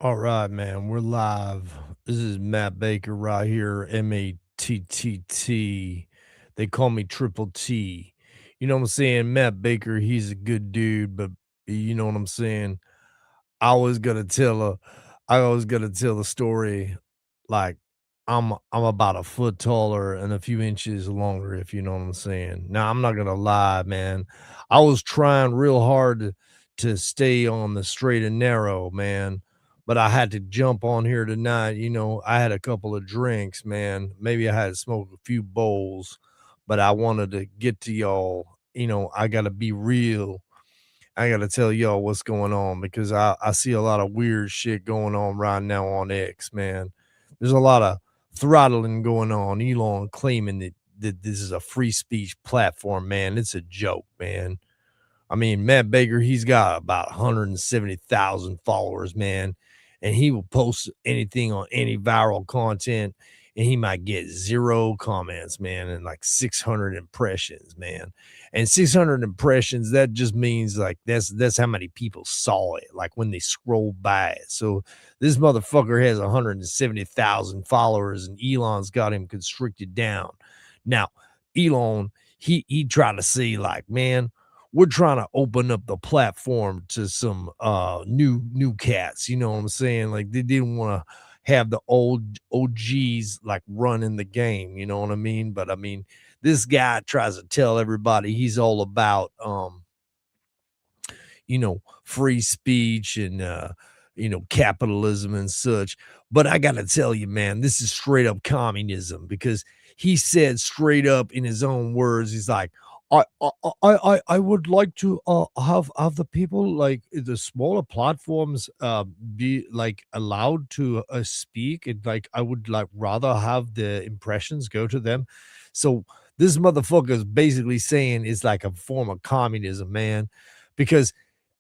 All right, man. We're live. This is Matt Baker right here. Matt. They call me Triple T. You know what I'm saying? Matt Baker, he's a good dude, but you know what I'm saying? I always gotta tell a I always gotta tell the story like I'm about a foot taller and a few inches longer, if you know what I'm saying. Now I'm not gonna lie, man. I was trying real hard to stay on the straight and narrow, man. But I had to jump on here tonight. I had a couple of drinks, man. Maybe I had to smoke a few bowls, but I wanted to get to y'all. I gotta be real. I gotta tell y'all what's going on because I see a lot of weird shit going on right now on X, man. There's a lot of throttling going on. Elon claiming that this is a free speech platform, man. It's a joke, man. I mean, Matt Baker, he's got about 170,000 followers, man, and he will post anything on any viral content, and he might get 0 comments, man, and like 600 impressions, man. And 600 impressions, that just means like that's how many people saw it, like when they scroll by it. So this motherfucker has 170,000 followers, and Elon's got him constricted down. Now, Elon, he tried to say like, man, we're trying to open up the platform to some new cats, you know what I'm saying? Like they didn't want to have the old OGs like running the game, you know what I mean? But I mean, this guy tries to tell everybody he's all about free speech and capitalism and such. But I gotta tell you, man, this is straight up communism because he said straight up in his own words, he's like, I would like to have the people like the smaller platforms be like allowed to speak, and like I would like rather have the impressions go to them. So this motherfucker is basically saying it's like a form of communism, man, because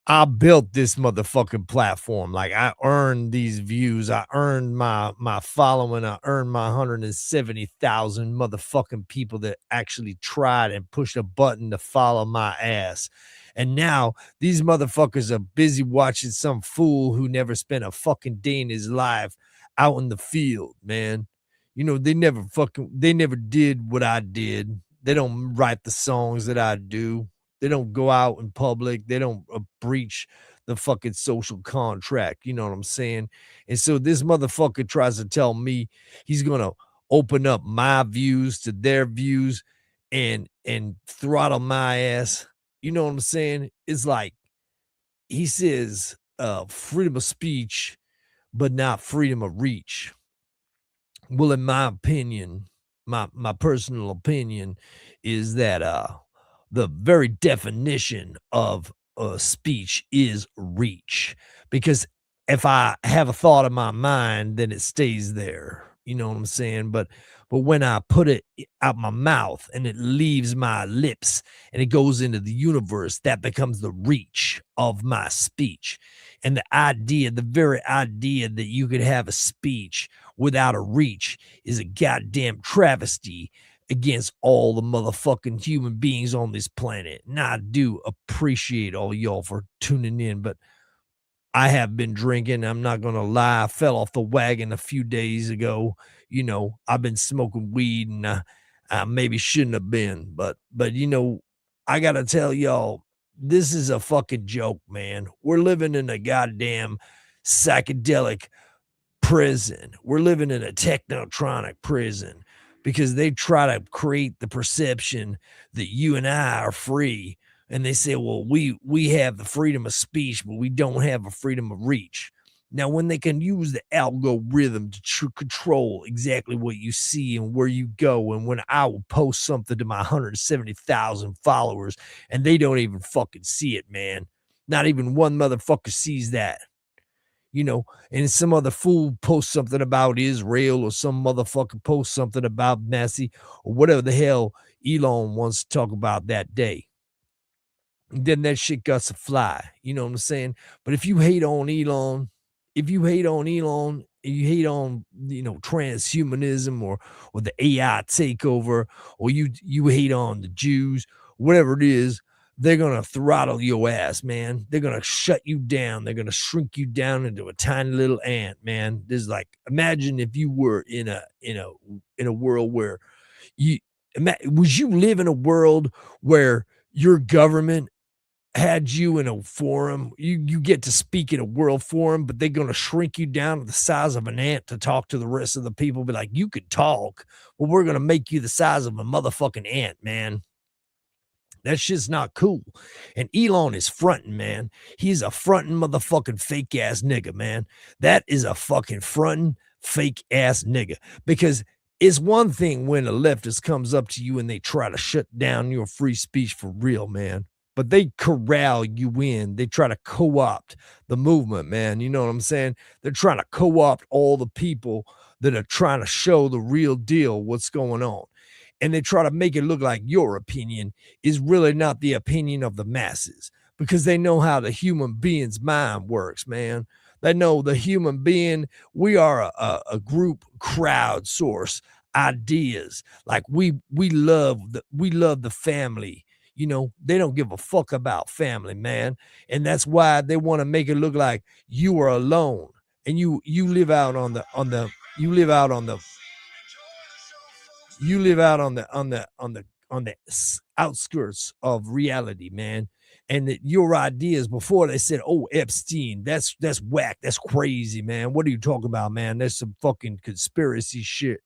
I built this motherfucking platform. Like I earned these views. I earned my following. I earned my 170,000 motherfucking people that actually tried and pushed a button to follow my ass. And now these motherfuckers are busy watching some fool who never spent a fucking day in his life out in the field, man. They never did what I did. They don't write the songs that I do. They don't go out in public. They don't breach the fucking social contract. You know what I'm saying? And so this motherfucker tries to tell me he's gonna open up my views to their views and throttle my ass. You know what I'm saying? It's like he says freedom of speech, but not freedom of reach. Well, in my opinion, my personal opinion is that the very definition of speech is reach. Because if I have a thought in my mind, then it stays there. You know what I'm saying? But when I put it out my mouth and it leaves my lips and it goes into the universe, that becomes the reach of my speech. And the very idea that you could have a speech without a reach is a goddamn travesty against all the motherfucking human beings on this planet. And I do appreciate all y'all for tuning in, but I have been drinking. I'm not going to lie. I fell off the wagon a few days ago. I've been smoking weed and I maybe shouldn't have been, but I got to tell y'all, this is a fucking joke, man. We're living in a goddamn psychedelic prison. We're living in a technotronic prison because they try to create the perception that you and I are free. And they say, well, we have the freedom of speech, but we don't have a freedom of reach. Now, when they can use the algorithm to control exactly what you see and where you go, and when I will post something to my 170,000 followers and they don't even fucking see it, man. Not even one motherfucker sees that, and some other fool posts something about Israel or some motherfucker posts something about Messi or whatever the hell Elon wants to talk about that day. And then that shit got to fly. You know what I'm saying? But if you hate on Elon, you hate on transhumanism or the AI takeover, or you hate on the Jews, whatever it is, they're gonna throttle your ass, man. They're gonna shut you down. They're gonna shrink you down into a tiny little ant, man. There's like, imagine if you were in a world where you would you live in a world where your government had you in a forum, you get to speak in a world forum, but they're gonna shrink you down to the size of an ant to talk to the rest of the people, be like, "You could talk, but we're gonna make you the size of a motherfucking ant, man." That shit's not cool. And Elon is fronting, man. He's a fronting motherfucking fake ass nigga, man. That is a fucking fronting fake ass nigga. Because it's one thing when a leftist comes up to you and they try to shut down your free speech for real, man. But they corral you in. They try to co-opt the movement, man. You know what I'm saying? They're trying to co-opt all the people that are trying to show the real deal what's going on. And they try to make it look like your opinion is really not the opinion of the masses, because they know how the human being's mind works, man. They know the human being, we are a group crowdsource ideas. Like we love the family. You know, they don't give a fuck about family, man. And that's why they want to make it look like you are alone and you live out on the you live out on the you live out on the outskirts of reality, man. And that your ideas before they said, "Oh, Epstein, that's whack, that's crazy, man. What are you talking about, man? That's some fucking conspiracy shit,"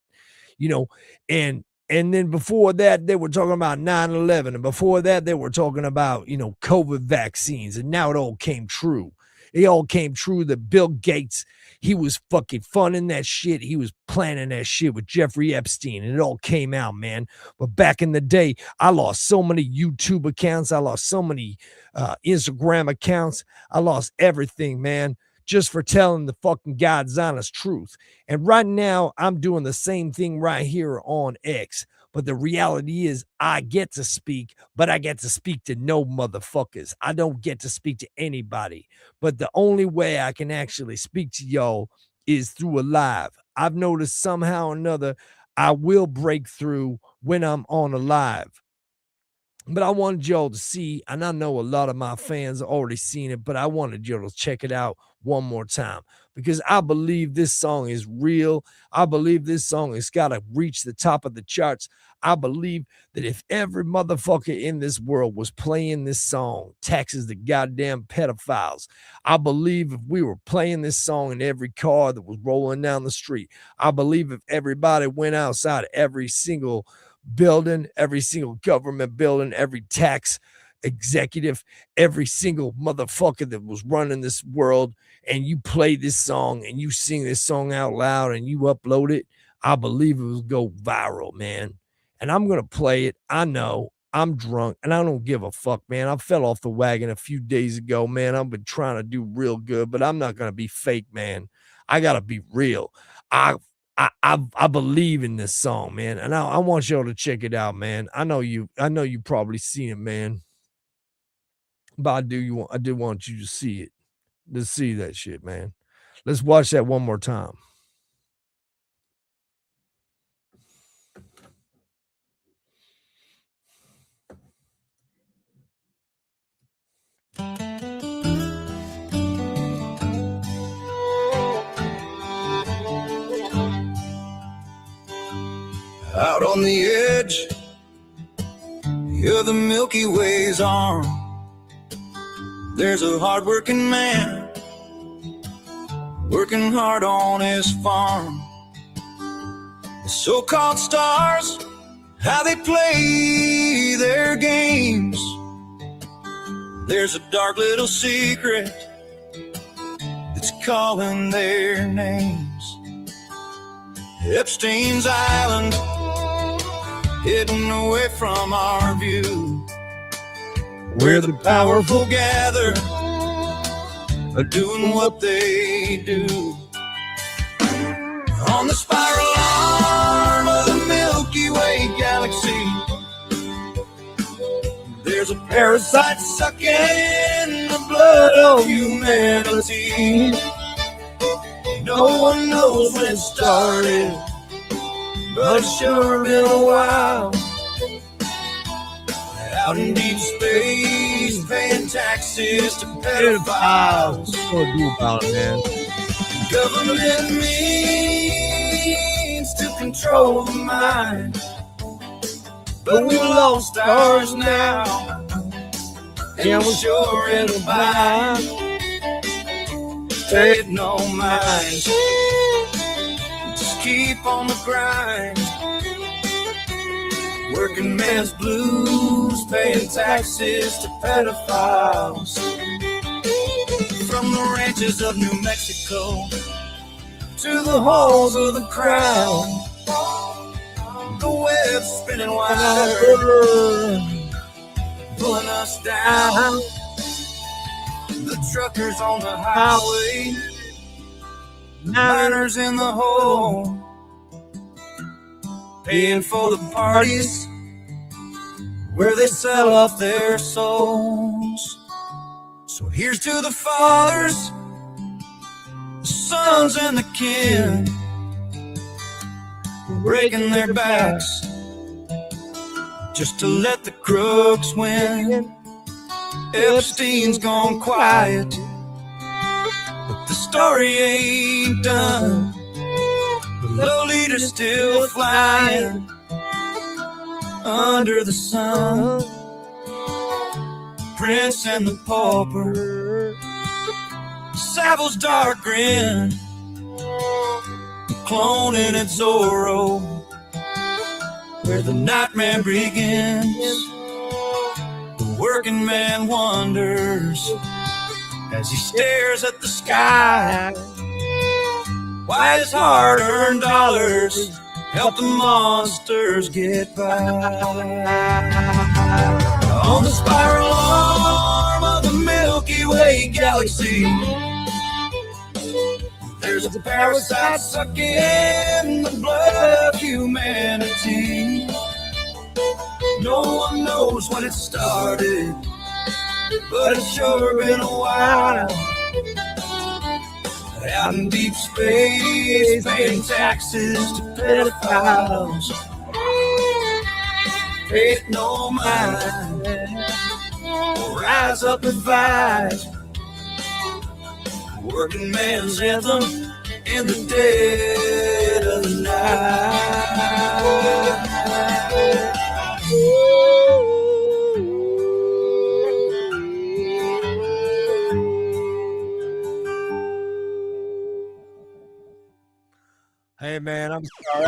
you know. And then before that, they were talking about 9/11, and before that, they were talking about COVID vaccines, and now it all came true. It all came true that Bill Gates, he was fucking funding that shit. He was planning that shit with Jeffrey Epstein, and it all came out, man. But back in the day, I lost so many YouTube accounts. I lost so many Instagram accounts. I lost everything, man, just for telling the fucking God's honest truth. And right now, I'm doing the same thing right here on X. But the reality is, I get to speak, but I get to speak to no motherfuckers. I don't get to speak to anybody. But the only way I can actually speak to y'all is through a live. I've noticed somehow or another, I will break through when I'm on a live. But I wanted y'all to see, and I know a lot of my fans have already seen it, but I wanted y'all to check it out one more time, because I believe this song is real. I believe this song has got to reach the top of the charts. I believe that if every motherfucker in this world was playing this song, taxes the goddamn pedophiles. I believe if we were playing this song in every car that was rolling down the street, I believe if everybody went outside every single building, every single government building, every tax executive, every single motherfucker that was running this world, and you play this song and you sing this song out loud and you upload it, I believe it will go viral, man. And I'm going to play it. I know I'm drunk and I don't give a fuck, man. I fell off the wagon a few days ago, man. I've been trying to do real good, but I'm not going to be fake, man. I got to be real. I believe in this song, man, and I want y'all to check it out, man. I know you probably seen it, man, but I do want you to see it, to see that shit, man. Let's watch that one more time. Out on the edge of the Milky Way's arm, there's a hard-working man working hard on his farm. The so-called stars, how they play their games, there's a dark little secret that's calling their names. Epstein's Island, hidden away from our view, where the powerful gather, are doing what they do. On the spiral arm of the Milky Way galaxy, there's a parasite sucking the blood of humanity. No one knows when it started, but it's sure been a while. Out in deep space, paying taxes to pedophiles. What do do about it, man? Government means to control the mind, but we lost ours now. And we're sure it'll buy. Pay it no mind. Just keep on the grind. Working man's blues, paying taxes to pedophiles. From the ranches of New Mexico to the halls of the crown, the web's spinning wider, pulling us down. The truckers on the highway, miners in the hole, paying for the parties where they sell off their souls. So here's to the fathers, the sons and the kin, breaking their backs just to let the crooks win. Epstein's gone quiet, but the story ain't done. The Lolita's still flying under the sun. Prince and the Pauper, Savile's dark grin, cloning at Zorro, where the nightmare begins. The working man wonders as he stares at the sky, why his hard-earned dollars help the monsters get by. On the spiral arm of the Milky Way galaxy, there's a parasite sucking the blood of humanity. No one knows when it started, but it's sure been a while. Out in deep space, paying taxes to pedophiles. Pay it no mind, rise up and fight. Working man's anthem in the dead of the night. Hey, man, I'm sorry.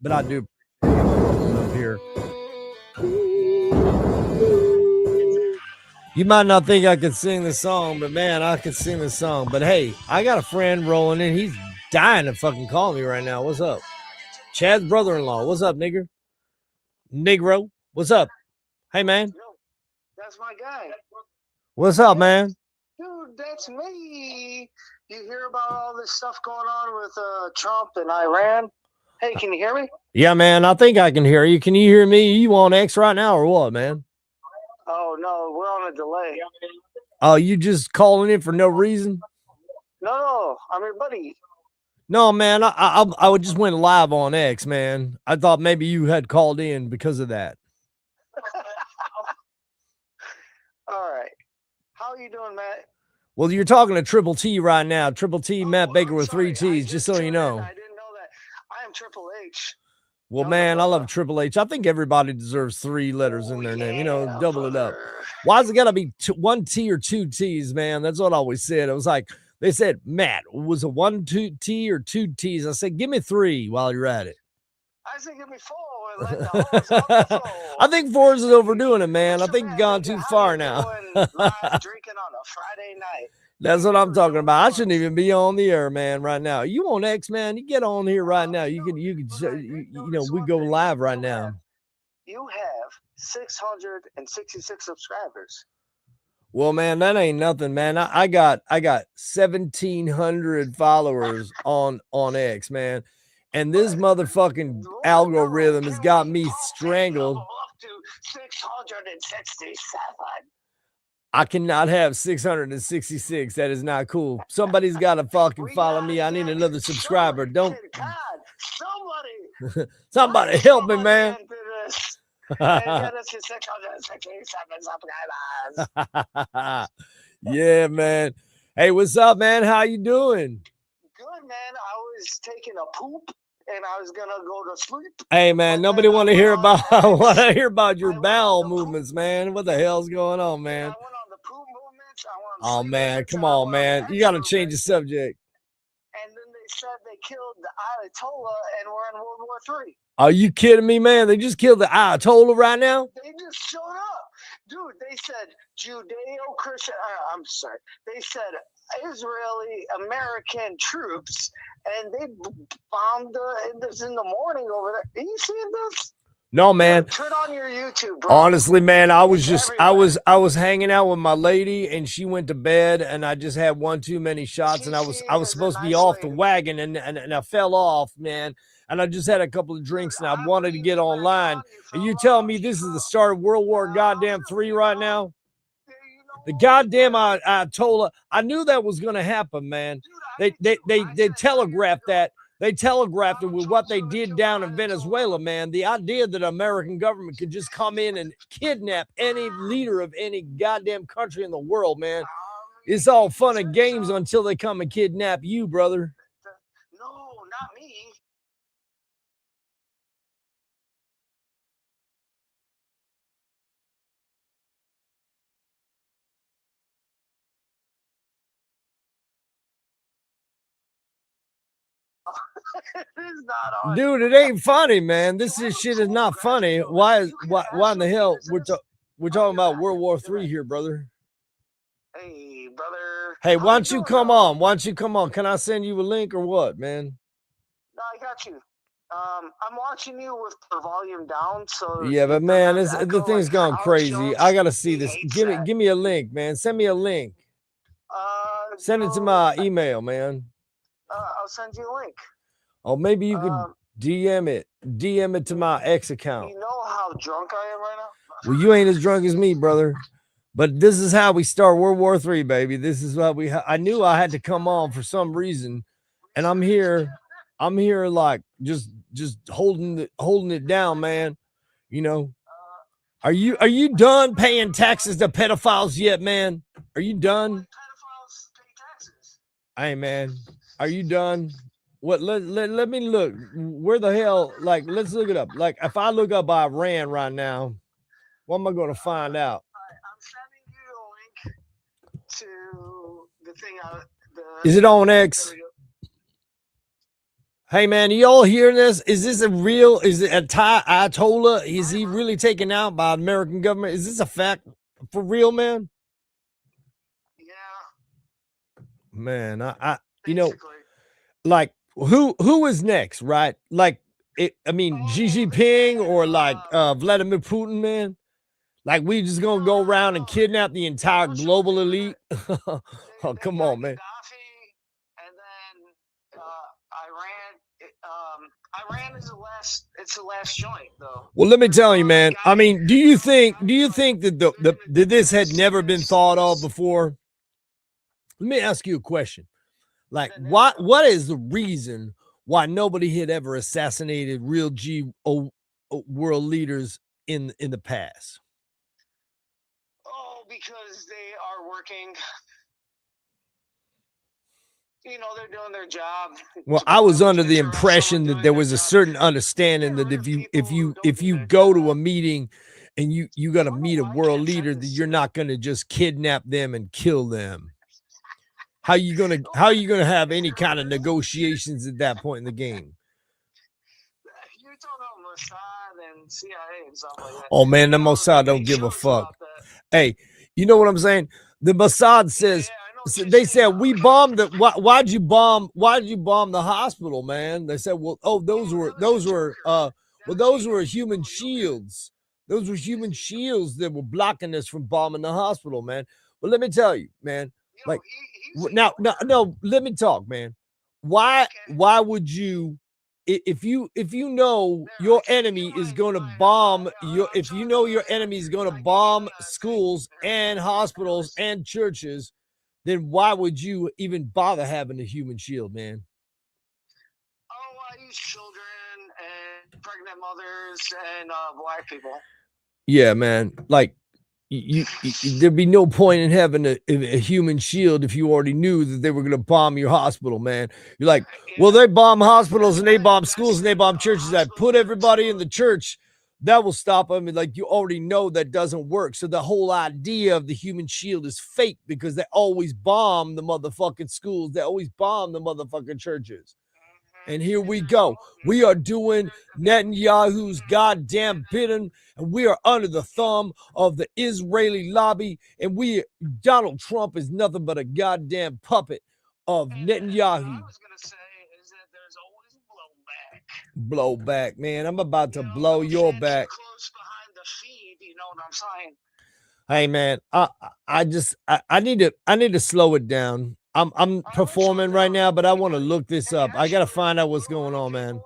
But I do up here. You might not think I could sing the song, but man, I could sing the song. But hey, I got a friend rolling in. He's dying to fucking call me right now. What's up? Chad's brother-in-law. What's up, nigger? Negro. What's up? Hey, man. Yo, that's my guy. What's up, man? Dude, that's me. You hear about all this stuff going on with Trump and Iran? Hey, can you hear me? Yeah, man, I think I can hear you. Can you hear me? You on X right now or what, man? Oh, no, we're on a delay. Oh, you just calling in for no reason? No, I'm your buddy. No, man, I just went live on X, man. I thought maybe you had called in because of that. All right. How are you doing, Matt? Well, you're talking to Triple T right now. Triple T, Matt Baker I'm with sorry. 3 T's, just so you know. I didn't know that. I am Triple H. Well, No, man, no, I no. love Triple H. I think everybody deserves 3 letters in their name. You know, Yeah, double it up. brother. Why's it got to be 1 T or 2 T's, man? That's what I always said. It was like, they said, Matt, was it 1 T or 2 T's? I said, give me 3 while you're at it. I think it'd be full. Let the hoes off the floor. I think 4 is overdoing it, man. I Mr. think you've Matt gone Baker, too how far you now. doing live drinking on a Friday night. That's what I'm talking about. I shouldn't even be on the air, man, right now. You on X, man? You get on here right now. You can, you know, we go live right now. You have 666 subscribers. Well, man, that ain't nothing, man. I got 1,700 followers on X, man. And this motherfucking algorithm has got me strangled. Up to 667. I cannot have 666. That is not cool. Somebody's got to fucking follow me. I need another subscriber. Don't. God, somebody Somebody help me, man. Yeah, man. Hey, what's up, man? How you doing? Good, man. I was taking a poop and I was gonna go to sleep. Hey, man, But nobody then I want to went hear on about X. want to hear about I your went on bowel the poop movements, man. What the hell's going on, Yeah, man? I went on the poop movements. I went on Oh, sleep man, movements, come and I on, went on the man. X You got to change the movement. subject. And then they said they killed the Ayatollah and we're in World War III. Are you kidding me, man? They just killed the Ayatollah right now? They just showed up. Dude, they said Judeo-Christian, I'm sorry. They said Israeli American troops, and they bombed this in the morning over there. Are you seeing this? No, man. Dude, turn on your YouTube, bro. Honestly, man, I was It's just everywhere. I was hanging out with my lady and she went to bed and I just had one too many shots and I was She is a supposed to be nice off the lady. wagon and I fell off, man. And I just had a couple of drinks and I wanted to believe get you back online. on. And you fell telling off, me this is bro. the start of World War No, goddamn 3 right now? you The know, goddamn Ayatollah. I knew that was gonna happen, man. dude, They telegraphed that. They telegraphed it with what they did down in Venezuela, man. The idea that American government could just come in and kidnap any leader of any goddamn country in the world, man. It's all fun and games until they come and kidnap you, brother. No, not me. It's not on. Dude, it ain't funny, man. This shit is not funny. Why in the hell we're talking about World War III here, brother? Hey, brother. Hey, How why you don't you doing, come though? on? Why don't you come on? Can I send you a link or what, man? No, I got you. I'm watching you with the volume down, so Yeah, but it man, doesn't the echo thing's like gone Alex crazy. Jones. I gotta see He this. hates Give that. me a link, man. Send me a link. Send it to No, my email, man. I'll send you a link. Or maybe you could DM it to my X account. You know how drunk I am right now? Well, you ain't as drunk as me, brother. But this is how we start World War III, baby. This is what I knew I had to come on for some reason, and I'm here like just holding it down, man. You know. Are you done paying taxes to pedophiles yet, man? Are you done? Pedophiles pay taxes. Hey, man, are you done? What? Let me look. Where the hell? Like, let's look it up. Like, if I look up Iran right now, what am I going to find out? I'm sending you a link to the thing. Is it on X? Hey, man, y'all hearing this? Is this a real? Is it a Ayatollah? Is he really taken out by the American government? Is this a fact for real, man? Yeah. Man, I you Basically. know, like who is next, right? Like I mean, Xi Jinping or like Vladimir Putin, man. Like we just gonna go around and kidnap the entire global elite? Oh, come on, man. And then Iran is the last joint, though. Well, let me tell you, man. I mean, do you think that that this had never been thought of before? Let me ask you a question. Like, what is the reason why nobody had ever assassinated real world leaders in the past? Oh, because they are working. You know, they're doing their job. Well, I was under the impression that there was a certain understanding that if you go to a meeting and you got to meet a world leader, that you're not going to just kidnap them and kill them. How you gonna have any kind of negotiations at that point in the game? You're talking about Mossad and CIA and something like that. Oh man, the Mossad don't give a fuck. Hey, you know what I'm saying? The Mossad says they said we bombed the. Why'd you bomb the hospital, man? They said, well, those were human shields. Those were human shields that were blocking us from bombing the hospital, man. But let me tell you, man. Like now, no, let me talk, man. Why would you, if you know your enemy is going to bomb if you know your enemy is going to bomb schools and hospitals and churches, then why would you even bother having a human shield, man? Oh, I use children pregnant mothers and black people. Yeah, man. Like there'd be no point in having a human shield if you already knew that they were going to bomb your hospital, man. You're like, well, they bomb hospitals and they bomb schools and they bomb churches. I put everybody in the church. That will stop them. And like, you already know that doesn't work. So the whole idea of the human shield is fake because they always bomb the motherfucking schools. They always bomb the motherfucking churches. And here we go. We are doing Netanyahu's goddamn bidding, and we are under the thumb of the Israeli lobby. And Donald Trump is nothing but a goddamn puppet of Netanyahu. What I was gonna say is that there's always Blowback, man. I'm about to blow your back. Close behind the feed, you know what I'm saying? Hey, man. I need to slow it down. I'm performing right now, but I want to look this up. I got to find out what's going on, man.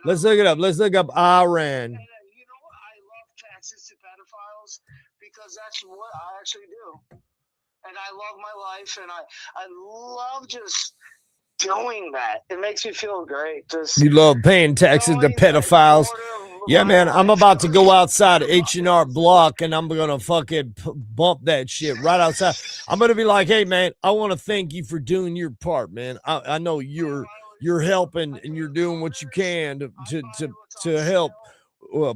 Let's look it up. Let's look up Iran. You know what? I love taxes to pedophiles because that's what I actually do. And I love my life, and I love just doing that. It makes me feel great. You love paying taxes to pedophiles. Yeah, man, I'm about to go outside H&R Block, and I'm going to fucking bump that shit right outside. I'm going to be like, hey, man, I want to thank you for doing your part, man. I know you're helping, and you're doing what you can to help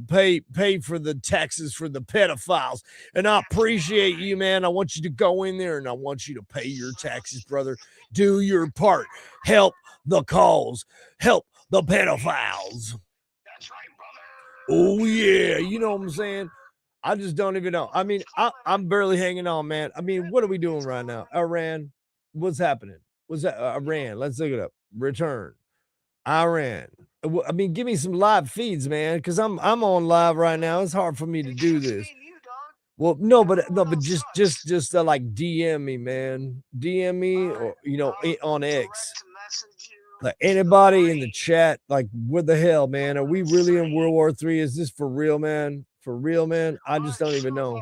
pay for the taxes for the pedophiles. And I appreciate you, man. I want you to go in there, and I want you to pay your taxes, brother. Do your part. Help the cause. Help the pedophiles. Oh, yeah. You know what I'm saying? I just don't even know. I mean, I'm barely hanging on, man. I mean, what are we doing right now? Iran? What's happening? What's that? Iran. Let's look it up. Return. Iran. I mean, give me some live feeds, man, because I'm on live right now. It's hard for me to do this. Well, no, but just like DM me, man. DM me, or on X. Like anybody in the chat, like, what the hell, man? Are we really in World War III? Is this for real, man? For real, man? I just don't even know. I've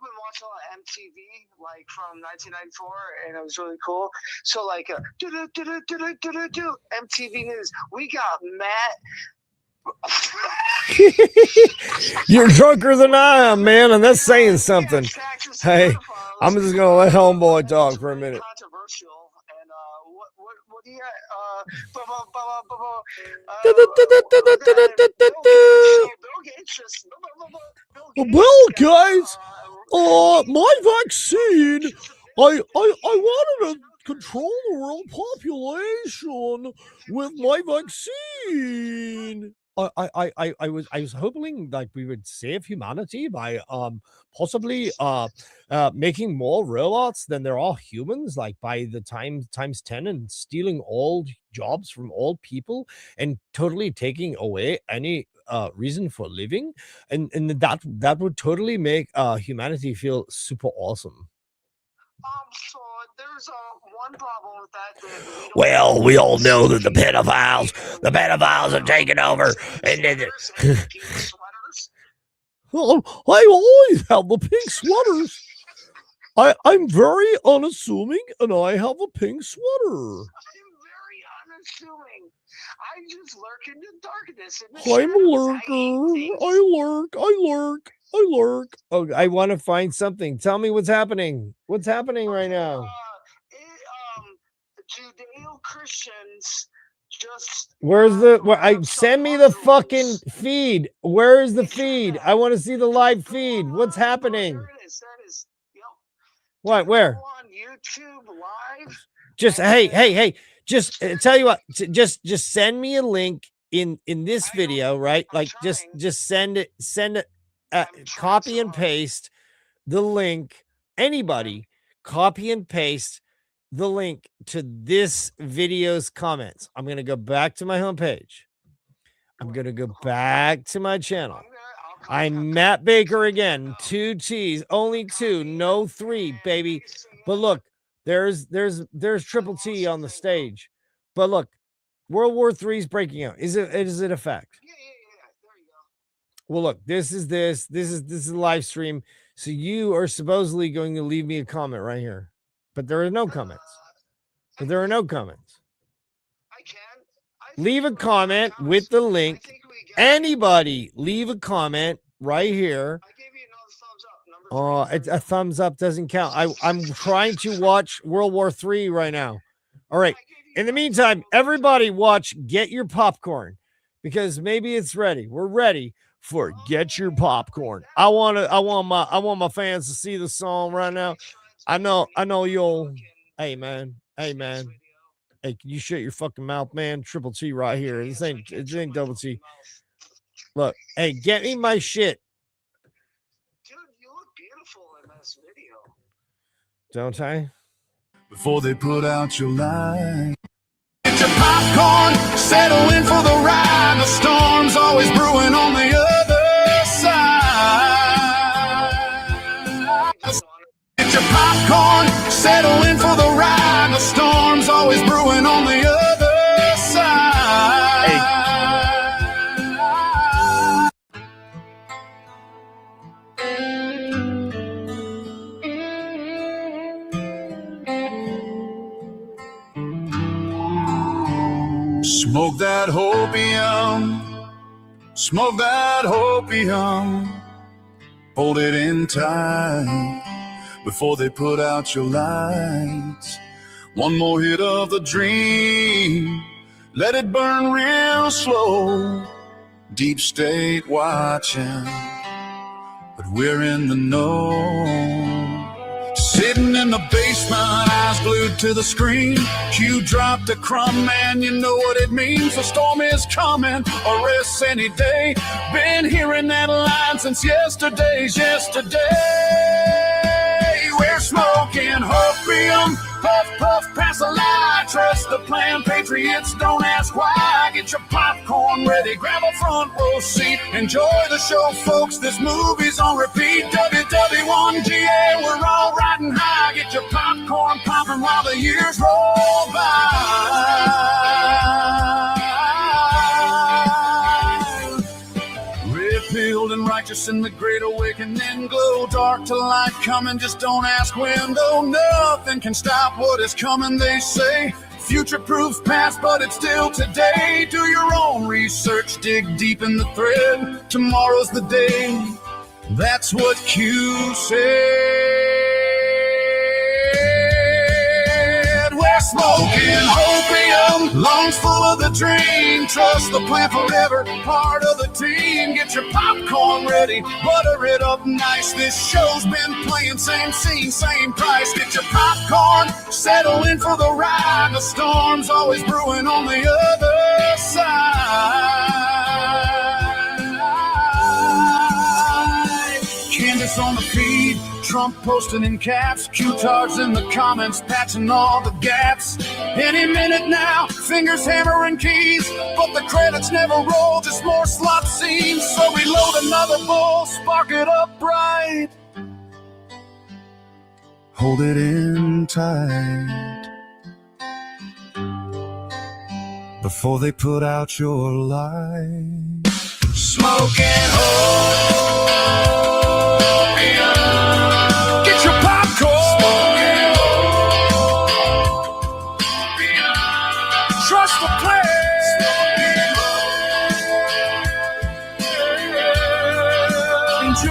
been watching a lot of MTV, like from 1994, and it was really cool. So, like, MTV News. We got Matt. You're drunker than I am, man, and that's saying something. Hey, I'm just gonna let homeboy talk for a minute. Controversial. Well, guys, my vaccine, I wanted to control the world population with my vaccine. I was hoping like we would save humanity by possibly making more robots than they're all humans, like by the times 10, and stealing all jobs from all people and totally taking away any reason for living, and that would totally make humanity feel super awesome. So there's one problem with that. Well, we all know that the pedophiles are taking over, and then well, I always have the pink sweaters. I'm very unassuming, and I have a pink sweater. I'm very unassuming. I just lurk in the darkness. I'm a lurker. I lurk. Oh, I want to find something. Tell me what's happening. What's happening right now? Judeo-Christians just... Send me the fucking feed. Where is the feed? I want to see the live feed. What's happening? There it is. Yep. What? Where? On YouTube Live. Just hey. Just tell you what. Just send me a link in this video, right? Like just send it. Copy and paste the link. Anybody, copy and paste the link to this video's comments. I'm gonna go back to my homepage. I'm gonna go back to my channel. I'm Matt Baker again. 2 T's, only 2, no 3, baby. But look, there's triple T on the stage. But look, World War III is breaking out. Is it a fact? Yeah. There you go. Well, look, this is a live stream. So you are supposedly going to leave me a comment right here. But there are no comments. I can. Leave a comment with the link Anybody leave a comment right here. I gave you another thumbs up. Number 3. A thumbs up doesn't count. I'm trying to watch World War III right now. All right. In the meantime, everybody watch Get Your Popcorn because maybe it's ready. We're ready for Get Your Popcorn. I want my fans to see the song right now. I know you'll. Hey man. Hey, can you shut your fucking mouth, man? Triple T right here. This ain't double T. Look, hey, get me my shit. Dude, you look beautiful in this video. Don't I? Before they put out your light. Get your popcorn, settle in for the ride. The storm's always brewing on the other side. Get your popcorn, settle in for the ride. The storm's always brewing on the other side. Hey. Smoke that opium, smoke that opium, hold it in tight before they put out your lights. One more hit of the dream, let it burn real slow. Deep state watching, but we're in the know. Sitting in the basement, eyes glued to the screen. Q dropped a crumb, man, you know what it means. The storm is coming, arrests any day. Been hearing that line since yesterday. We're smoking opium, puff, puff, pass a lie. Trust the plan, patriots, don't ask why. Get your popcorn ready, grab a front row seat. Enjoy the show, folks, this movie's on repeat. WW1GA, we're all riding high. Get your popcorn popping while the years roll by. Red-pilled and righteous in the great awakening glow. Dark to light coming, just don't ask when. Though nothing can stop what is coming, they say. Future proves past, but it's still today. Do your own research, dig deep in the thread. Tomorrow's the day. That's what Q said. We're smoking opium, lungs full of the dream. Trust the plan forever, part of the team. Get your popcorn ready, butter it up nice. This show's been playing, same scene, same price. Get your popcorn, settle in for the ride. The storm's always brewing on the other side. Candace on the feed, Trump posting in caps, Q-tards in the comments, patching all the gaps. Any minute now, fingers hammering keys, but the credits never roll, just more slot scenes. So we load another bowl, spark it up bright, hold it in tight before they put out your light. Smoking opium. Get your popcorn. Trust the plan. Enjoy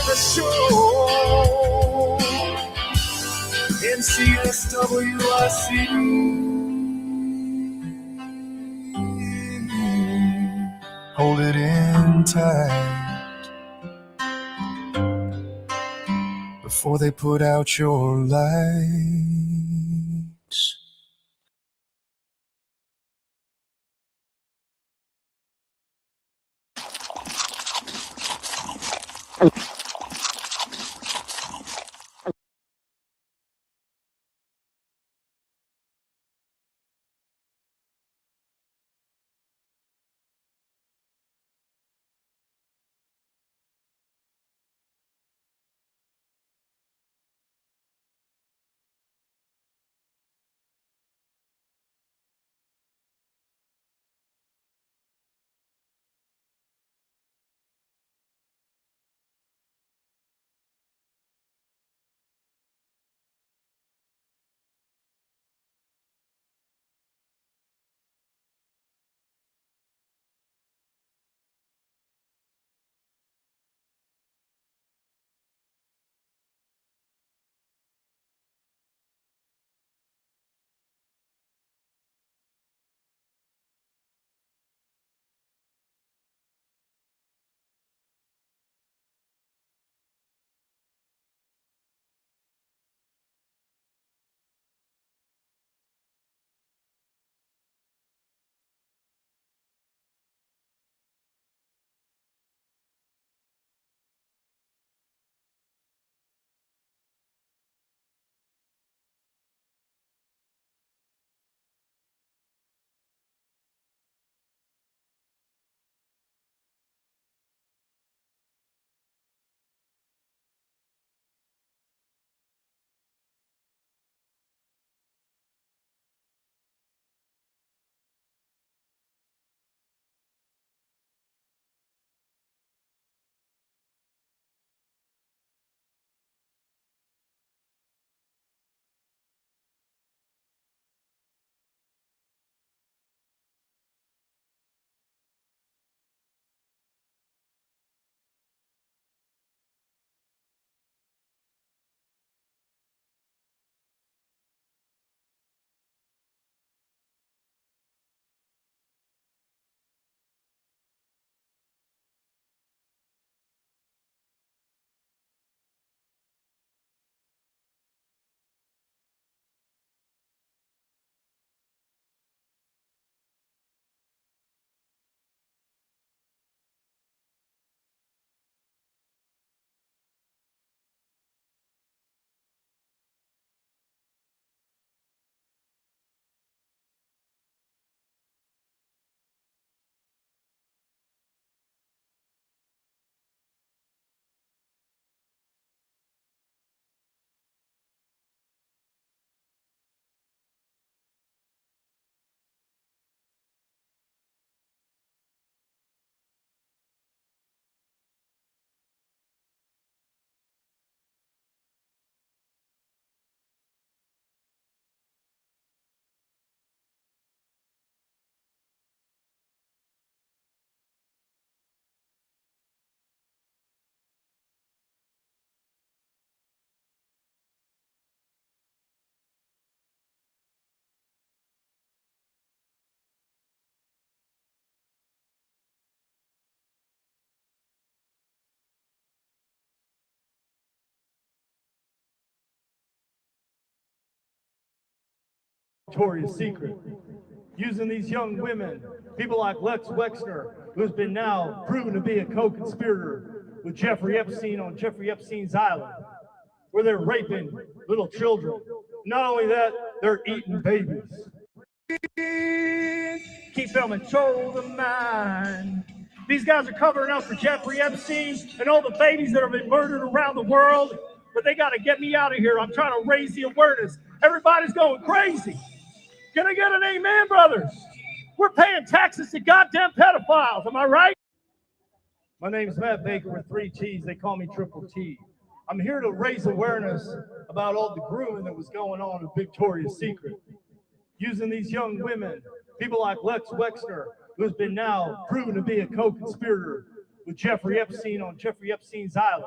the show. NCSWIC. Hold it in tight before they put out your lights. Victoria's Secret, using these young women, people like Lex Wexner, who's been now proven to be a co-conspirator with Jeffrey Epstein on Jeffrey Epstein's island, where they're raping little children. Not only that, they're eating babies. Keep them in control of the mind. These guys are covering up for Jeffrey Epstein and all the babies that have been murdered around the world, but they got to get me out of here. I'm trying to raise the awareness. Everybody's going crazy. Can I get an amen, brothers? We're paying taxes to goddamn pedophiles. Am I right? My name's Matt Baker with 3 T's. They call me Triple T. I'm here to raise awareness about all the grooming that was going on in Victoria's Secret, using these young women, people like Lex Wexner, who's been now proven to be a co-conspirator with Jeffrey Epstein on Jeffrey Epstein's island,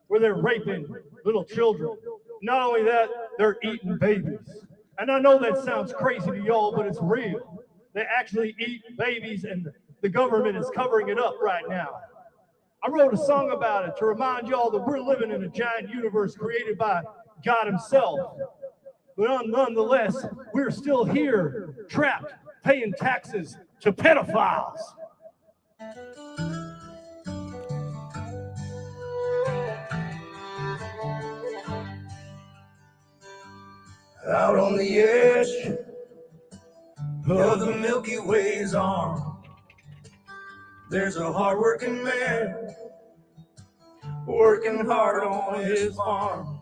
where they're raping little children. Not only that, they're eating babies. And I know that sounds crazy to y'all, but it's real. They actually eat babies, and the government is covering it up right now. I wrote a song about it to remind y'all that we're living in a giant universe created by God himself. But nonetheless, we're still here, trapped, paying taxes to pedophiles. Out on the edge of the Milky Way's arm, there's a hard-working man working hard on his farm.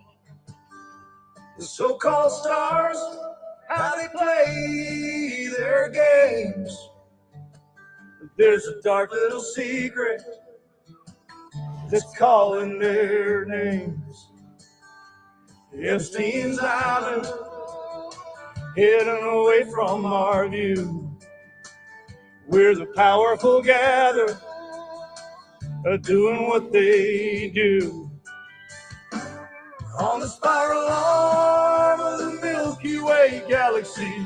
The so-called stars, how they play their games. But there's a dark little secret that's calling their names. Epstein's Island, hidden away from our view, where the powerful gather, doing what they do. On the spiral arm of the Milky Way galaxy,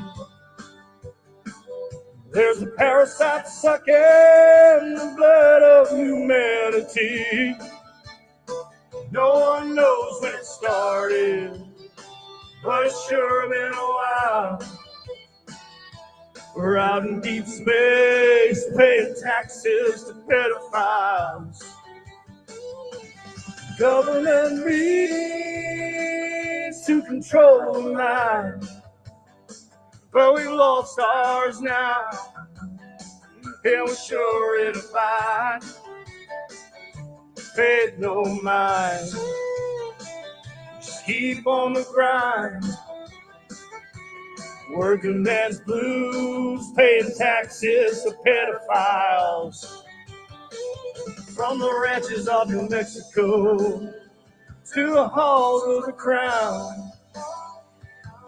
there's a parasite sucking the blood of humanity. No one knows when it started, but it's sure been a while. We're out in deep space, paying taxes to pedophiles. Government means to control the mind, but we've lost ours now, and we're sure it'll find. Faith no mind, just keep on the grind. Working man's blues, paying taxes to pedophiles. From the ranches of New Mexico to the halls of the crown,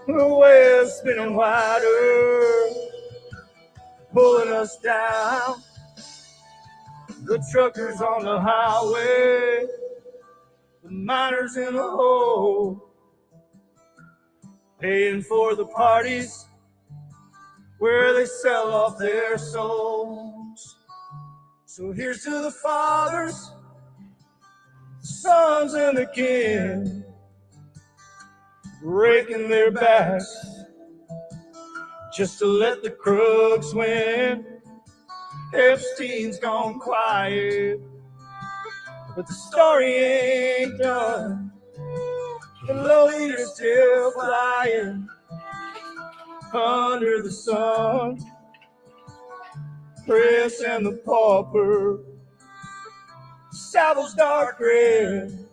the web's spinning wider, pulling us down. The truckers on the highway, the miners in the hole, paying for the parties where they sell off their souls. So here's to the fathers, the sons, and the kin, breaking their backs just to let the crooks win. Epstein's gone quiet, but the story ain't done. The Lolita's still flying under the sun. Chris and the pauper, Saddle's dark red,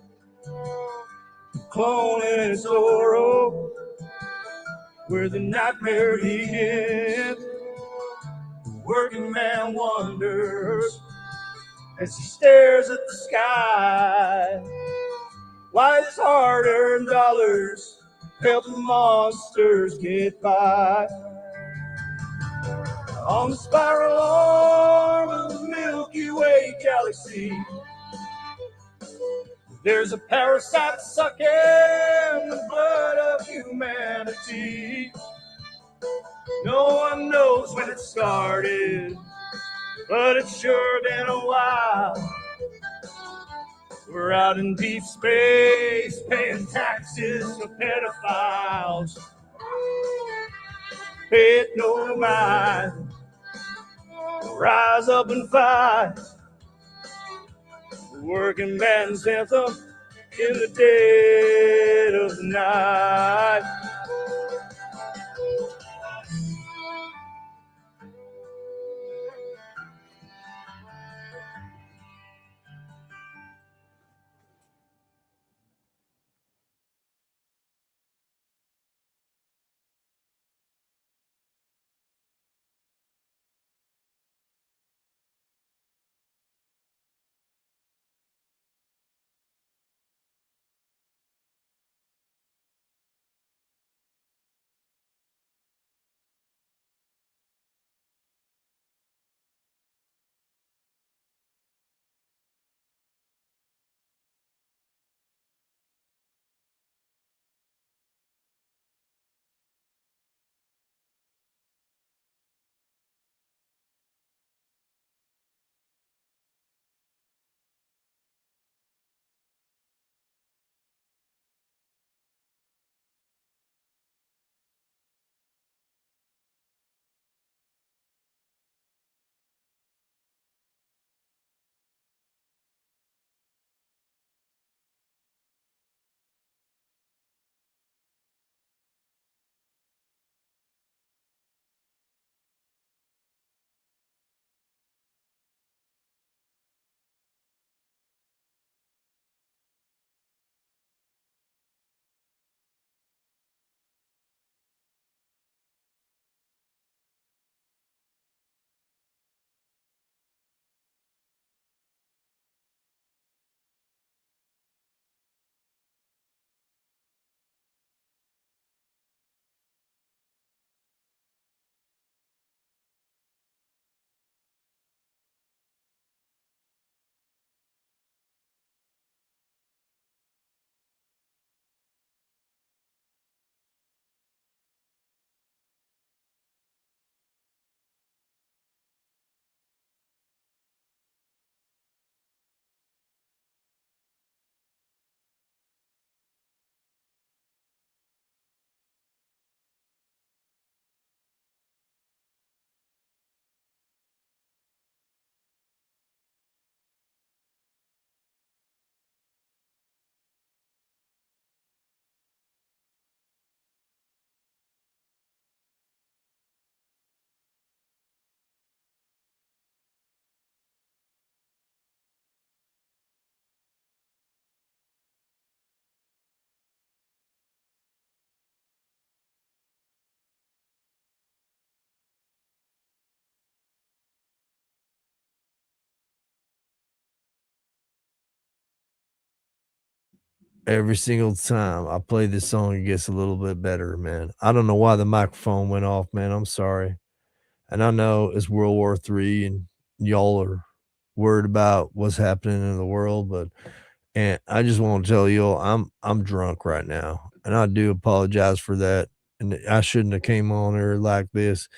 clone and its Zorro, where the nightmare begins. The working man wonders as he stares at the sky, why his hard-earned dollars help the monsters get by. On the spiral arm of the Milky Way galaxy, there's a parasite sucking the blood of humanity. No one knows when it started, but it's sure been a while. We're out in deep space, paying taxes to pedophiles. Let no man rise up and fight. The working man's anthem in the dead of the night. Every single time I play this song, it gets a little bit better, man. I don't know why the microphone went off, man. I'm sorry. And I know it's World War III and y'all are worried about what's happening in the world, but and I just want to tell you all I'm drunk right now. And I do apologize for that. And I shouldn't have came on here like this.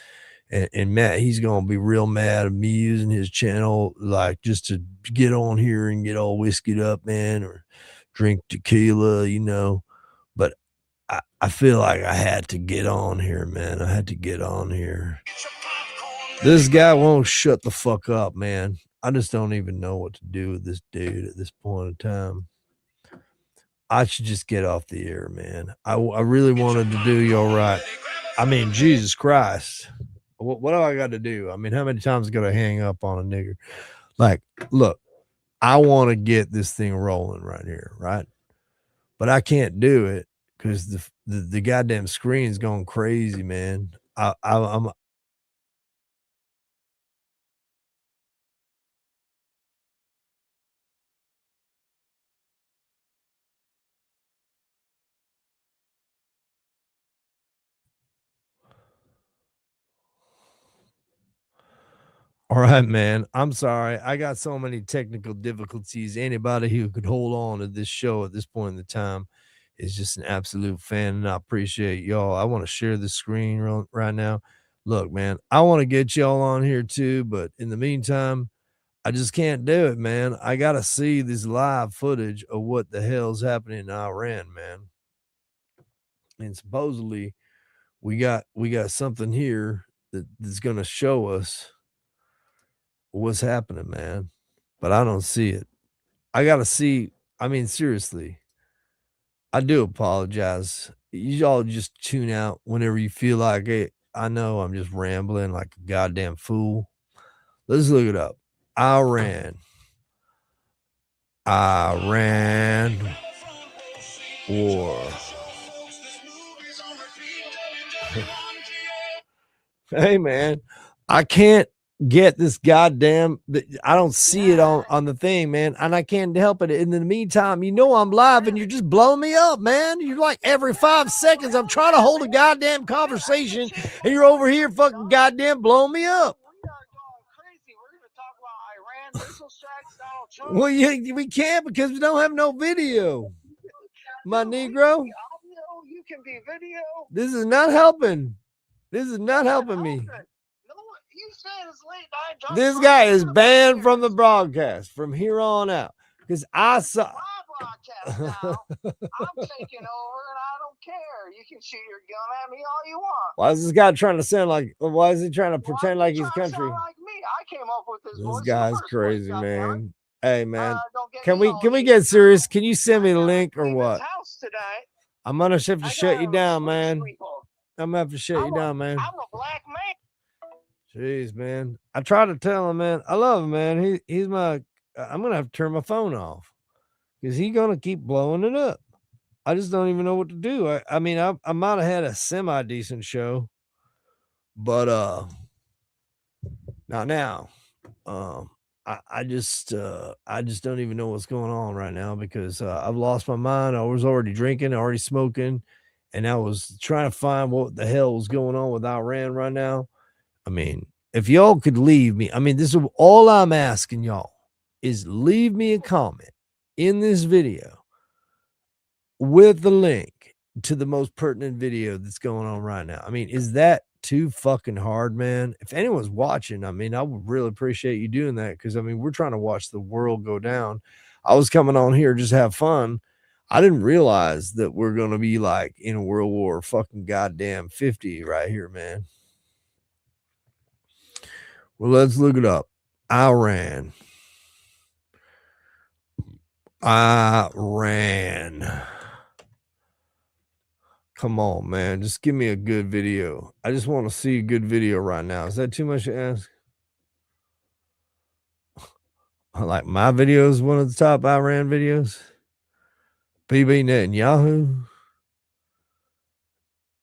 And Matt, he's gonna be real mad at me using his channel, like just to get on here and get all whiskeyed up, man, or drink tequila, you know. But I feel like I had to get on here, man. I had to get on here. This guy won't shut the fuck up, man. I just don't even know what to do with this dude at this point in time. I should just get off the air, man. I really wanted to do y'all right. I mean, Jesus Christ. What do I got to do? I mean, how many times got to hang up on a nigger? Like, look, I want to get this thing rolling right here, right? But I can't do it because the goddamn screen's going crazy, man. I'm all right, man. I'm sorry. I got so many technical difficulties. Anybody who could hold on to this show at this point in the time is just an absolute fan, and I appreciate y'all. I want to share the screen right now. Look, man, I want to get y'all on here too, but in the meantime, I just can't do it, man. I got to see this live footage of what the hell's happening in Iran, man. And supposedly we got something here that's gonna show us what's happening, man. But I don't see it. I gotta see. I mean, seriously, I do apologize. You all just tune out whenever you feel like it. I know I'm just rambling like a goddamn fool. Let's look it up. Iran war. Hey, man, I can't get this goddamn. I don't see it on the thing, man, and I can't help it. In the meantime, you know I'm live, and you're just blowing me up, man. You're like every 5 seconds, I'm trying to hold a goddamn conversation, and you're over here fucking goddamn blowing me up. We are going crazy. We're going to talk about Iran missile strikes, Donald Trump. Well, we can't because we don't have no video. My Negro, You can be video. this is not helping. This is not helping me. No, you said it's late night. This guy is banned from the broadcast from here on out because I saw. My broadcast now. I'm taking over and I don't care. You can shoot your gun at me all you want. Why is this guy trying to sound like? Why is he trying to pretend like he's Trying to sound country? like me. I came up with this voice. This guy's First crazy, voice, man. goddamn. Hey, man, Don't get can me we all get heated. serious? Can you send me the link or Leave what? his house tonight. I'm gonna have to I shut you gotta down, respect man. people. I'm gonna have to shut you down, man. I'm a black man. Jeez, man. I try to tell him, man. I love him, man. He's my. I'm gonna have to turn my phone off because he's gonna keep blowing it up. I just don't even know what to do. I mean, I might have had a semi decent show, but not now. I just don't even know what's going on right now because I've lost my mind. I was already drinking, already smoking, and I was trying to find what the hell was going on with Iran right now. I mean, if y'all could leave me, I mean, this is all I'm asking y'all is leave me a comment in this video with the link to the most pertinent video that's going on right now. I mean, is that too fucking hard, man? If anyone's watching, I mean, I would really appreciate you doing that because I mean, we're trying to watch the world go down. I was coming on here just to have fun. I didn't realize that we're going to be like in a World War fucking goddamn 50 right here, man. Well, let's look it up. Iran. Come on, man. Just give me a good video. I just want to see a good video right now. Is that too much to ask? Like my video is one of the top Iran videos. BB Netanyahu.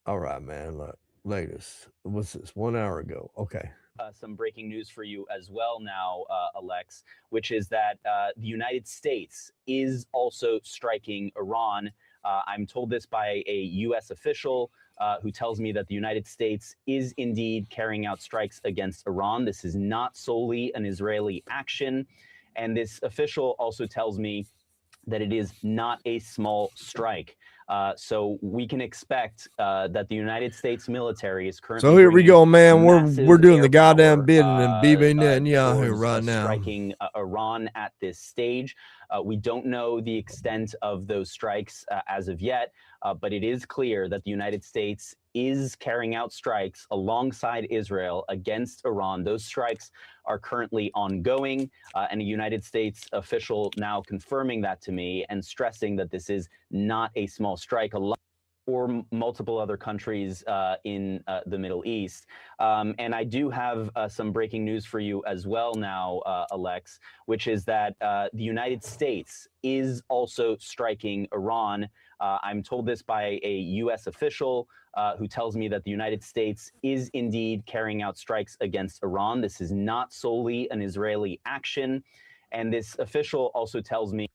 All right, man. Look, latest. What's this? 1 hour ago. Okay. Some breaking news for you as well now, Alex, which is that the United States is also striking Iran. I'm told this by a U.S. official who tells me that the United States is indeed carrying out strikes against Iran. This is not solely an Israeli action. And this official also tells me that it is not a small strike. So we can expect that the United States military is currently. So here we go, man. We're doing the goddamn bidding and Bibi Netanyahu right now. Striking Iran at this stage. We don't know the extent of those strikes as of yet, but it is clear that the United States is carrying out strikes alongside Israel against Iran. Those strikes are currently ongoing, and a United States official now confirming that to me and stressing that this is not a small strike. Or multiple other countries in the Middle East. And I do have some breaking news for you as well now, Alex, which is that the United States is also striking Iran. I'm told this by a U.S. official who tells me that the United States is indeed carrying out strikes against Iran. This is not solely an Israeli action. And this official also tells me.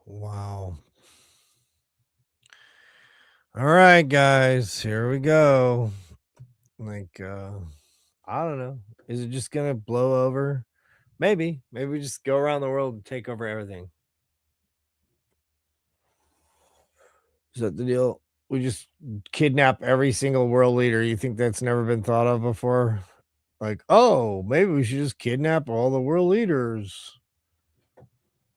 Wow. All right, guys, here we go. Like, I don't know. Is it just going to blow over? Maybe we just go around the world and take over everything. Is that the deal? We just kidnap every single world leader. You think that's never been thought of before? Like, oh, maybe we should just kidnap all the world leaders.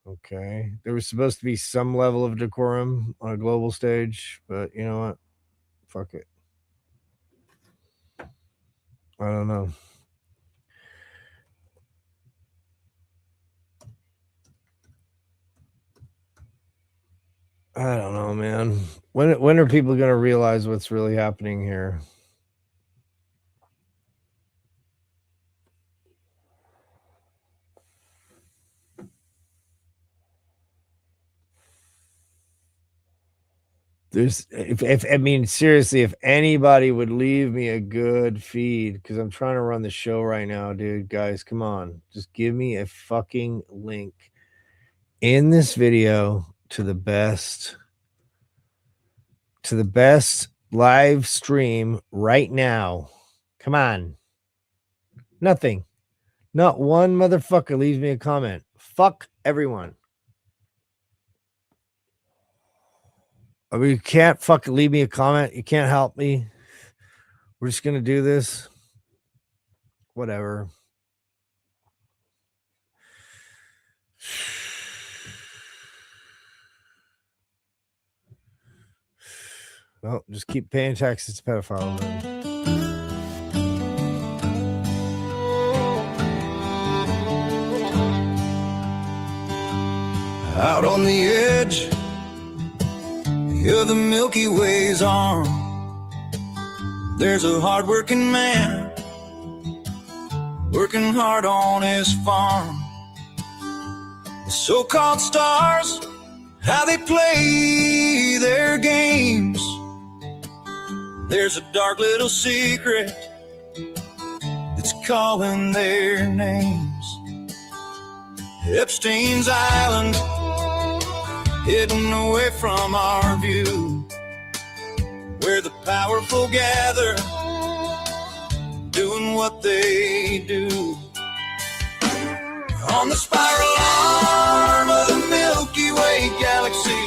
Okay. There was supposed to be some level of decorum on a global stage, but you know what? Fuck it. I don't know. I don't know, man. When are people going to realize what's really happening here? If I mean, seriously, if anybody would leave me a good feed, because I'm trying to run the show right now, dude, guys, come on, just give me a fucking link in this video to the best live stream right now. Come on. Nothing. Not one motherfucker leaves me a comment. Fuck everyone. I mean, you can't fucking leave me a comment. You can't help me. We're just going to do this. Whatever. Well, just keep paying taxes to pedophiles. Out on the edge of the Milky Way's arm, there's a hard-working man working hard on his farm. The so-called stars, how they play their games, there's a dark little secret that's calling their names. Epstein's Island, hidden away from our view, where the powerful gather, doing what they do. On the spiral arm of the Milky Way galaxy,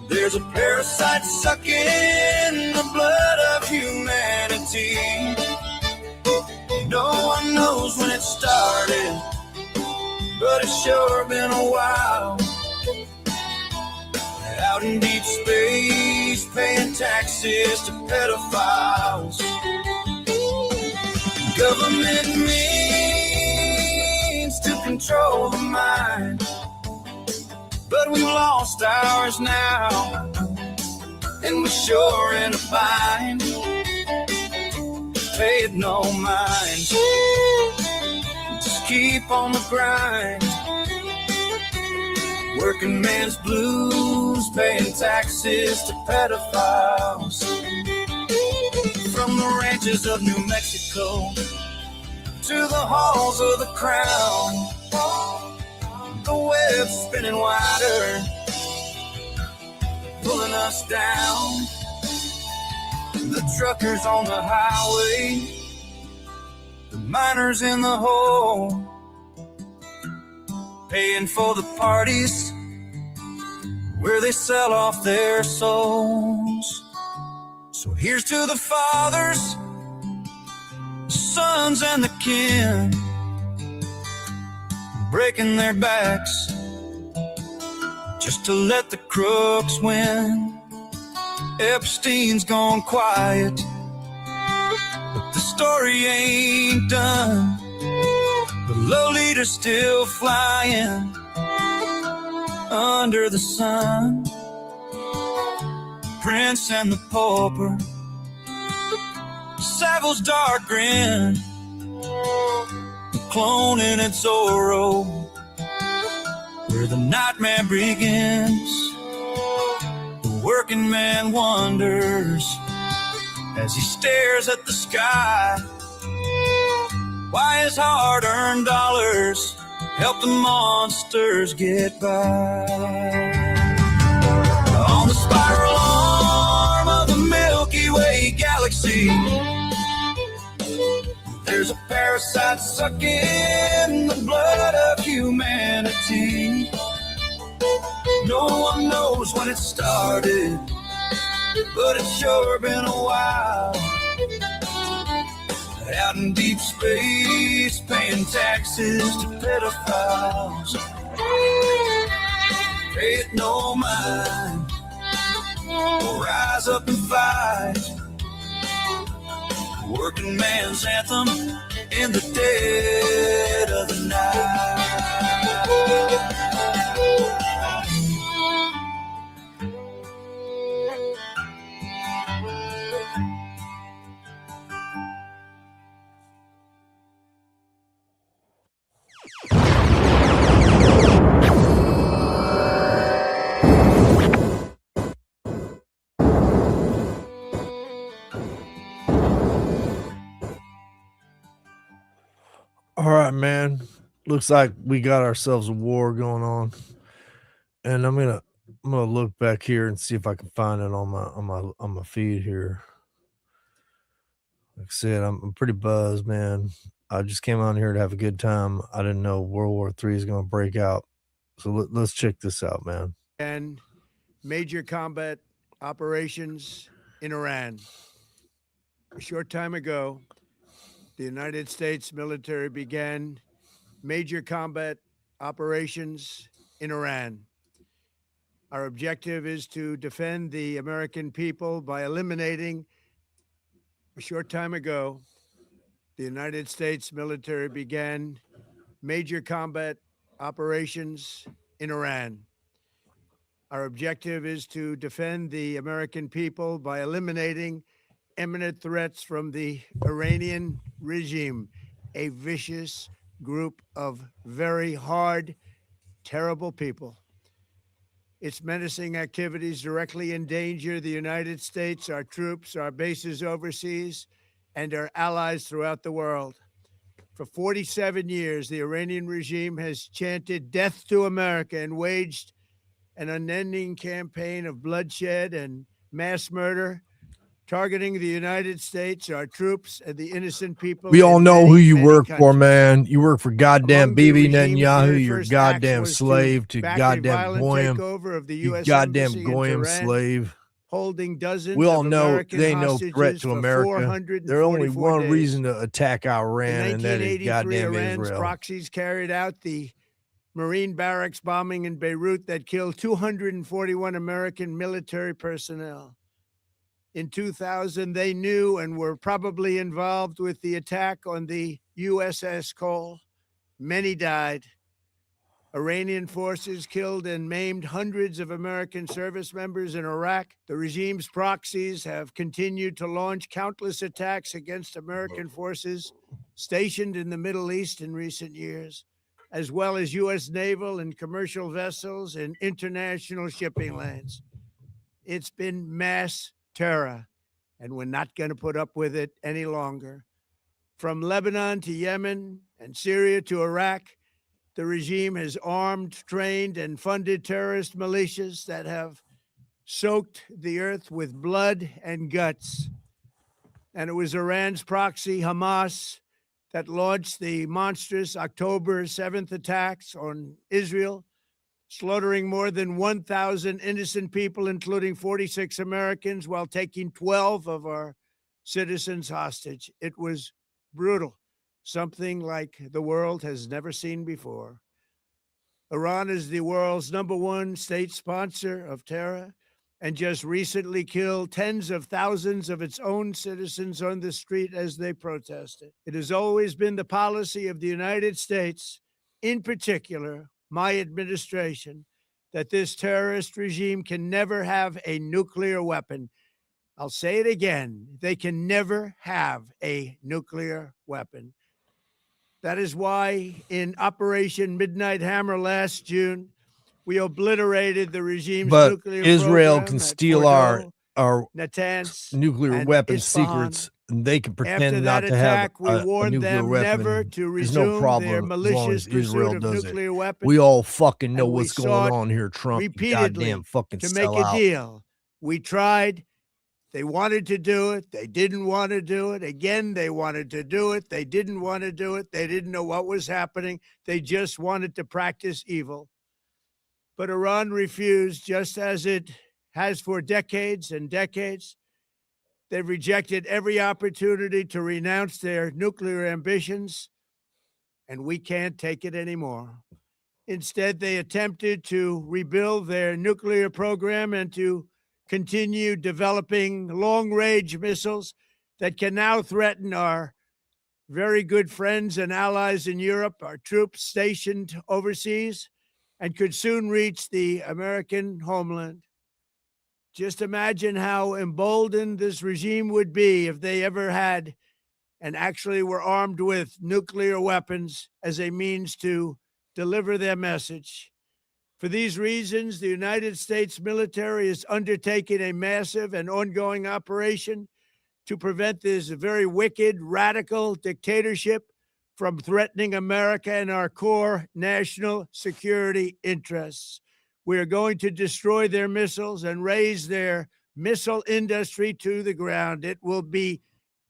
there's a parasite sucking the blood of humanity. No one knows when it started, but it's sure been a while. Out in deep space, paying taxes to pedophiles. Government means to control the mind, but we've lost ours now, and we're sure in a bind. Pay it no mind, just keep on the grind. Working man's blues, paying taxes to pedophiles. From the ranches of New Mexico to the halls of the crown, the web's spinning wider, pulling us down. The truckers on the highway, the miners in the hole, paying for the parties where they sell off their souls. So here's to the fathers, the sons and the kin, breaking their backs just to let the crooks win. Epstein's gone quiet, but the story ain't done. The Lolita's still flying under the sun. Prince and the Pauper, Savile's dark grin, the cloning at Zorro, where the nightmare begins. The working man wonders as he stares at the sky, why his hard-earned dollars help the monsters get by. On the spiral arm of the Milky Way galaxy, there's a parasite sucking the blood of humanity. No one knows when it started, but it's sure been a while. Out in deep space, paying taxes to pedophiles. Pay it no mind, right. rise up and fight. Working man's anthem in the dead of the night. All right, man. Looks like we got ourselves a war going on. And I'm gonna look back here and see if I can find it on my feed here. Like I said, I'm pretty buzzed, man. I just came on here to have a good time. I didn't know World War III is gonna break out. So let's check this out, man. And major combat operations in Iran. A short time ago, the United States military began major combat operations in Iran. Our objective is to defend the American people by eliminating. A short time ago, the United States military began major combat operations in Iran. Our objective is to defend the American people by eliminating imminent threats from the Iranian regime, a vicious group of very hard, terrible people. Its menacing activities directly endanger the United States, our troops, our bases overseas, and our allies throughout the world. For 47 years, the Iranian regime has chanted death to America and waged an unending campaign of bloodshed and mass murder, targeting the United States, our troops, and the innocent people. We all in know many, who you many work for, countries. man. You work for goddamn Among the Bibi regime's Netanyahu. very You're a first acts goddamn was slave to back a goddamn violent Goyim. takeover of the You U.S. goddamn embassy in Goyim Tehran, slave. holding dozens We all of know American they ain't no threat hostages to for America. 444 There's only one days. reason to attack Iran, In and that is 1983, goddamn Iran's Israel. proxies carried out the Marine barracks bombing in Beirut that killed 241 American military personnel. In 2000, they knew and were probably involved with the attack on the USS Cole. Many died. Iranian forces killed and maimed hundreds of American service members in Iraq. The regime's proxies have continued to launch countless attacks against American forces stationed in the Middle East in recent years, as well as U.S. naval and commercial vessels and international shipping lanes. It's been mass terror, and we're not going to put up with it any longer. From Lebanon to Yemen and Syria to Iraq, the regime has armed, trained, and funded terrorist militias that have soaked the earth with blood and guts. And it was Iran's proxy, Hamas, that launched the monstrous October 7th attacks on Israel, slaughtering more than 1,000 innocent people, including 46 Americans, while taking 12 of our citizens hostage. It was brutal, something like the world has never seen before. Iran is the world's #1 state sponsor of terror and just recently killed tens of thousands of its own citizens on the street as they protested. It has always been the policy of the United States, in particular, my administration, that this terrorist regime can never have a nuclear weapon. I'll say it again. They can never have a nuclear weapon. That is why in Operation Midnight Hammer last June, we obliterated the regime's But nuclear Israel program can at steal Fordow, our Natanz, nuclear and weapon Isfahan. secrets, and they can After pretend not that to have attack, we a warned nuclear them weapon. never to There's no resume their problem as long malicious as Israel pursuit of does it. nuclear weapons. We all fucking know And we what's going sought on here, Trump. You repeatedly goddamn fucking to make a sellout. deal. We tried. They wanted to do it. They didn't want to do it. Again, they wanted to do it. They didn't want to do it. They didn't know what was happening. They just wanted to practice evil. But Iran refused, just as it has for decades and decades. They've rejected every opportunity to renounce their nuclear ambitions, and we can't take it anymore. Instead, they attempted to rebuild their nuclear program and to continue developing long-range missiles that can now threaten our very good friends and allies in Europe, our troops stationed overseas, and could soon reach the American homeland. Just imagine how emboldened this regime would be if they ever had and actually were armed with nuclear weapons as a means to deliver their message. For these reasons, the United States military is undertaking a massive and ongoing operation to prevent this very wicked, radical dictatorship from threatening America and our core national security interests. We are going to destroy their missiles and raise their missile industry to the ground. It will be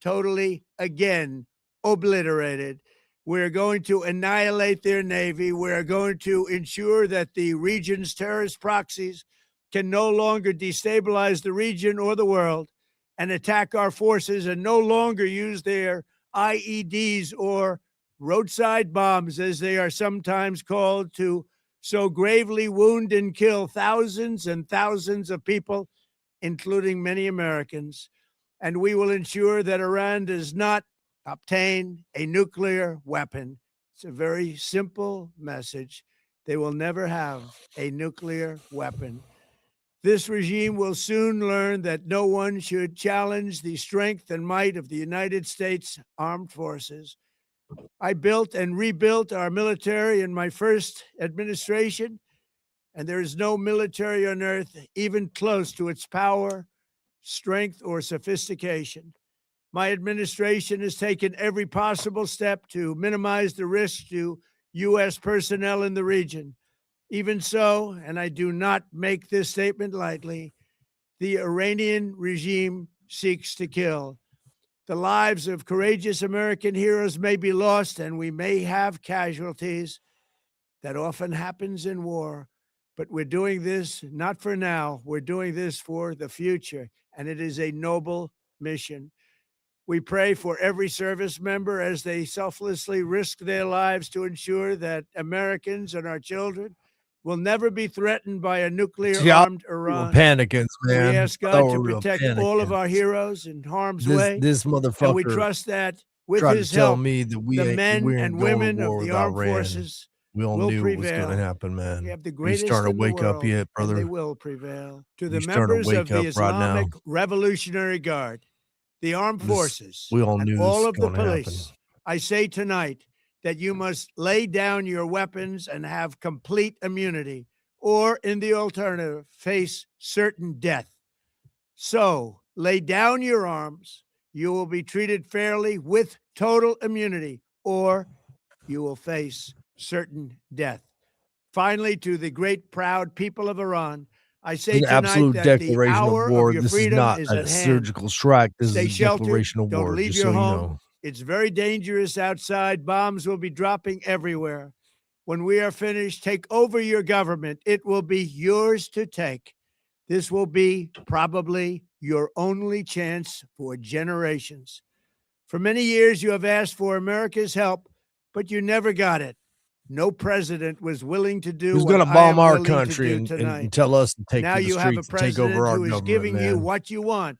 totally, again, obliterated. We're going to annihilate their Navy. We're going to ensure that the region's terrorist proxies can no longer destabilize the region or the world and attack our forces and no longer use their IEDs or roadside bombs, as they are sometimes called, to so gravely wound and kill thousands and thousands of people, including many Americans. And we will ensure that Iran does not obtain a nuclear weapon. It's a very simple message. They will never have a nuclear weapon. This regime will soon learn that no one should challenge the strength and might of the United States Armed Forces. I built and rebuilt our military in my first administration, and there is no military on earth even close to its power, strength, or sophistication. My administration has taken every possible step to minimize the risk to U.S. personnel in the region. Even so, and I do not make this statement lightly, the Iranian regime seeks to kill. The lives of courageous American heroes may be lost, and we may have casualties. That often happens in war. But we're doing this not for now. We're doing this for the future, and it is a noble mission. We pray for every service member as they selflessly risk their lives to ensure that Americans and our children will never be threatened by a nuclear-armed Iran. Panicking, man. We ask God to protect all of our heroes in harm's way. This motherfucker. And we trust that with tried his to tell help, me that the men and women of the armed forces we all will knew prevail. it was going to happen, man. We have the You greatest starting in to the wake up world, yet, and brother? they will prevail. To the You starting to members of wake the up right now? Islamic Revolutionary Guard, the armed forces, we all and knew all this of the was gonna happen. police, I say tonight that you must lay down your weapons and have complete immunity, or in the alternative, face certain death. So lay down your arms. You will be treated fairly with total immunity, or you will face certain death. Finally, to the great, proud people of Iran, I say It's an tonight absolute that the declaration hour of war. of your This is freedom not is a at hand. surgical strike. This Stay is a sheltered. declaration of Don't war. leave Just your so you home. know. It's very dangerous outside. Bombs will be dropping everywhere. When we are finished, take over your government. It will be yours to take. This will be probably your only chance for generations. For many years, you have asked for America's help, but you never got it. No president was willing to do Who's what going to I bomb am our willing to country do and tonight. tell us to take Now to the you have a streets and take over president our who is government, giving you man? what you want.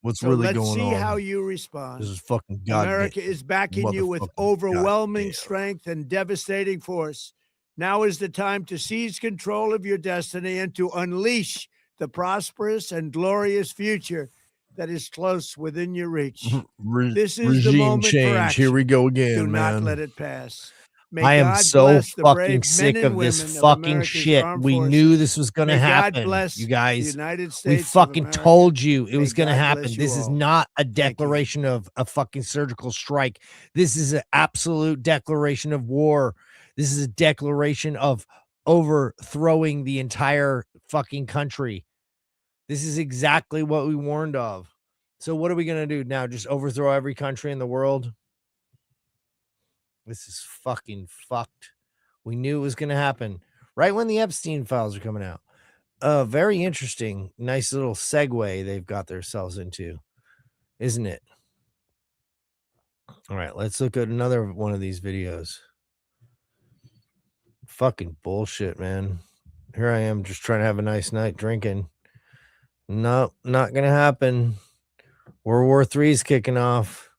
What's So really let's going see on? how you respond. This is fucking goddamn. America is backing you with motherfucking overwhelming goddamn. strength and devastating force. Now is the time to seize control of your destiny and to unleash the prosperous and glorious future that is close within your reach. This is the regime moment for change. action. Here we go again, Do not man. let it pass. May I am God so bless the brave fucking men sick and of this women of fucking America's shit. armed We forces. knew this was going to May God happen, bless you the guys. United We States of fucking America. told you it May was going to God happen. bless you This is all. not a Thank you. declaration of a fucking surgical strike. This is an absolute declaration of war. This is a declaration of overthrowing the entire fucking country. This is exactly what we warned of. So what are we going to do now? Just overthrow every country in the world? This is fucking fucked. We knew it was going to happen right when the Epstein files are coming out. Very interesting. Nice little segue they've got themselves into, isn't it? All right, let's look at another one of these videos. Fucking bullshit, man. Here I am just trying to have a nice night drinking. No, not gonna happen. World War III is kicking off.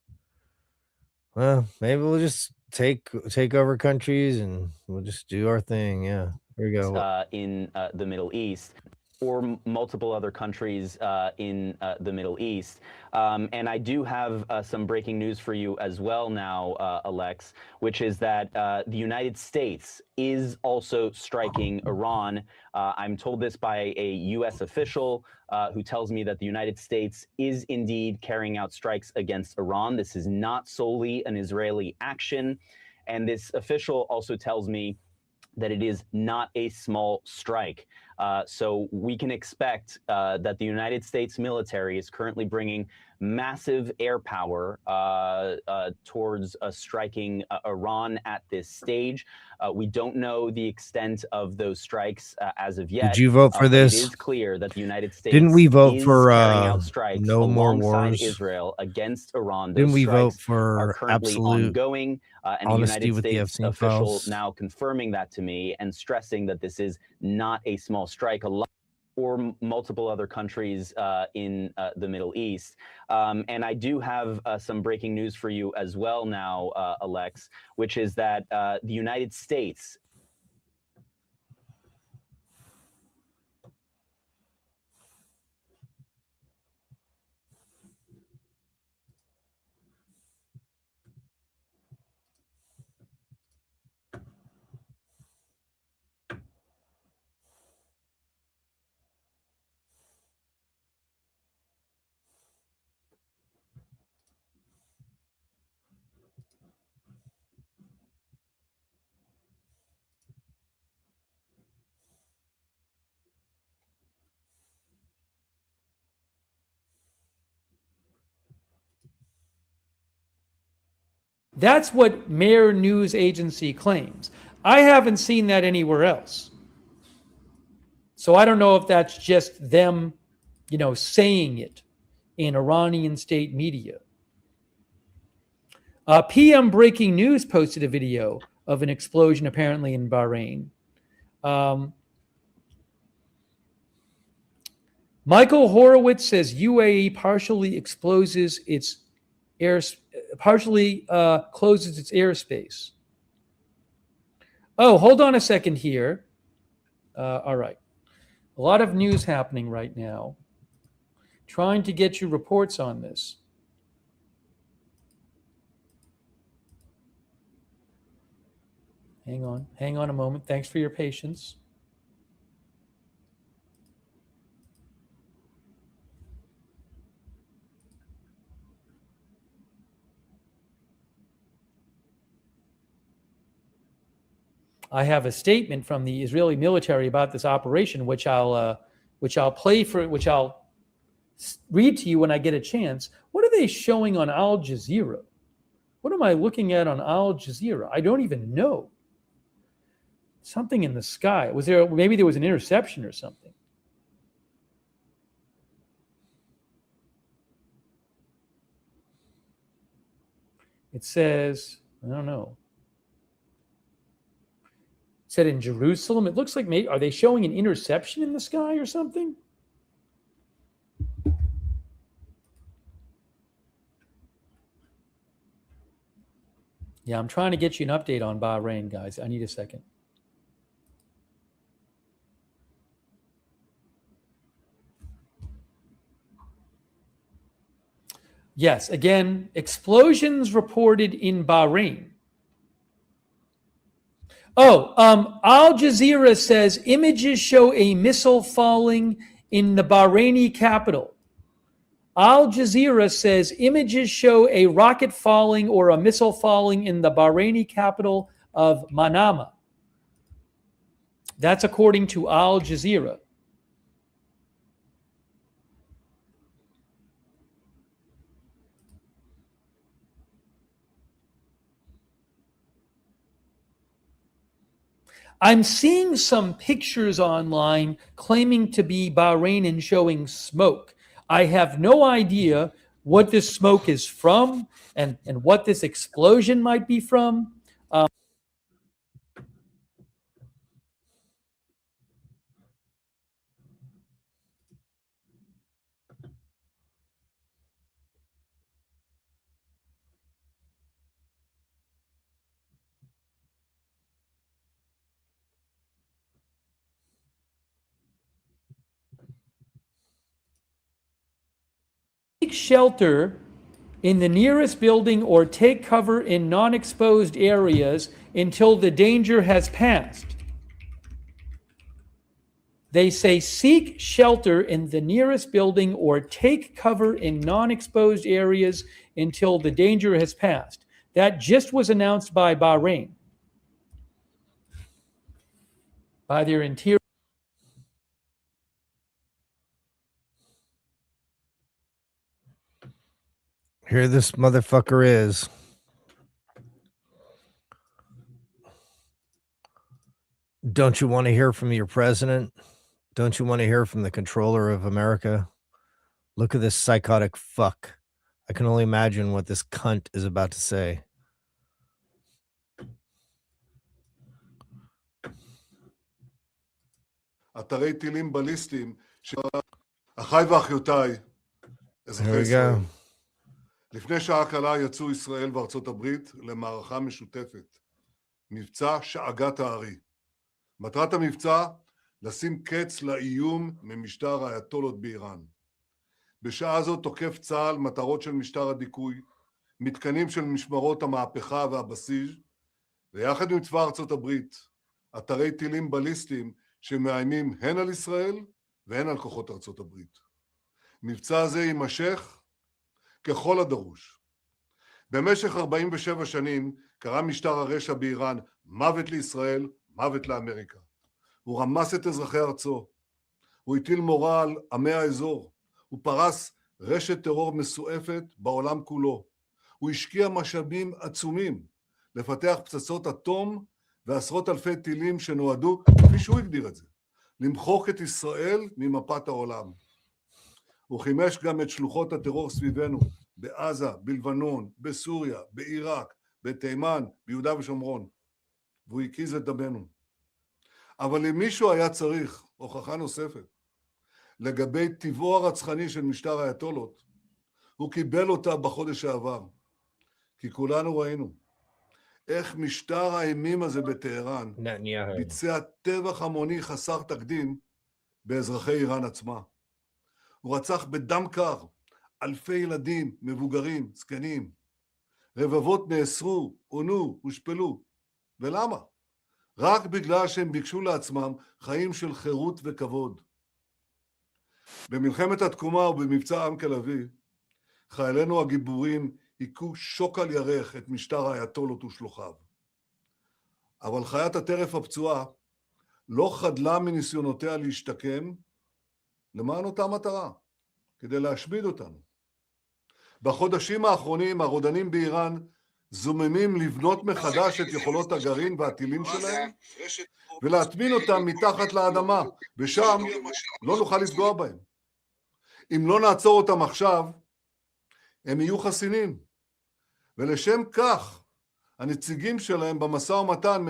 Well, maybe we'll just take over countries and we'll just do our thing. Yeah, here we go. In the Middle East, or multiple other countries in the Middle East. And I do have some breaking news for you as well now, Alex, which is that the United States is also striking Iran. I'm told this by a U.S. official who tells me that the United States is indeed carrying out strikes against Iran. This is not solely an Israeli action. And this official also tells me that it is not a small strike. So we can expect that the United States military is currently bringing massive air power towards striking Iran at this stage. We don't know the extent of those strikes as of yet. Did you vote for But this? it is clear that the United States Didn't we vote is for carrying out strikes no more alongside wars? Israel against Iran. Those Didn't we vote strikes are for currently absolute ongoing, and the honesty United with the States Epstein official files? now confirming that to me and stressing that this is not a small strike. A lot or multiple other countries in the Middle East. And I do have some breaking news for you as well now, Alex, which is that the United States That's what Mehr News Agency claims. I haven't seen that anywhere else. So I don't know if that's just them, saying it in Iranian state media. PM Breaking News posted a video of an explosion apparently in Bahrain. Michael Horowitz says UAE partially closes its airspace. Oh, hold on a second here. All right. A lot of news happening right now. Trying to get you reports on this. Hang on a moment. Thanks for your patience. I have a statement from the Israeli military about this operation, which I'll read to you when I get a chance. What are they showing on Al Jazeera? What am I looking at on Al Jazeera? I don't even know. Something in the sky. Maybe there was an interception or something. It says, I don't know. It said in Jerusalem. It looks like are they showing an interception in the sky or something? Yeah, I'm trying to get you an update on Bahrain, guys. I need a second. Yes, again, explosions reported in Bahrain. Oh, Al Jazeera says images show a missile falling in the Bahraini capital. Al Jazeera says images show a rocket falling or a missile falling in the Bahraini capital of Manama. That's according to Al Jazeera. I'm seeing some pictures online claiming to be Bahrain and showing smoke. I have no idea what this smoke is from and what this explosion might be from. shelter in the nearest building or take cover in non-exposed areas until the danger has passed. They say seek shelter in the nearest building or take cover in non-exposed areas until the danger has passed. That just was announced by Bahrain, by their interior. Here this motherfucker is. Don't you want to hear from your president? Don't you want to hear from the controller of America? Look at this psychotic fuck. I can only imagine what this cunt is about to say. אתרי טילים בליסטיים, אחיי ואחיותיי, אזרחי ישראל. לפני שעה קלה יצאו ישראל וארצות הברית למערכה משותפת, מבצע שאגת הארי. מטרת המבצע, לשים קץ לאיום ממשטר האייתולות באיראן. בשעה זו תוקף צה"ל מטרות של משטר הדיכוי, מתקנים של משמרות המהפכה והבסיס, ויחד עם צבא ארצות הברית, אתרי טילים בליסטיים שמאיימים הן על ישראל והן על כוחות ארצות הברית. מבצע זה יימשך ככל הדרוש. במשך 47 שנים קרא משטר הרשע באיראן מוות לישראל, מוות לאמריקה. הוא רמס את אזרחי ארצו, הוא הטיל מורא על עמי האזור, הוא פרס רשת טרור מסועפת בעולם כולו. הוא השקיע משאבים עצומים לפתח פצצות אטום ועשרות אלפי טילים שנועדו, כפי שהוא הגדיר את זה, למחוק את ישראל ממפת העולם. הוא חימש גם את שלוחות הטרור סביבנו, בעזה, בלבנון, בסוריה, בעיראק, בתימן, ביהודה ושומרון. והוא הקיז את דמנו. אבל אם מישהו היה צריך הוכחה נוספת לגבי טבעו הרצחני של משטר האייתולות, הוא קיבל אותה בחודש שעבר. כי כולנו ראינו איך משטר האימים הזה בטהרן ביצע טבח המוני חסר תקדים באזרחי איראן עצמה. הוא רצח בדם קר אלפי ילדים, מבוגרים, זקנים. רבבות נאסרו, עונו, הושפלו. ולמה? רק בגלל שהם ביקשו לעצמם חיים של חירות וכבוד. במלחמת התקומה ובמבצע עם כלבי, חיילינו הגיבורים היכו שוק על ירך את משטר האייתולות ושלוחיו. אבל חיית הטרף הפצועה לא חדלה מניסיונותיה להשתקם למען אותה מטרה, כדי להשמיד אותנו. בחודשים האחרונים הרודנים באיראן זוממים לבנות מחדש את יכולות הגרעין והטילים שלהם ולהטמין אותם מתחת לאדמה, ושם לא נוכל לפגוע בהם. אם לא נעצור אותם עכשיו, הם יהיו חסינים. ולשם כך, הנציגים שלהם במשא ומתן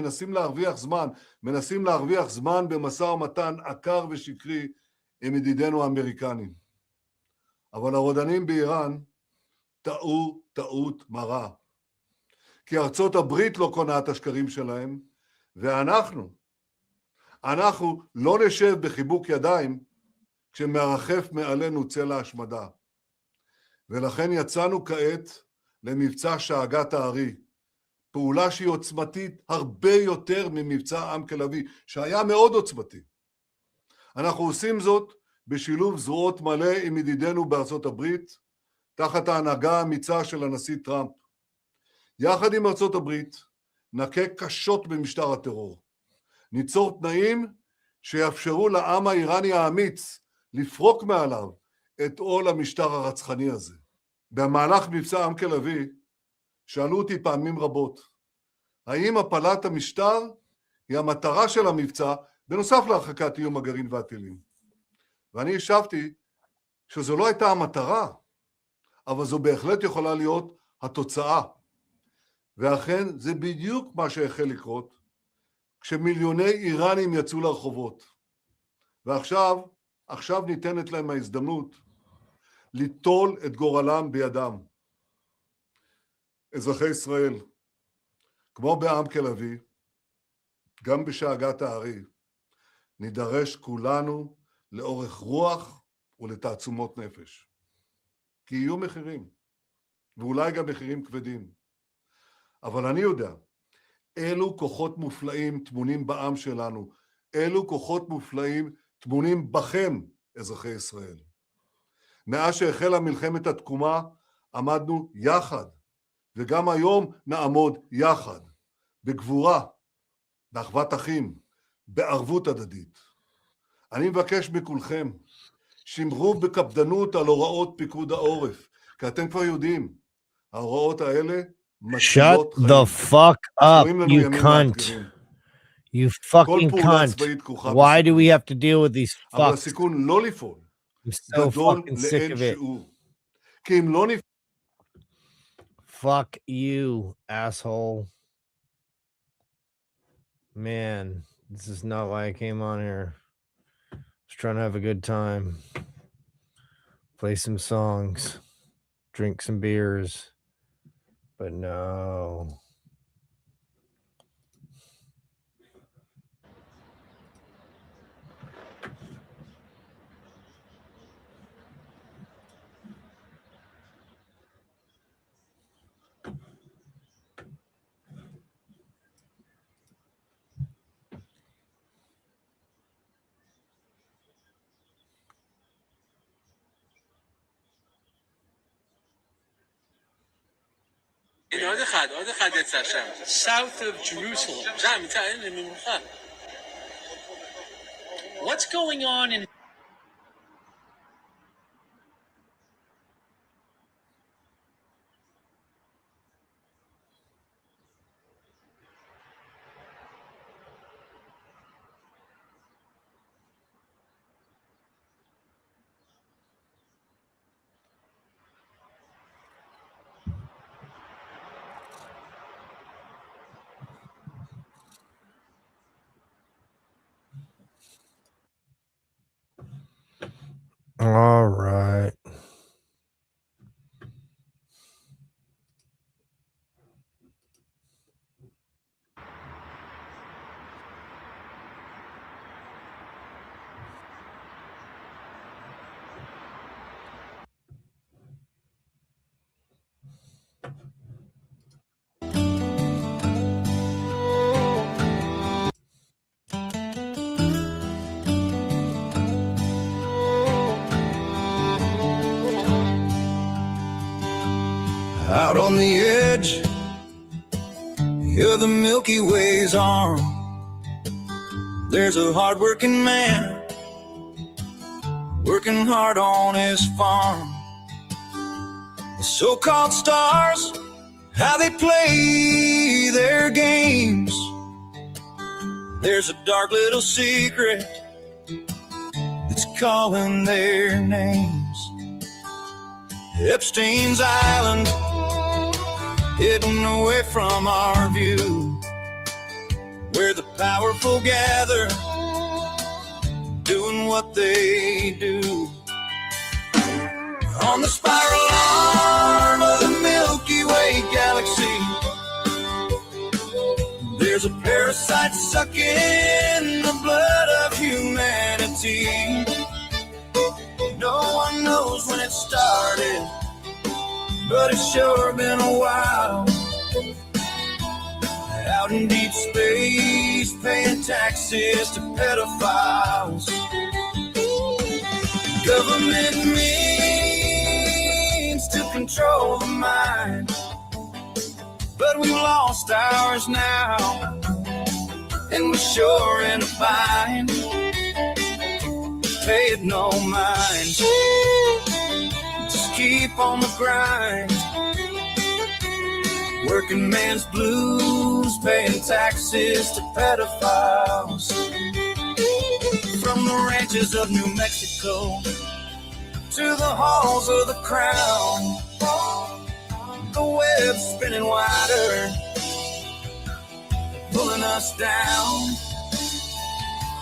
מנסים להרוויח זמן במשא ומתן עקר ושקרי עם ידידינו האמריקנים. אבל הרודנים באיראן טעו טעות מרה. כי ארצות הברית לא קונה את השקרים שלהם, ואנחנו לא נשב בחיבוק ידיים כשמרחף מעלינו צל ההשמדה. ולכן יצאנו כעת למבצע שאגת הארי, פעולה שהיא עוצמתית הרבה יותר ממבצע עם כלבי, שהיה מאוד עוצמתי. אנחנו עושים זאת בשילוב זרועות מלא עם ידידינו בארצות הברית, תחת ההנהגה האמיצה של הנשיא טראמפ. יחד עם ארצות הברית נכה קשות במשטר הטרור. ניצור תנאים שיאפשרו לעם האיראני האמיץ לפרוק מעליו את עול המשטר הרצחני הזה. במהלך מבצע עם כלבי שאלו אותי פעמים רבות, האם הפלת המשטר היא המטרה של המבצע בנוסף להרחקת איום הגרעין והטילים? ואני השבתי שזו לא הייתה המטרה, אבל זו בהחלט יכולה להיות התוצאה. ואכן זה בדיוק מה שהחל לקרות כשמיליוני איראנים יצאו לרחובות. ועכשיו ניתנת להם ההזדמנות ליטול את גורלם בידם. אזרחי ישראל, כמו בעם כלבי, גם בשאגת הארי, נידרש כולנו לאורך רוח ולתעצומות נפש. כי יהיו מחירים, ואולי גם מחירים כבדים. אבל אני יודע, אילו כוחות מופלאים טמונים בעם שלנו, אילו כוחות מופלאים טמונים בכם, אזרחי ישראל. מאז שהחלה מלחמת התקומה, עמדנו יחד, וגם היום נעמוד יחד, בגבורה, באחוות אחים, בערבות הדדית. אני מבקש מכולכם, שמרו בקפדנות על הוראות פיקוד העורף, כי אתם כבר יודעים, ההוראות האלה Shut מצילות the חיים. fuck up, צפויים לנו you ימים cunt. מאתגרים. You כל fucking פעולה cunt. צבאית כרוכה Why do we בסיכון. have to deal with these אבל fucks? הסיכון לא לפעול, I'm so גדול fucking sick לאין of it. שיעור. כי אם לא נפעל, Fuck you, asshole. Man, this is not why I came on here. I was trying to have a good time. Play some songs. Drink some beers. But no. South of Jerusalem. What's going on in All right. Out on the edge of the Milky Way's arm, there's a hard-working man working hard on his farm. The so-called stars, how they play their games. There's a dark little secret that's calling their names. Epstein's Island, hidden away from our view, where the powerful gather, doing what they do. On the spiral arm of the Milky Way galaxy, there's a parasite sucking the blood of humanity. No one knows when it started, but it's sure been a while. Out in deep space, paying taxes to pedophiles. Government means to control the mind, but we've lost ours now, and we're sure in a bind. Pay it no mind, just keep on the grind. Working man's blues, paying taxes to pedophiles. From the ranches of New Mexico to the halls of the crown, the web's spinning wider, pulling us down.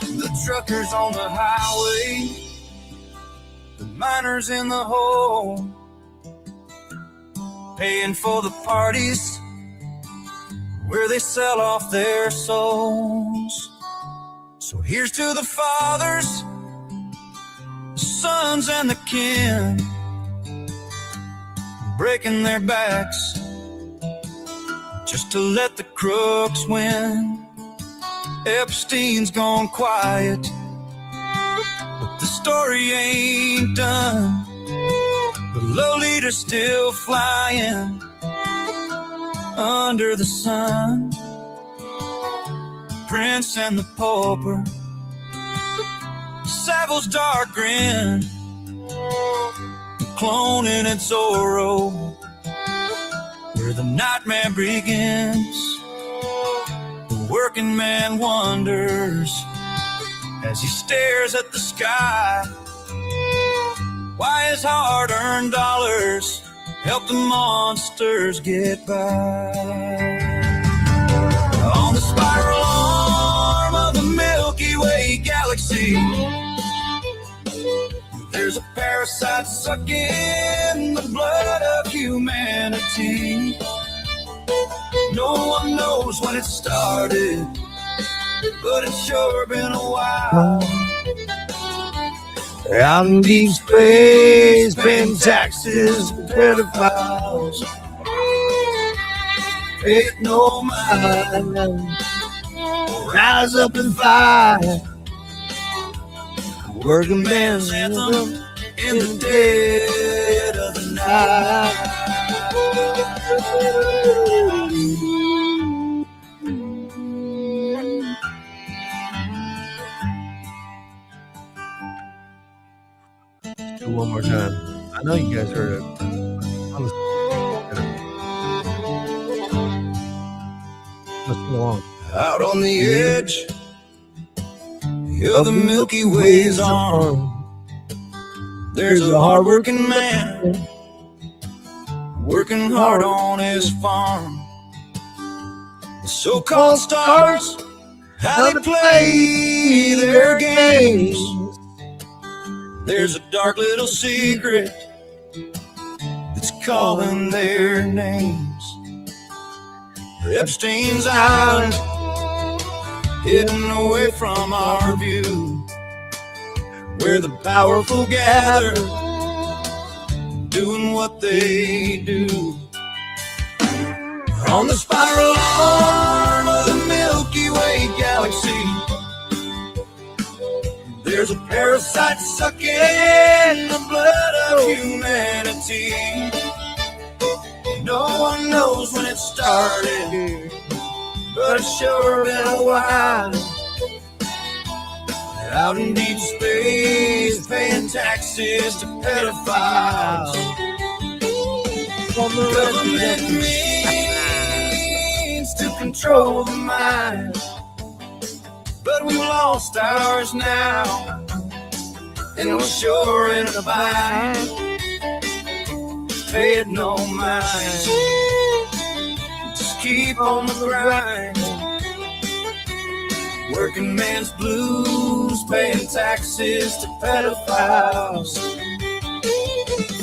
The truckers on the highway, the miners in the hole, paying for the parties where they sell off their souls. So here's to the fathers, the sons and the kin, breaking their backs just to let the crooks win. Epstein's gone quiet, but the story ain't done. The Lolita's still flying under the sun. Prince and the Pauper, Savile's dark grin, cloning at Zorro, where the nightmare begins. The working man wonders as he stares at the sky why his hard-earned dollars help the monsters get by. On the spiral arm of the Milky Way galaxy, there's a parasite sucking the blood of humanity. No one knows when it started, but it's sure been a while. Out in deep space, paying taxes to pedophiles. Pay it no mind, rise up and fight. Working man's anthem in the dead of the night. 1 more time. I know you guys heard it. Let's go on. Out on the edge of the Milky Way's arm, there's a hard-working man working hard on his farm. The so-called stars, how they play their games. There's a dark little secret that's calling their names. Epstein's Island, hidden away from our view, where the powerful gather, doing what they do. On the spiral arm of the Milky Way galaxy, there's a parasite sucking the blood of humanity. No one knows when it started, but it's sure been a while. Out in deep space, paying taxes to pedophiles. Government means to control the mind, but we've lost ours now, and we're sure in a bind. Pay it no mind, just keep on the grind. Working man's blues, paying taxes to pedophiles.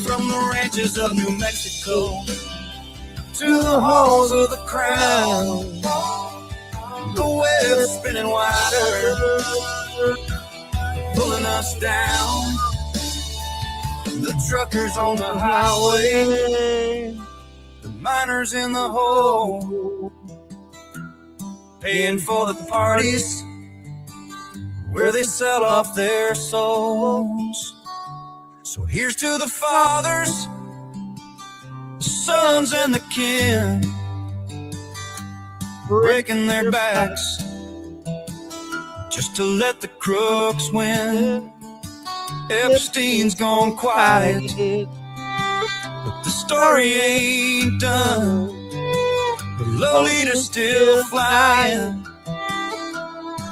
From the ranches of New Mexico to the halls of the crown, the web's spinning wider, pulling us down. The truckers on the highway, the miners in the hole, paying for the parties where they sell off their souls. So here's to the fathers, the sons and the kin, breaking their backs just to let the crooks win. Epstein's gone quiet, but the story ain't done. The Lolita's still flying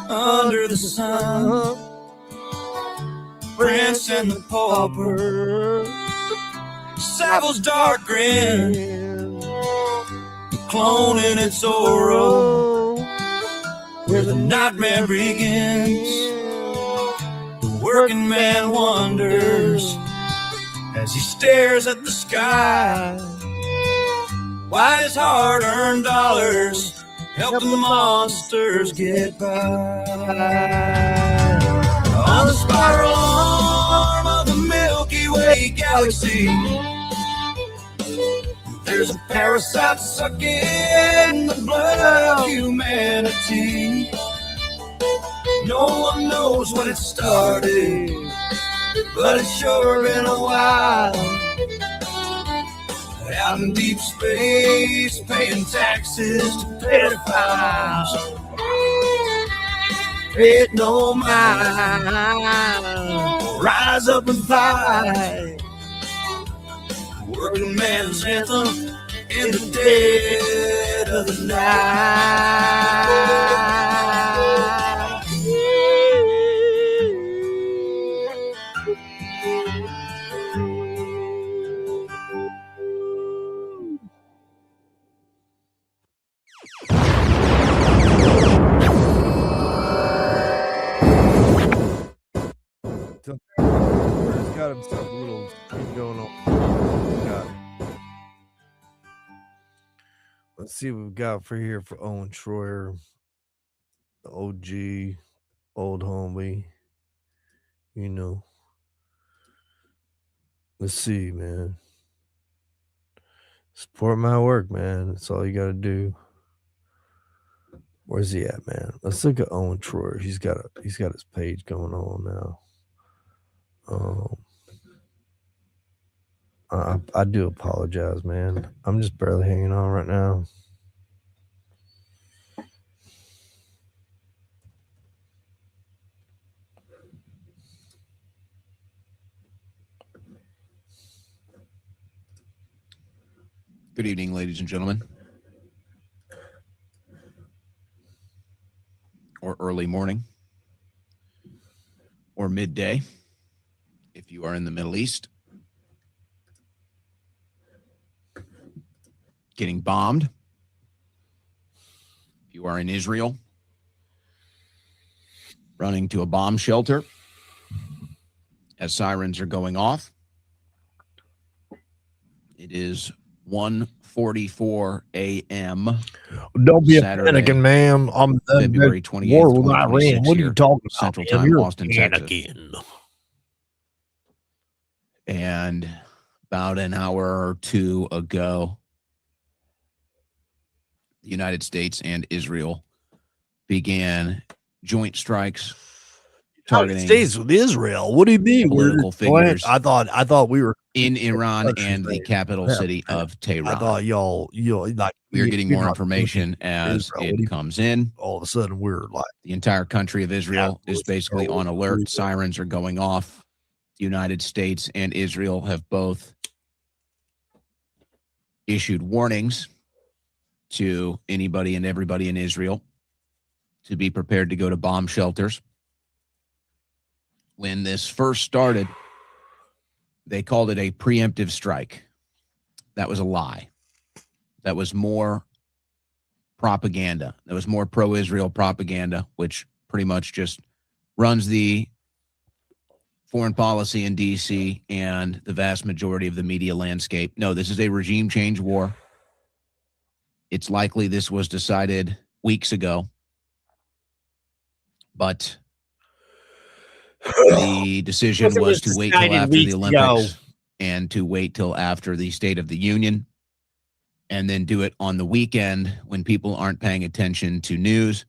under the sun. Prince and the Pauper, Savile's dark grin, cloning at Zorro, where the nightmare begins. The working man wonders as he stares at the sky why his hard-earned dollars help the monsters get by. On the spiral arm of the Milky Way galaxy, There's a parasite sucking the blood of humanity. No one knows when it started, but it's sure been a while. Out in deep space, paying taxes to pedophiles. Pay it no mind. Rise up and fight. Working man's anthem in the dead of the night. He's got himself a little thing going on. Let's see what we've got for here for Owen Schroyer, the OG, old homie. You know. Let's see, man. Support my work, man. That's all you got to do. Where's he at, man? Let's look at Owen Schroyer. He's got his page going on now. I do apologize, man. I'm just barely hanging on right now. Good evening, ladies and gentlemen. Or early morning. Or midday, if you are in the Middle East. Getting bombed. If you are in Israel, running to a bomb shelter as sirens are going off. It is 1:44 a.m. Don't be Saturday, panicking, ma'am. I'm February 28th, war with Iran. What are you talking about? Central Man? Time, You're Austin, Texas. panicking. And about an hour or two ago, the United States and Israel began joint strikes targeting States with Israel. What do you mean? political figures. I thought we were in Iran and the capital city of Tehran. I thought y'all like we are getting you're more not information as Israel. What do it you- comes in. all of a sudden we're like The entire country of Israel is basically on alert. Israel. Sirens are going off. The United States and Israel have both issued warnings to anybody and everybody in Israel to be prepared to go to bomb shelters. When this first started, they called it a preemptive strike. That was a lie. That was more propaganda. That was more pro-Israel propaganda, which pretty much just runs the foreign policy in D.C. and the vast majority of the media landscape. No, this is a regime change war. It's likely this was decided weeks ago, but the decision was to wait till after the Olympics and to wait till after the State of the Union, and then do it on the weekend when people aren't paying attention to news,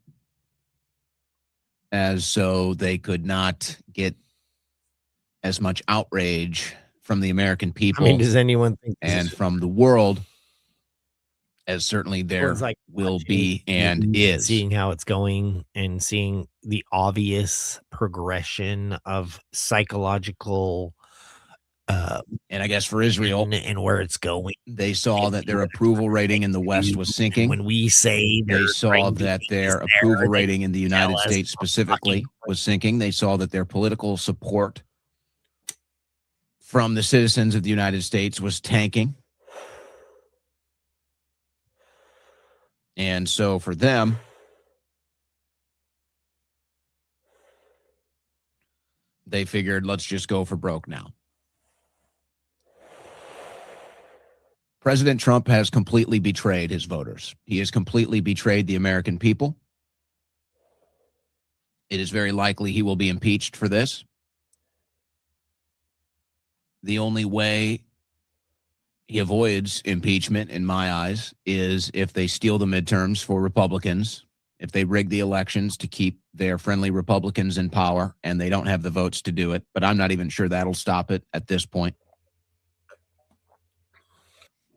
as so they could not get as much outrage from the American people I mean, does anyone think this and is- from the world, as certainly there Everyone's, like, will watching be and and is. seeing how it's going and seeing the obvious progression of psychological And I guess for Israel, and where it's going. they saw that their approval rating in the West was sinking. When we say They they're saw trying to that keep their us approval there, rating in the United us States specifically was sinking. They saw that their political support from the citizens of the United States was tanking. And so for them, they figured, let's just go for broke now. President Trump has completely betrayed his voters. He has completely betrayed the American people. It is very likely he will be impeached for this. The only way he avoids impeachment, in my eyes, is if they steal the midterms for Republicans, if they rig the elections to keep their friendly Republicans in power, and they don't have the votes to do it. But I'm not even sure that'll stop it at this point.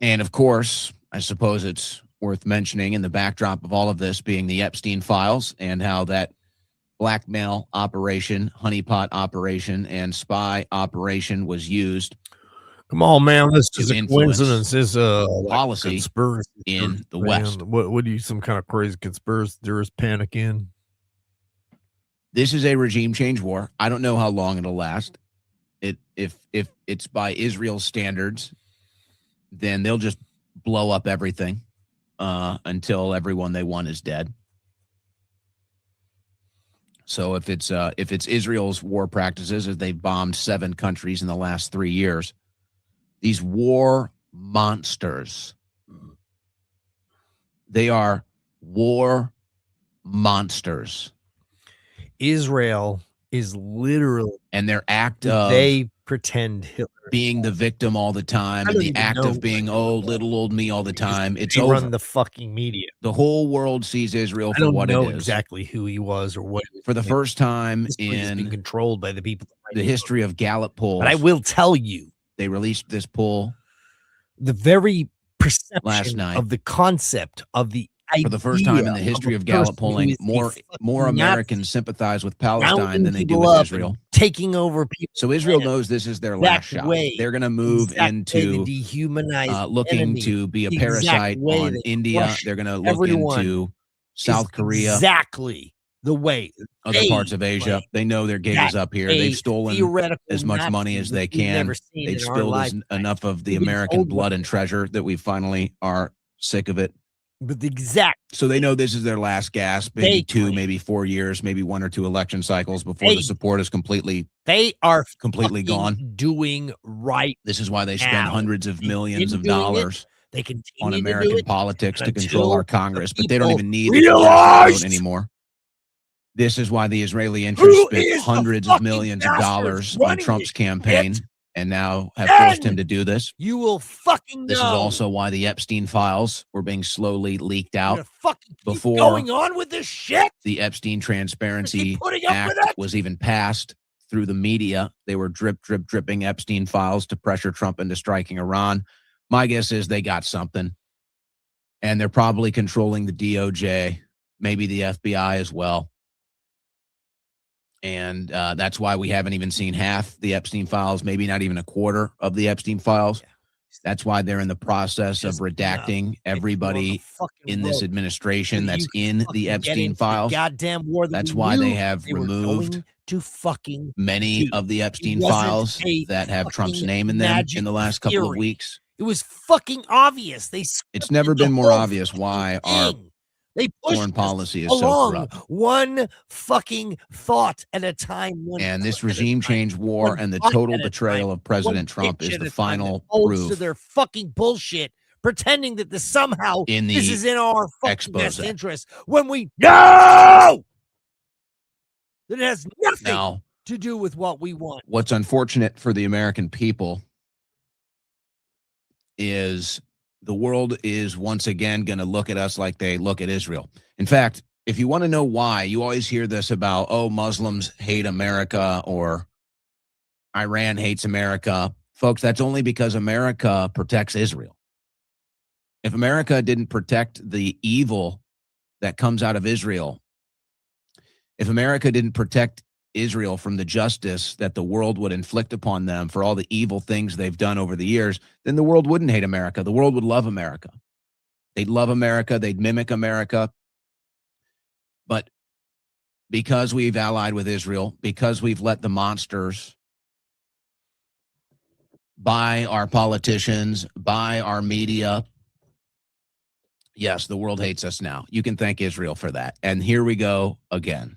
And of course, I suppose it's worth mentioning in the backdrop of all of this being the Epstein files and how that blackmail operation, honeypot operation, and spy operation was used. Come on, man. This to is a influence coincidence. This like policy conspiracy in the man. West. What do you, some kind of crazy conspiracy theorist panic in? This is a regime change war. I don't know how long it'll last. If it's by Israel's standards, then they'll just blow up everything until everyone they want is dead. So if it's Israel's war practices, as they've bombed 7 countries in the last 3 years, these war monsters, they are war monsters. Israel is literally, and their act of they pretend Hitler being the victim all the time, and the act of being little old me all the time. It's they over. run the fucking media. The whole world sees Israel I for don't what know it is. exactly who he was or what. For the first time in being controlled by the people. The history of Gallup polls. But I will tell you, they released this poll. The very perception last night of the concept of the for the first time in the history of Gallup polling, more Americans sympathize with Palestine than they do with Israel. Taking over people. So Israel knows this is their last shot. They're going to move into looking to be a parasite on India. They're going to look into South Korea. Exactly the way. Other parts of Asia. They know their gig is up here. They've stolen as much money as they can. They've spilled enough of the American blood and treasure that we finally are sick of it. But the exact. So they know this is their last gasp, maybe 2, maybe 4 years, maybe 1 or 2 election cycles before the support is completely. They are completely gone. Doing right. This is why they spend hundreds of millions of dollars they on American politics to control our Congress, but they don't even need it anymore. This is why the Israeli interests spent hundreds of millions of dollars on Trump's campaign. And now have forced him to do this. You will fucking know. This is also why the Epstein files were being slowly leaked out before going on with this shit. The Epstein Transparency Act was even passed through the media. They were dripping Epstein files to pressure Trump into striking Iran. My guess is they got something. And they're probably controlling the DOJ, maybe the FBI as well. And that's why we haven't even seen half the Epstein files, maybe not even a quarter of the Epstein files. That's why they're in the process of redacting everybody in this administration that's in the Epstein files. Goddamn war. That's why they have removed many of the Epstein files that have Trump's name in them in the last couple of weeks. It was fucking obvious. It's never been more obvious why our foreign policy is so corrupt. One fucking thought at a time. And this regime change war and the total betrayal of President Trump is the final proof to their fucking bullshit, pretending that this somehow this is in our fucking best interest when we know that it has nothing to do with what we want. What's unfortunate for the American people is the world is once again going to look at us like they look at Israel. In fact, if you want to know why, you always hear this about, Muslims hate America or Iran hates America. Folks, that's only because America protects Israel. If America didn't protect the evil that comes out of Israel, if America didn't protect Israel from the justice that the world would inflict upon them for all the evil things they've done over the years, then the world wouldn't hate America. The world would love America. They'd love America. They'd mimic America. But because we've allied with Israel, because we've let the monsters buy our politicians, buy our media, yes, the world hates us now. You can thank Israel for that. And here we go again.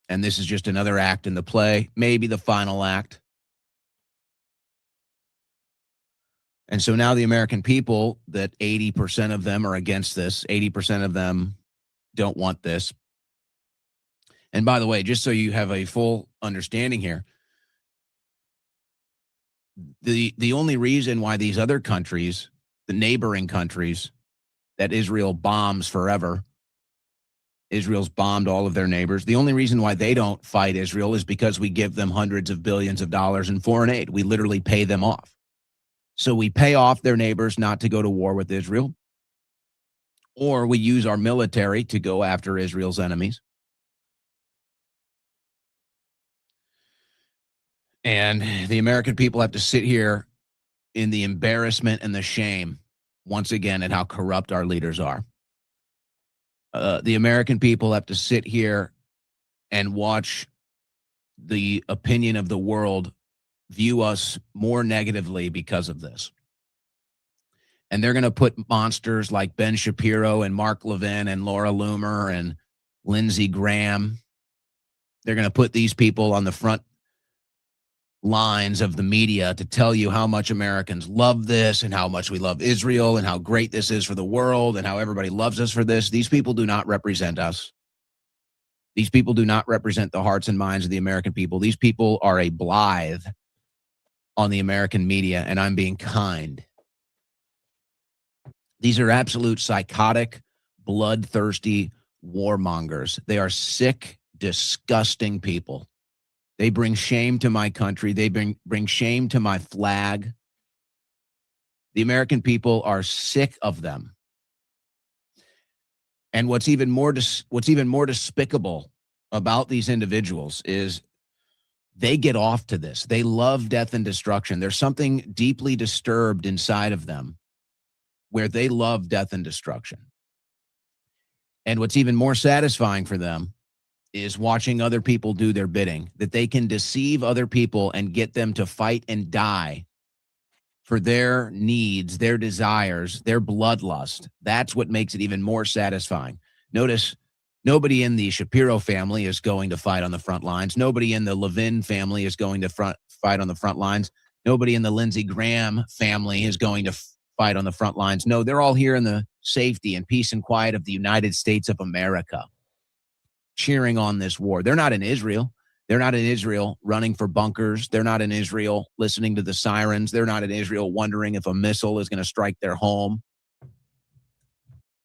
And this is just another act in the play, maybe the final act. And so now the American people, that 80% of them are against this, 80% of them don't want this. And by the way, just so you have a full understanding here, the only reason why these other countries, the neighboring countries that Israel bombs forever, Israel's bombed all of their neighbors. The only reason why they don't fight Israel is because we give them hundreds of billions of dollars in foreign aid. We literally pay them off. So we pay off their neighbors not to go to war with Israel, or we use our military to go after Israel's enemies. And the American people have to sit here in the embarrassment and the shame once again at how corrupt our leaders are. The American people have to sit here and watch the opinion of the world view us more negatively because of this. And they're going to put monsters like Ben Shapiro and Mark Levin and Laura Loomer and Lindsey Graham. They're going to put these people on the front lines of the media to tell you how much Americans love this and how much we love Israel and how great this is for the world and how everybody loves us for this. These people do not represent us. These people do not represent the hearts and minds of the American people. These people are a blithe on the American media, and I'm being kind. These are absolute psychotic, bloodthirsty warmongers. They are sick, disgusting people. They bring shame to my country. They bring shame to my flag. The American people are sick of them. And what's even more despicable about these individuals is they get off to this. They love death and destruction. There's something deeply disturbed inside of them where they love death and destruction. And what's even more satisfying for them is watching other people do their bidding, that they can deceive other people and get them to fight and die for their needs, their desires, their bloodlust. That's what makes it even more satisfying. Notice, nobody in the Shapiro family is going to fight on the front lines. Nobody in the Levin family is going to fight on the front lines. Nobody in the Lindsey Graham family is going to fight on the front lines. No, they're all here in the safety and peace and quiet of the United States of America, cheering on this war. They're not in Israel. They're not in Israel running for bunkers. They're not in Israel listening to the sirens. They're not in Israel wondering if a missile is going to strike their home.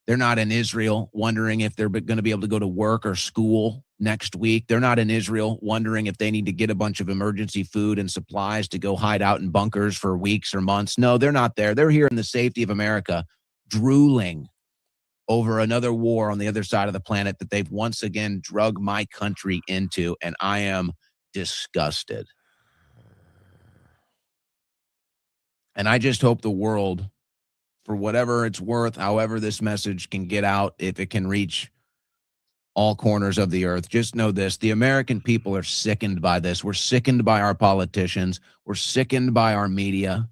They're not in Israel wondering if they're going to be able to go to work or school next week. They're not in Israel wondering if they need to get a bunch of emergency food and supplies to go hide out in bunkers for weeks or months. No, they're not there. They're here in the safety of America, drooling over another war on the other side of the planet that they've once again drug my country into, and I am disgusted. And I just hope the world, for whatever it's worth, however this message can get out, if it can reach all corners of the earth, just know this: the American people are sickened by this. We're sickened by our politicians. We're sickened by our media.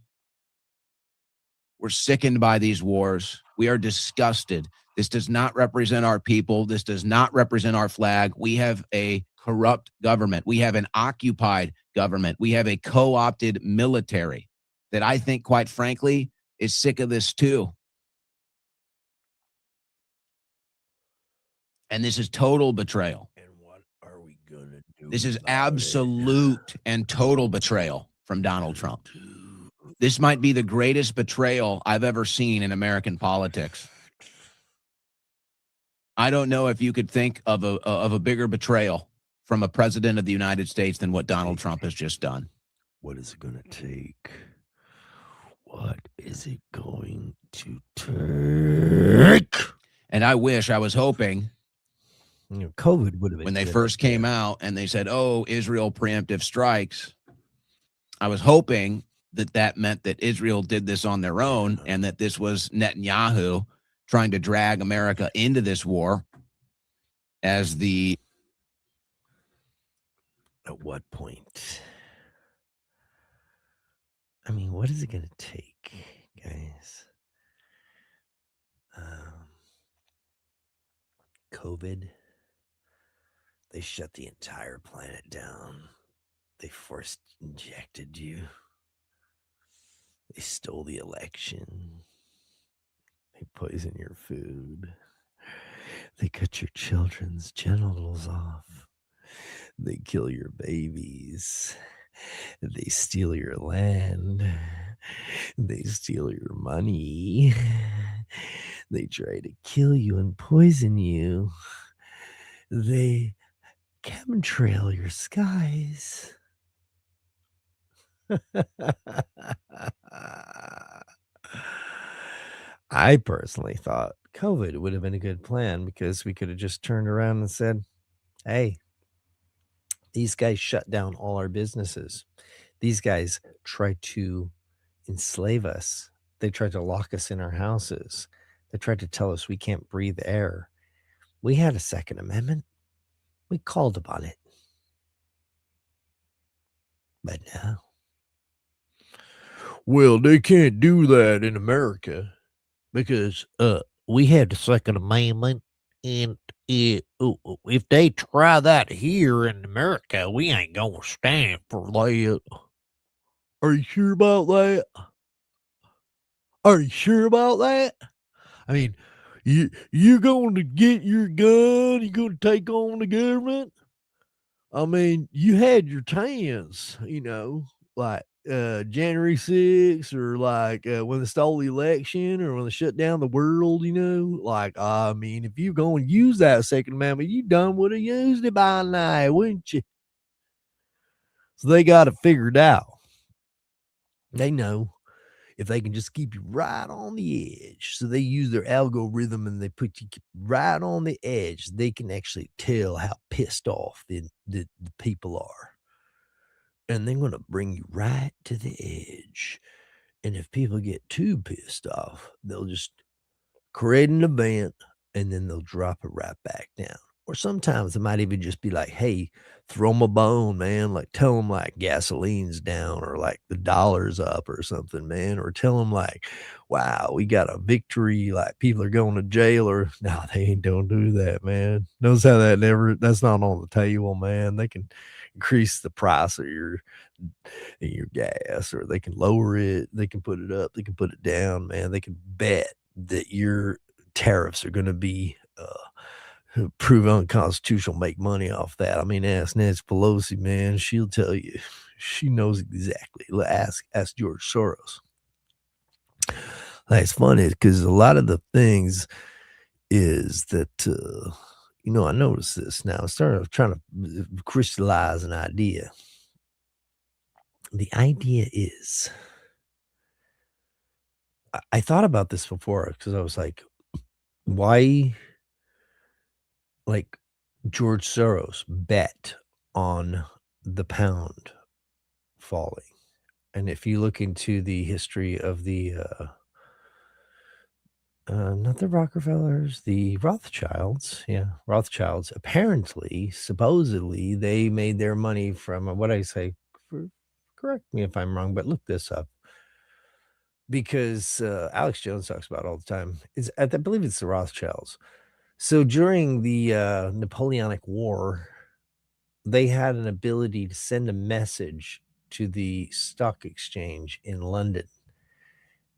We're sickened by these wars. We are disgusted. This does not represent our people. This does not represent our flag. We have a corrupt government. We have an occupied government. We have a co-opted military that I think, quite frankly, is sick of this too. And this is total betrayal. And what are we going to do? This is absolute and total betrayal from Donald Trump. This might be the greatest betrayal I've ever seen in American politics. I don't know if you could think of a bigger betrayal from a president of the United States than what Donald Trump has just done. What is it going to take? What is it going to take? And I was hoping, COVID would have been when they good. first came out and they said, oh, Israel preemptive strikes, I was hoping that meant that Israel did this on their own and that this was Netanyahu trying to drag America into this war as the... At what point? I mean, what is it going to take, guys? COVID. They shut the entire planet down. They forced injected you. They stole the election. They poison your food. They cut your children's genitals off. They kill your babies. They steal your land. They steal your money. They try to kill you and poison you. They chemtrail your skies. I personally thought COVID would have been a good plan because we could have just turned around and said, hey, these guys shut down all our businesses. These guys tried to enslave us. They tried to lock us in our houses. They tried to tell us we can't breathe air. We had a Second Amendment. We called upon it. But no. Well, they can't do that in America because we had the Second Amendment, and if they try that here in America, we ain't gonna stand for that. Are you sure about that? Are you sure about that? I mean, you're going to get your gun? You're going to take on the government? I mean, you had your chance, like January 6th or like when they stole the election or when they shut down the world, like, I mean, if you're going to use that Second Amendment, you done would have used it by now, wouldn't you? So they got it figured out. They know if they can just keep you right on the edge. So they use their algorithm and they put you right on the edge. They can actually tell how pissed off the people are. And they're going to bring you right to the edge. And if people get too pissed off, they'll just create an event and then they'll drop it right back down. Or sometimes they might even just be like, hey, throw them a bone, man. Like tell them like gasoline's down or like the dollar's up or something, man. Or tell them like, wow, we got a victory. Like people are going to jail or no, they ain't don't do that, man. Notice how that's not on the table, man. They can increase the price of your gas or they can lower it. They can put it up. They can put it down, man. They can bet that your tariffs are going to be, prove unconstitutional, make money off that. I mean, ask Nancy Pelosi, man. She'll tell you. She knows exactly. Ask George Soros. That's funny because a lot of the things is that, I noticed this now. I started trying to crystallize an idea. The idea is, I thought about this before because I was like, why... like George Soros bet on the pound falling. And if you look into the history of the, not the Rockefellers, the Rothschilds, apparently, supposedly, they made their money from, what I say, correct me if I'm wrong, but look this up. Because Alex Jones talks about it all the time. I believe it's the Rothschilds. So during the Napoleonic War, they had an ability to send a message to the stock exchange in London.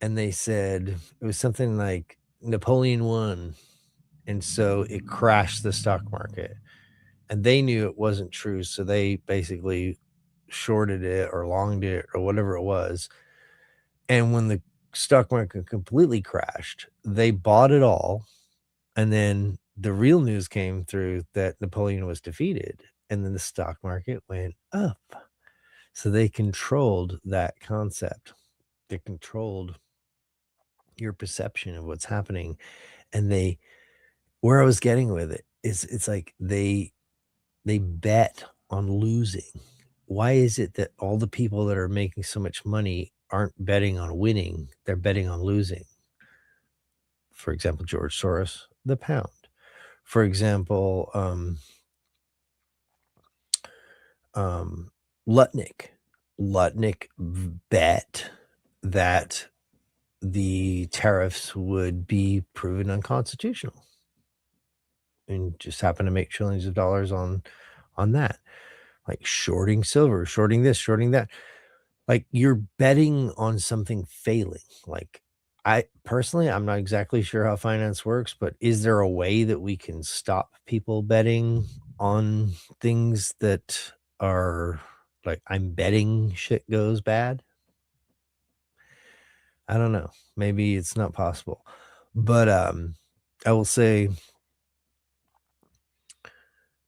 And they said it was something like Napoleon won. And so it crashed the stock market. And they knew it wasn't true. So they basically shorted it or longed it or whatever it was. And when the stock market completely crashed, they bought it all. And then the real news came through that Napoleon was defeated, and then the stock market went up. So they controlled that concept. They controlled your perception of what's happening. And where I was getting with it is it's like they bet on losing. Why is it that all the people that are making so much money aren't betting on winning? They're betting on losing. For example, George Soros, the pound. For example, Lutnick bet that the tariffs would be proven unconstitutional and just happened to make trillions of dollars on that. Like shorting silver, shorting this, shorting that. Like you're betting on something failing. Like I'm not exactly sure how finance works, but is there a way that we can stop people betting on things that are Like, I'm betting shit goes bad. I don't know. Maybe it's not possible. But I will say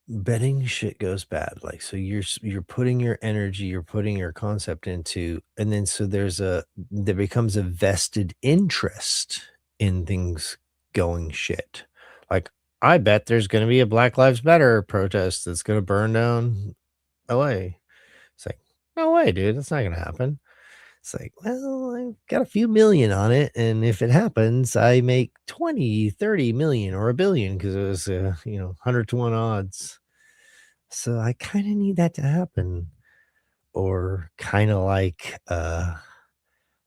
betting shit goes bad. Like, so you're putting your energy, you're putting your concept into, and then so there becomes a vested interest in things going shit. Like, I bet there's going to be a Black Lives Matter protest that's going to burn down LA. It's like, no way, dude. That's not going to happen. It's like, well, I've got a few million on it. And if it happens, I make 20, 30 million or a billion because it was, 100 to 1 odds. So I kind of need that to happen. Or kind of like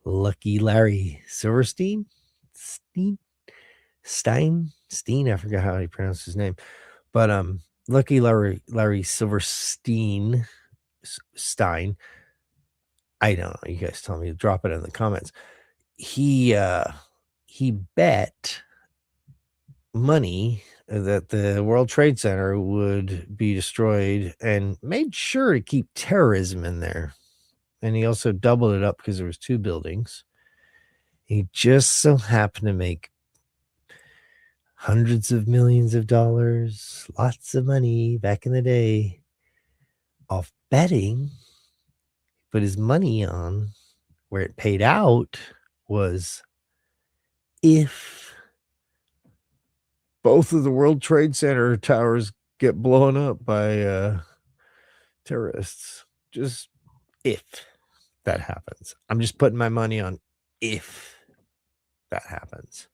Lucky Larry Silverstein. Stein. I forgot how he pronounced his name. But Lucky Larry Silverstein. Stein. I don't know. You guys tell me. Drop it in the comments. He bet money that the World Trade Center would be destroyed and made sure to keep terrorism in there. And he also doubled it up because there was 2 buildings. He just so happened to make hundreds of millions of dollars, lots of money back in the day off betting. But his money on where it paid out was if both of the World Trade Center towers get blown up by terrorists. Just if that happens. I'm just putting my money on if that happens.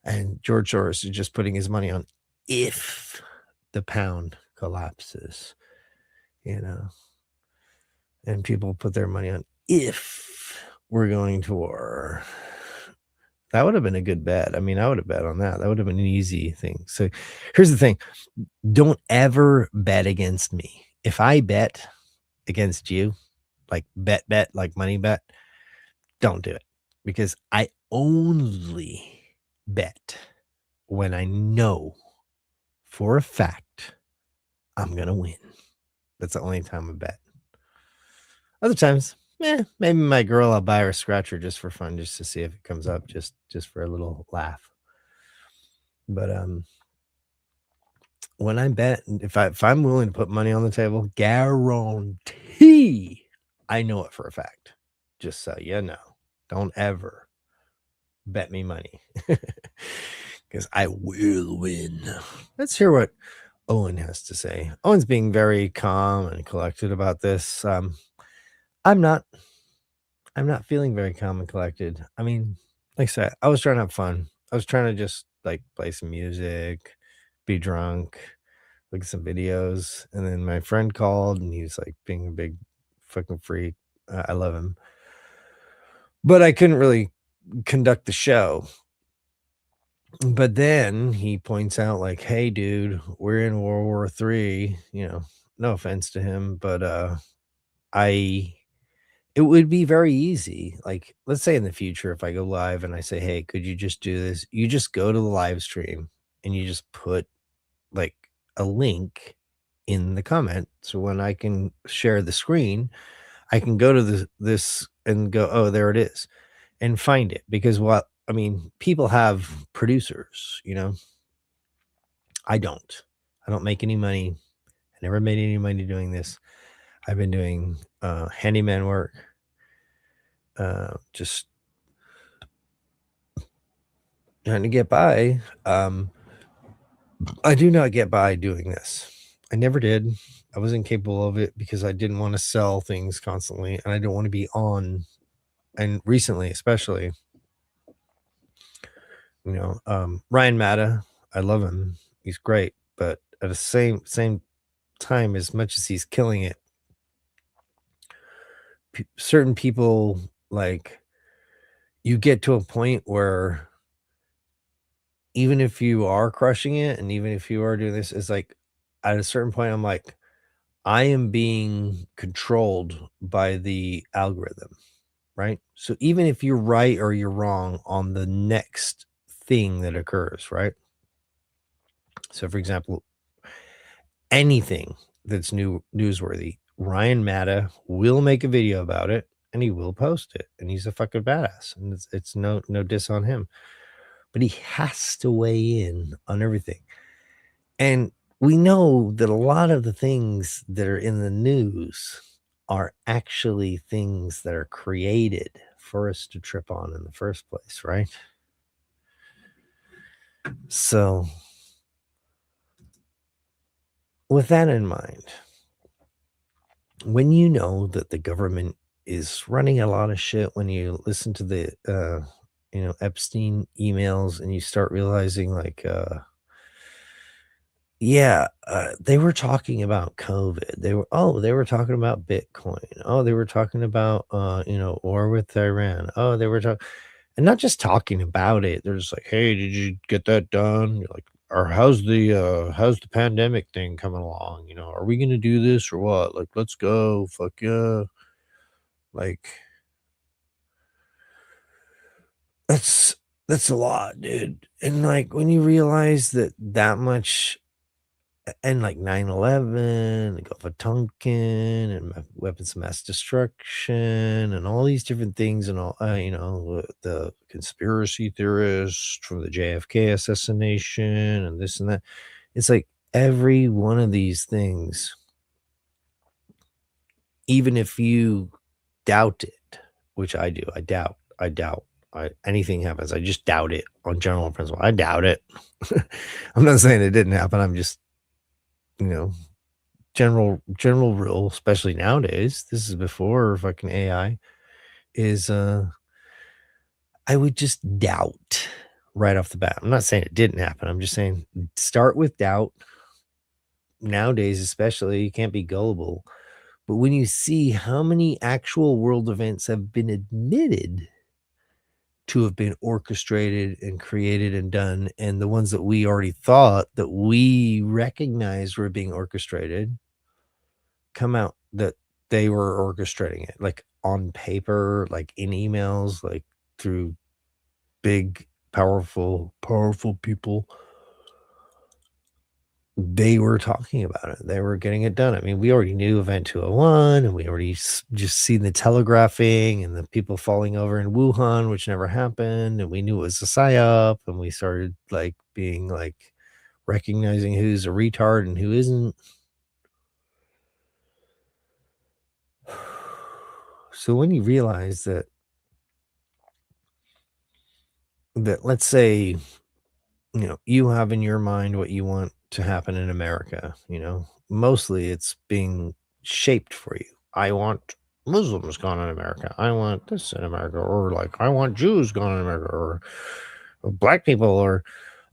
And George Soros is just putting his money on if the pound collapses, And people put their money on if we're going to war. That would have been a good bet. I mean, I would have bet on that. That would have been an easy thing. So here's the thing. Don't ever bet against me. If I bet against you, like bet, like money bet, don't do it. Because I only bet when I know for a fact I'm going to win. That's the only time I bet. Other times, maybe my girl, I'll buy her a scratcher just for fun, just to see if it comes up, just for a little laugh. But when I bet, if I'm willing to put money on the table, guarantee I know it for a fact. Just so you know, don't ever bet me money because I will win. Let's hear what Owen has to say. Owen's being very calm and collected about this. I'm not feeling very calm and collected. I mean, like I said, I was trying to have fun. I was trying to just like play some music, be drunk, look at some videos. And then my friend called and he was like being a big fucking freak. I love him. But I couldn't really conduct the show. But then he points out like, hey, dude, we're in World War III. No offense to him, but it would be very easy. Like, let's say in the future, if I go live and I say, hey, could you just do this? You just go to the live stream and you just put like a link in the comment. So when I can share the screen, I can go to this and go, oh, there it is, and find it. Because people have producers, I don't make any money. I never made any money doing this. I've been doing handyman work, just trying to get by. I do not get by doing this. I never did. I wasn't capable of it because I didn't want to sell things constantly, and I don't want to be on. And recently, especially, Ryan Matta, I love him. He's great, but at the same time, as much as he's killing it, certain people, like, you get to a point where even if you are crushing it and even if you are doing this, it's like at a certain point, I'm like, I am being controlled by the algorithm, right? So even if you're right or you're wrong on the next thing that occurs, right? So for example, anything that's newsworthy Ryan Matta will make a video about it and he will post it, and he's a fucking badass, and it's no diss on him, but he has to weigh in on everything. And we know that a lot of the things that are in the news are actually things that are created for us to trip on in the first place, right? So with that in mind, when you know that the government is running a lot of shit, when you listen to the Epstein emails and you start realizing like they were talking about COVID. They were talking about Bitcoin. Oh, they were talking about war with Iran. Oh, they were talking, and not just talking about it. They're just like, hey, did you get that done? You're like, or how's the pandemic thing coming along? Are we gonna do this or what? Like, let's go, fuck yeah. Like, that's a lot, dude. And like when you realize that much, and like 9/11, the Gulf of Tonkin, and weapons of mass destruction, and all these different things, and all the conspiracy theorists from the JFK assassination, and this and that. It's like every one of these things, even if you doubt it, which I do, I doubt. Anything happens, I just doubt it on general principle. I doubt it. I'm not saying it didn't happen. I'm just general rule, especially nowadays, this is before fucking AI, is I would just doubt right off the bat. I'm not saying it didn't happen. I'm just saying start with doubt. Nowadays, especially, you can't be gullible. But when you see how many actual world events have been admitted to have been orchestrated and created and done, and the ones that we already thought that we recognized were being orchestrated come out that they were orchestrating it, like on paper, like in emails, like through big, powerful people. They were talking about it. They were getting it done. I mean, we already knew Event 201, and we already just seen the telegraphing and the people falling over in Wuhan, which never happened. And we knew it was a psyop, and we started like being like recognizing who's a retard and who isn't. So when you realize that let's say, you have in your mind what you want to happen in America, mostly it's being shaped for you. I want Muslims gone in America. I want this in America, or like I want Jews gone in America, or black people, or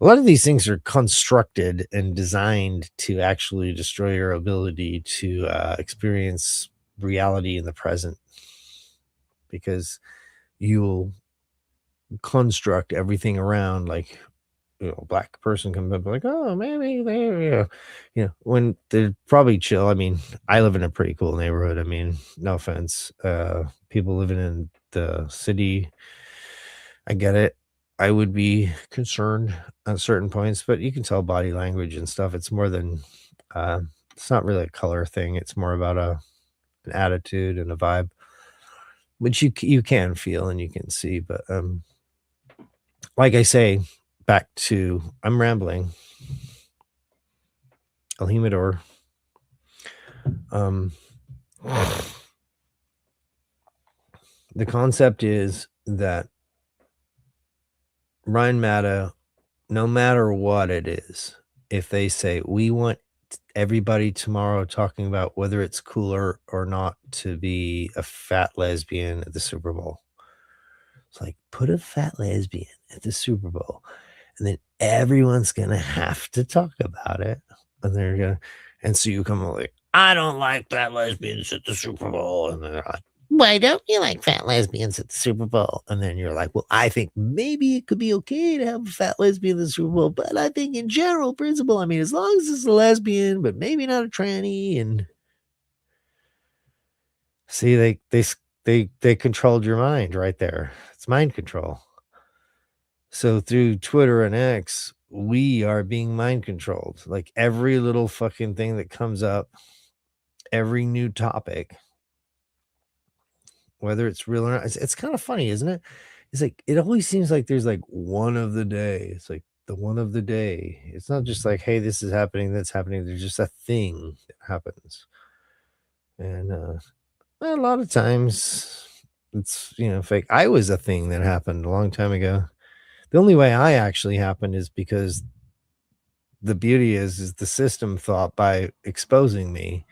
a lot of these things are constructed and designed to actually destroy your ability to experience reality in the present, because you'll construct everything around like black person comes up like, oh, maybe they, when they're probably chill. I mean, I live in a pretty cool neighborhood. I mean, no offense, people living in the city, I get it. I would be concerned on certain points, but you can tell body language and stuff. It's more than it's not really a color thing. It's more about an attitude and a vibe, which you can feel and you can see. But like I say, back to, I'm rambling. El Jimador. The concept is that Ryan Matta, no matter what it is, if they say we want everybody tomorrow talking about whether it's cooler or not to be a fat lesbian at the Super Bowl, it's like, put a fat lesbian at the Super Bowl, and then everyone's gonna have to talk about it, and so you come like, I don't like fat lesbians at the Super Bowl, and they're like, why don't you like fat lesbians at the Super Bowl? And then you're like, well, I think maybe it could be okay to have a fat lesbian at the Super Bowl, but I think in general principle, I mean, as long as it's a lesbian, but maybe not a tranny. And see, they controlled your mind right there. It's mind control. So through Twitter and X, we are being mind controlled. Like every little fucking thing that comes up, every new topic, whether it's real or not. It's kind of funny, isn't it? It's like it always seems like there's like one of the day. It's like the one of the day. It's not just like, hey, this is happening, that's happening. There's just a thing that happens. And a lot of times it's fake. I was a thing that happened a long time ago. The only way I actually happened is because the beauty is the system thought by exposing me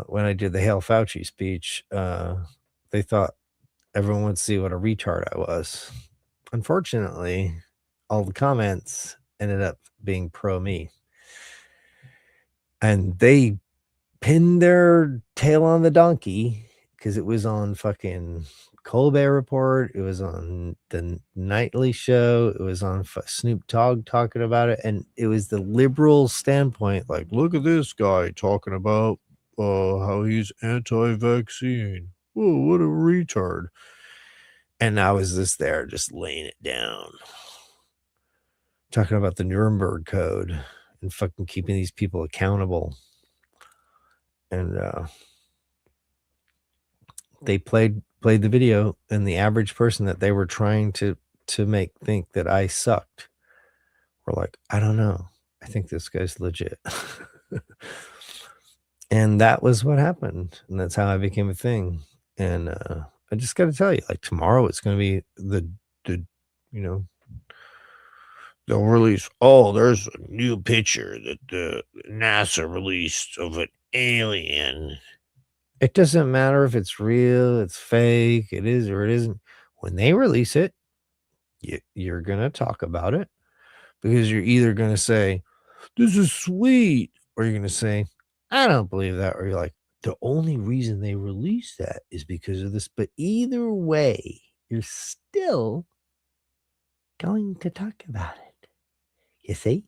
when I did the Hail Fauci speech, they thought everyone would see what a retard I was. Unfortunately, all the comments ended up being pro me. And they pinned their tail on the donkey because it was on fucking Colbert Report. It was on the Nightly Show. It was on Snoop Dogg talking about it. And it was the liberal standpoint. Like, look at this guy talking about how he's anti-vaccine. Oh, what a retard. And I was just there just laying it down. Talking about the Nuremberg Code and fucking keeping these people accountable. And they played the video, and the average person that they were trying to make think that I sucked were like, I don't know. I think this guy's legit. And that was what happened. And that's how I became a thing. And I just got to tell you, like tomorrow it's going to be the they'll release, there's a new picture that the NASA released of an alien. It doesn't matter if it's real, it's fake, it is or it isn't. When they release it, you're going to talk about it because you're either going to say, this is sweet, or you're going to say, I don't believe that. Or you're like, the only reason they released that is because of this. But either way, you're still going to talk about it. You see?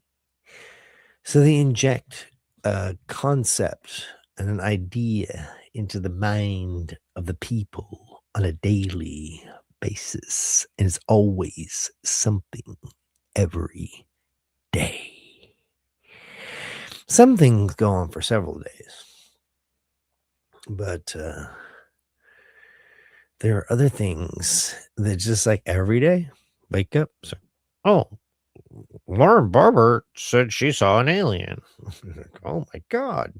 So they inject a concept and an idea into the mind of the people on a daily basis. And it's always something every day. Some things go on for several days. But there are other things that just like every day, wake up. So, Lauren Boebert said she saw an alien. Oh my God.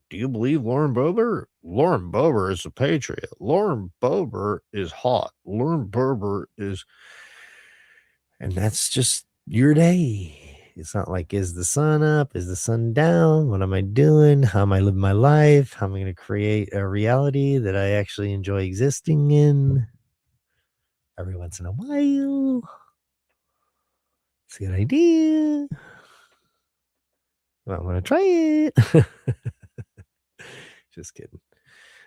Do you believe Lauren Boebert? Lauren Boebert is a patriot. Lauren Boebert is hot. Lauren Boebert is... And that's just your day. It's not like, is the sun up? Is the sun down? What am I doing? How am I living my life? How am I going to create a reality that I actually enjoy existing in every once in a while? It's a good idea. I want to try it. Just kidding.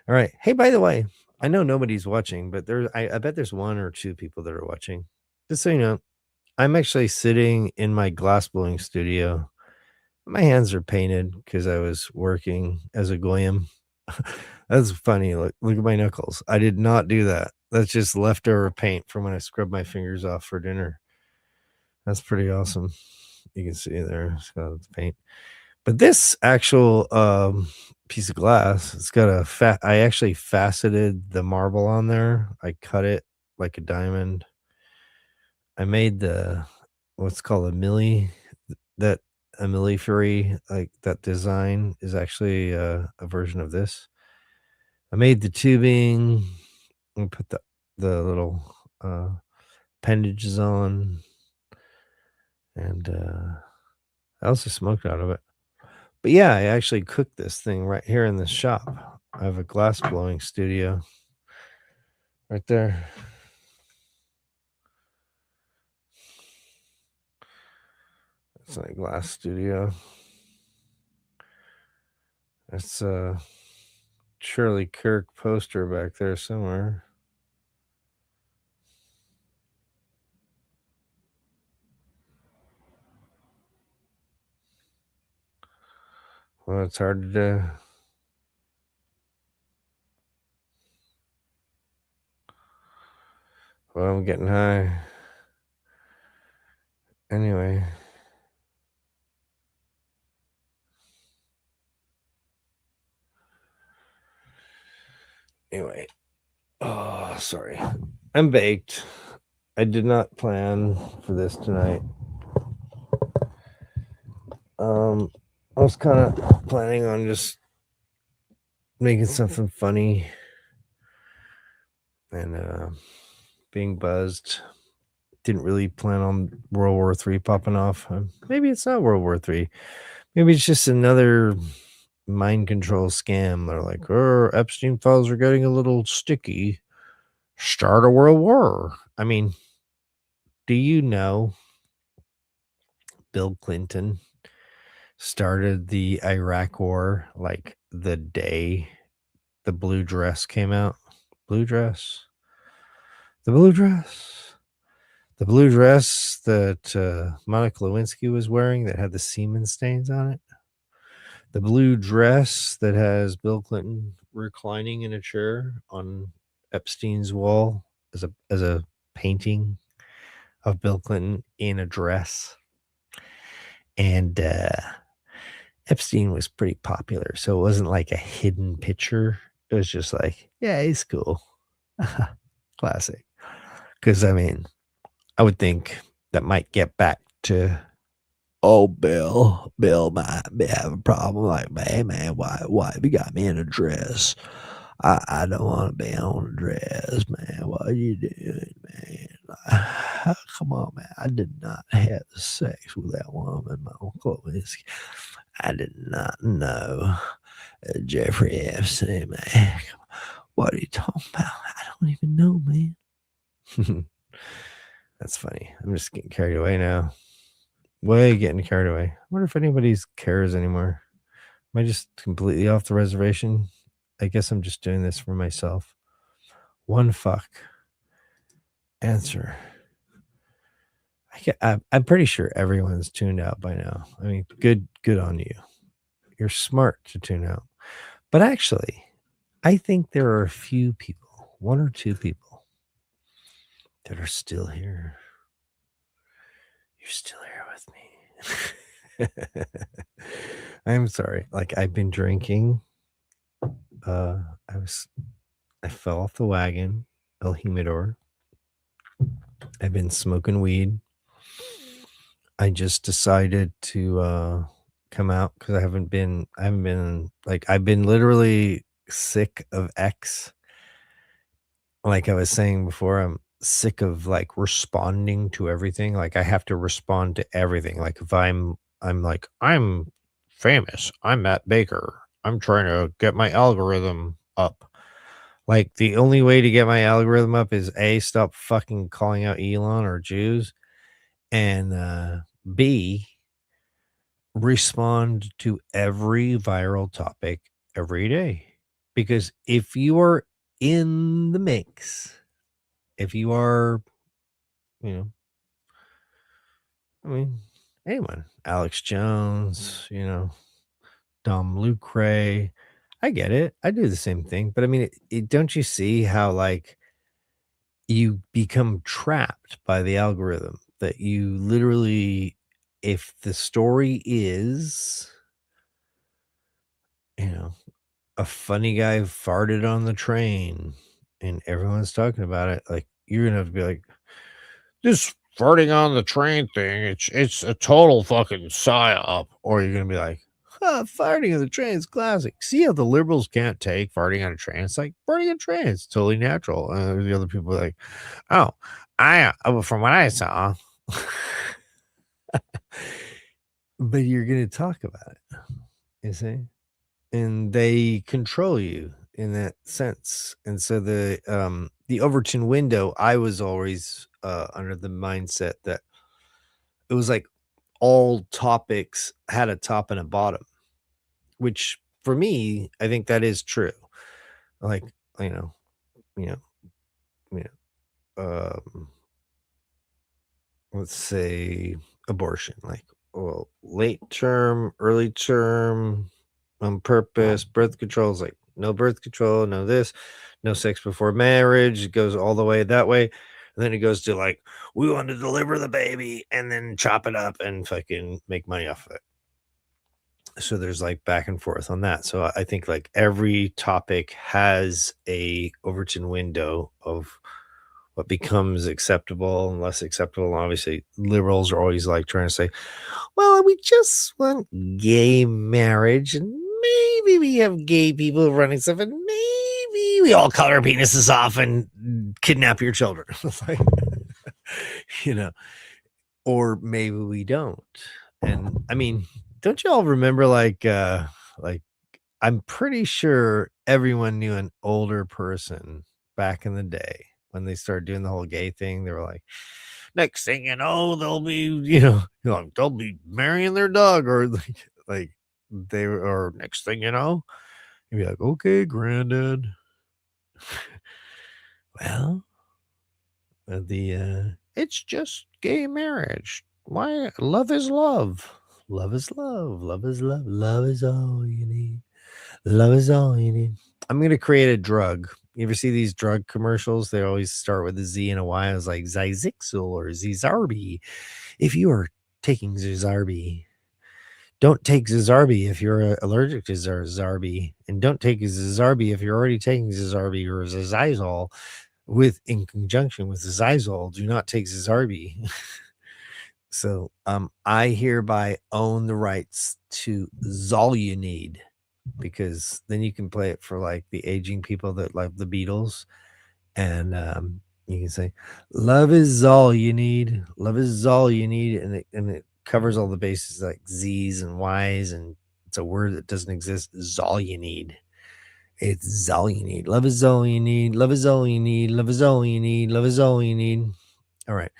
All right. Hey, by the way, I know nobody's watching, but I bet there's one or two people that are watching. Just so you know, I'm actually sitting in my glass blowing studio. My hands are painted because I was working as a goyim. That's funny. Look at my knuckles. I did not do that. That's just leftover paint from when I scrubbed my fingers off for dinner. That's pretty awesome. You can see there, it's got the paint. But this actual piece of glass, it's got I actually faceted the marble on there. I cut it like a diamond. I made what's called a milli. That a millifree, like that design is actually a version of this. I made the tubing and put the little appendages on, and I also smoked out of it. But yeah, I actually cooked this thing right here in this shop. I have a glass blowing studio right there. It's like glass studio. It's a Shirley Kirk poster back there somewhere. Well, it's hard to do. Well, I'm getting high. Anyway, oh, sorry. I'm baked. I did not plan for this tonight. I was kind of planning on just making something funny and being buzzed. Didn't really plan on World War III popping off. Maybe it's not World War III. Maybe it's just another mind control scam. They're like, oh, Epstein files are getting a little sticky. Start a world war. I mean, do you know Bill Clinton started the Iraq war like the day the blue dress came out? Blue dress? The blue dress. The blue dress that Monica Lewinsky was wearing that had the semen stains on it. The blue dress that has Bill Clinton reclining in a chair on Epstein's wall as a painting of Bill Clinton in a dress. And Epstein was pretty popular, so it wasn't like a hidden picture. It was just like, yeah, he's cool. Classic. Because, I mean, I would think that might get back to, oh, Bill might have a problem like, man, why have you got me in a dress? I don't want to be on a dress, man. What are you doing, man? Come on, man. I did not have sex with that woman, Monica Lewinsky. I did not know Jeffrey Epstein, man. What are you talking about? I don't even know, man. That's funny. I'm just getting carried away now. Way getting carried away. I wonder if anybody cares anymore. Am I just completely off the reservation? I guess I'm just doing this for myself. One fuck. Answer. I'm pretty sure everyone's tuned out by now. I mean, good on you. You're smart to tune out. But actually, I think there are a few people, one or two people, that are still here. You're still here with me. I'm sorry. Like, I've been drinking. I fell off the wagon, El Humidor. I've been smoking weed. I just decided to come out because I've been literally sick of X. Like I was saying before, I'm sick of like responding to everything. Like I have to respond to everything. Like if I'm like, I'm famous, I'm Matt Baker, I'm trying to get my algorithm up. Like the only way to get my algorithm up is A, stop fucking calling out Elon or Jews, and B, respond to every viral topic every day. Because if you are in the mix, if you are, I mean, anyone, Alex Jones, Dom Lucre, I get it. I do the same thing. But I mean, don't you see how like you become trapped by the algorithm that you literally, if the story is, a funny guy farted on the train and everyone's talking about it, like you're gonna have to be like, this farting on the train thing, it's a total fucking psyop. Or you're gonna be like, farting on the train is classic. See how the liberals can't take farting on a train? It's like farting on a train, it's totally natural. And the other people are like, oh, from what I saw. But you're gonna talk about it, you see? And they control you in that sense. And so the Overton window, I was always under the mindset that it was like all topics had a top and a bottom, which for me, I think that is true. Like, let's say abortion, like, well, late term, early term, on purpose, birth control is like no birth control, no this, no sex before marriage. It goes all the way that way. And then it goes to like, we want to deliver the baby and then chop it up and fucking make money off of it. So there's like back and forth on that. So I think like every topic has a Overton window of what becomes acceptable and less acceptable. And obviously, liberals are always like trying to say, well, we just want gay marriage, and maybe we have gay people running stuff, and maybe we all cut our penises off and kidnap your children. Like, you know, or maybe we don't. And I mean, don't you all remember like I'm pretty sure everyone knew an older person back in the day when they started doing the whole gay thing. They were like, next thing you know, they'll be, they'll be marrying their dog, or like they were, or next thing you know, you'd be like, okay, granddad. Well, it's just gay marriage. Why? Love is love. Love is love. Love is love. Love is all you need. Love is all you need. I'm going to create a drug. You ever see these drug commercials? They always start with a Z and a Y. I was like, Zizixel or Zizarbi. If you are taking Zizarbi, don't take Zizarbi if you're allergic to Zizarbi. And don't take Zizarbi if you're already taking Zizarbi or Zizol in conjunction with Zizol. Do not take Zizarbi. So I hereby own the rights to Zol You Need, because then you can play it for like the aging people that love the Beatles, and you can say, love is all you need. Love is all you need. And it covers all the bases like Z's and Y's, and it's a word that doesn't exist. Is all you need. It's all you need. Love is all you need. Love is all you need. Love is all you need. Love is all you need. All right.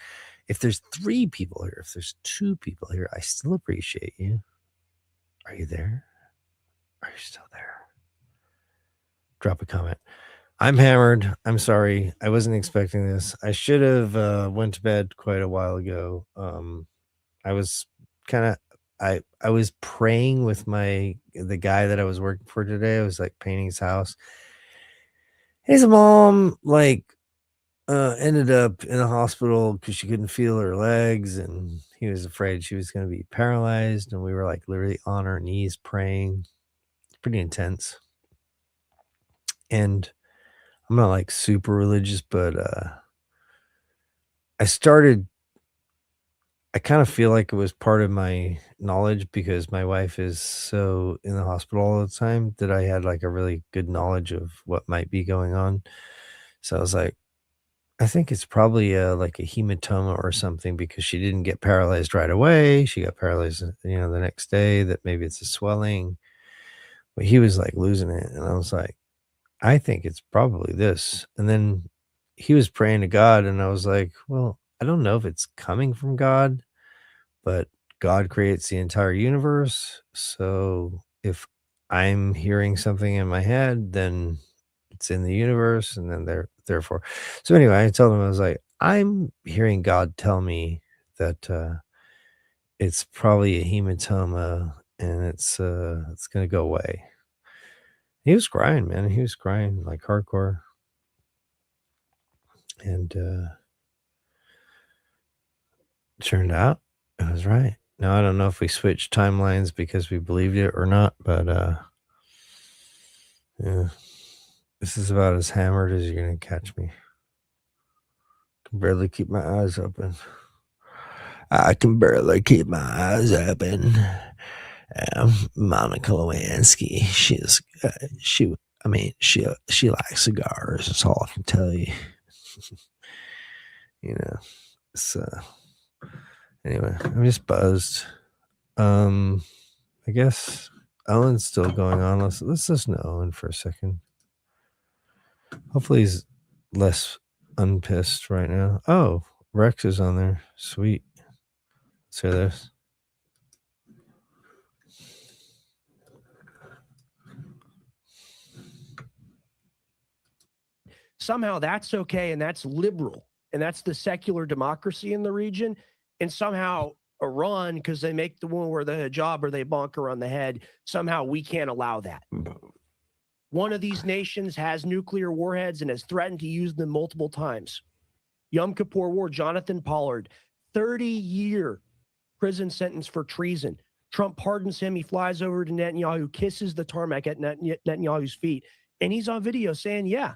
If there's 3 people here, if there's 2 people here, I still appreciate you. Are you there? Are you still there? Drop a comment. I'm hammered. I'm sorry. I wasn't expecting this. I should have went to bed quite a while ago. I was I was praying with the guy that I was working for today. I was like painting his house. His mom ended up in the hospital because she couldn't feel her legs, and he was afraid she was going to be paralyzed. And we were like literally on our knees praying. It's pretty intense. And I'm not like super religious, but I kind of feel like it was part of my knowledge, because my wife is so in the hospital all the time, that I had like a really good knowledge of what might be going on. So I was like, I think it's probably like a hematoma or something, because she didn't get paralyzed right away. She got paralyzed, the next day, that maybe it's a swelling. But he was like losing it. And I was like, I think it's probably this. And then he was praying to God, and I was like, well, I don't know if it's coming from God, but God creates the entire universe. So if I'm hearing something in my head, then it's in the universe, and then therefore. So anyway, I told him, I was like, I'm hearing God tell me that it's probably a hematoma, and it's gonna go away. He was crying, man. He was crying like hardcore. And turned out it was right. Now I don't know if we switched timelines because we believed it or not, but yeah. This is about as hammered as you're gonna catch me. I can barely keep my eyes open. I can barely keep my eyes open. Monica Lewinsky, she likes cigars. That's all I can tell you. So anyway, I'm just buzzed. I guess Owen's still going on. Let's listen to Owen for a second. Hopefully he's less unpissed right now. Oh, Rex is on there. Sweet. Let's hear this. Somehow that's okay, and that's liberal, and that's the secular democracy in the region. And somehow Iran, because they make the woman wear the hijab or they bonk her on the head, somehow we can't allow that. One of these nations has nuclear warheads and has threatened to use them multiple times. Yom Kippur War, Jonathan Pollard, 30-year prison sentence for treason. Trump pardons him. He flies over to Netanyahu, kisses the tarmac at Netanyahu's feet. And he's on video saying, yeah,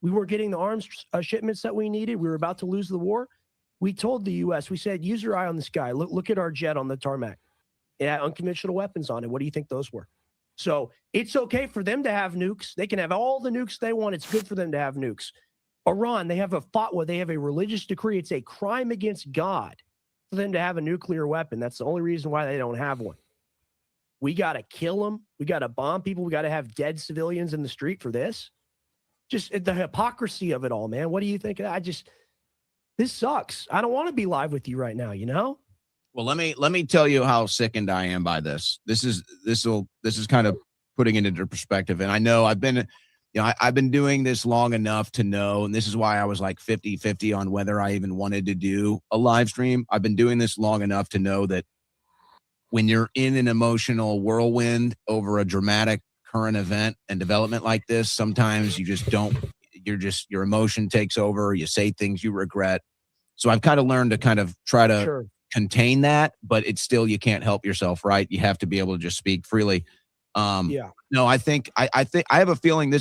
we weren't getting the arms shipments that we needed. We were about to lose the war. We told the U.S., we said, use your eye on this guy. Look at our jet on the tarmac. It had unconventional weapons on it. What do you think those were? So it's okay for them to have nukes. They can have all the nukes they want. It's good for them to have nukes. Iran, they have a fatwa. They have a religious decree. It's a crime against God for them to have a nuclear weapon. That's the only reason why they don't have one. We got to kill them. We got to bomb people. We got to have dead civilians in the street for this. Just the hypocrisy of it all, man. What do you think? This sucks. I don't want to be live with you right now, you know? Well, let me tell you how sickened I am by this. This is kind of putting it into perspective. And I know I've been doing this long enough to know, and this is why I was like 50-50 on whether I even wanted to do a live stream. I've been doing this long enough to know that when you're in an emotional whirlwind over a dramatic current event and development like this, sometimes you just don't, your emotion takes over. You say things you regret. So I've kind of learned to kind of try to contain that, but it's still, you can't help yourself, right? You have to be able to just speak freely. No, I think I have a feeling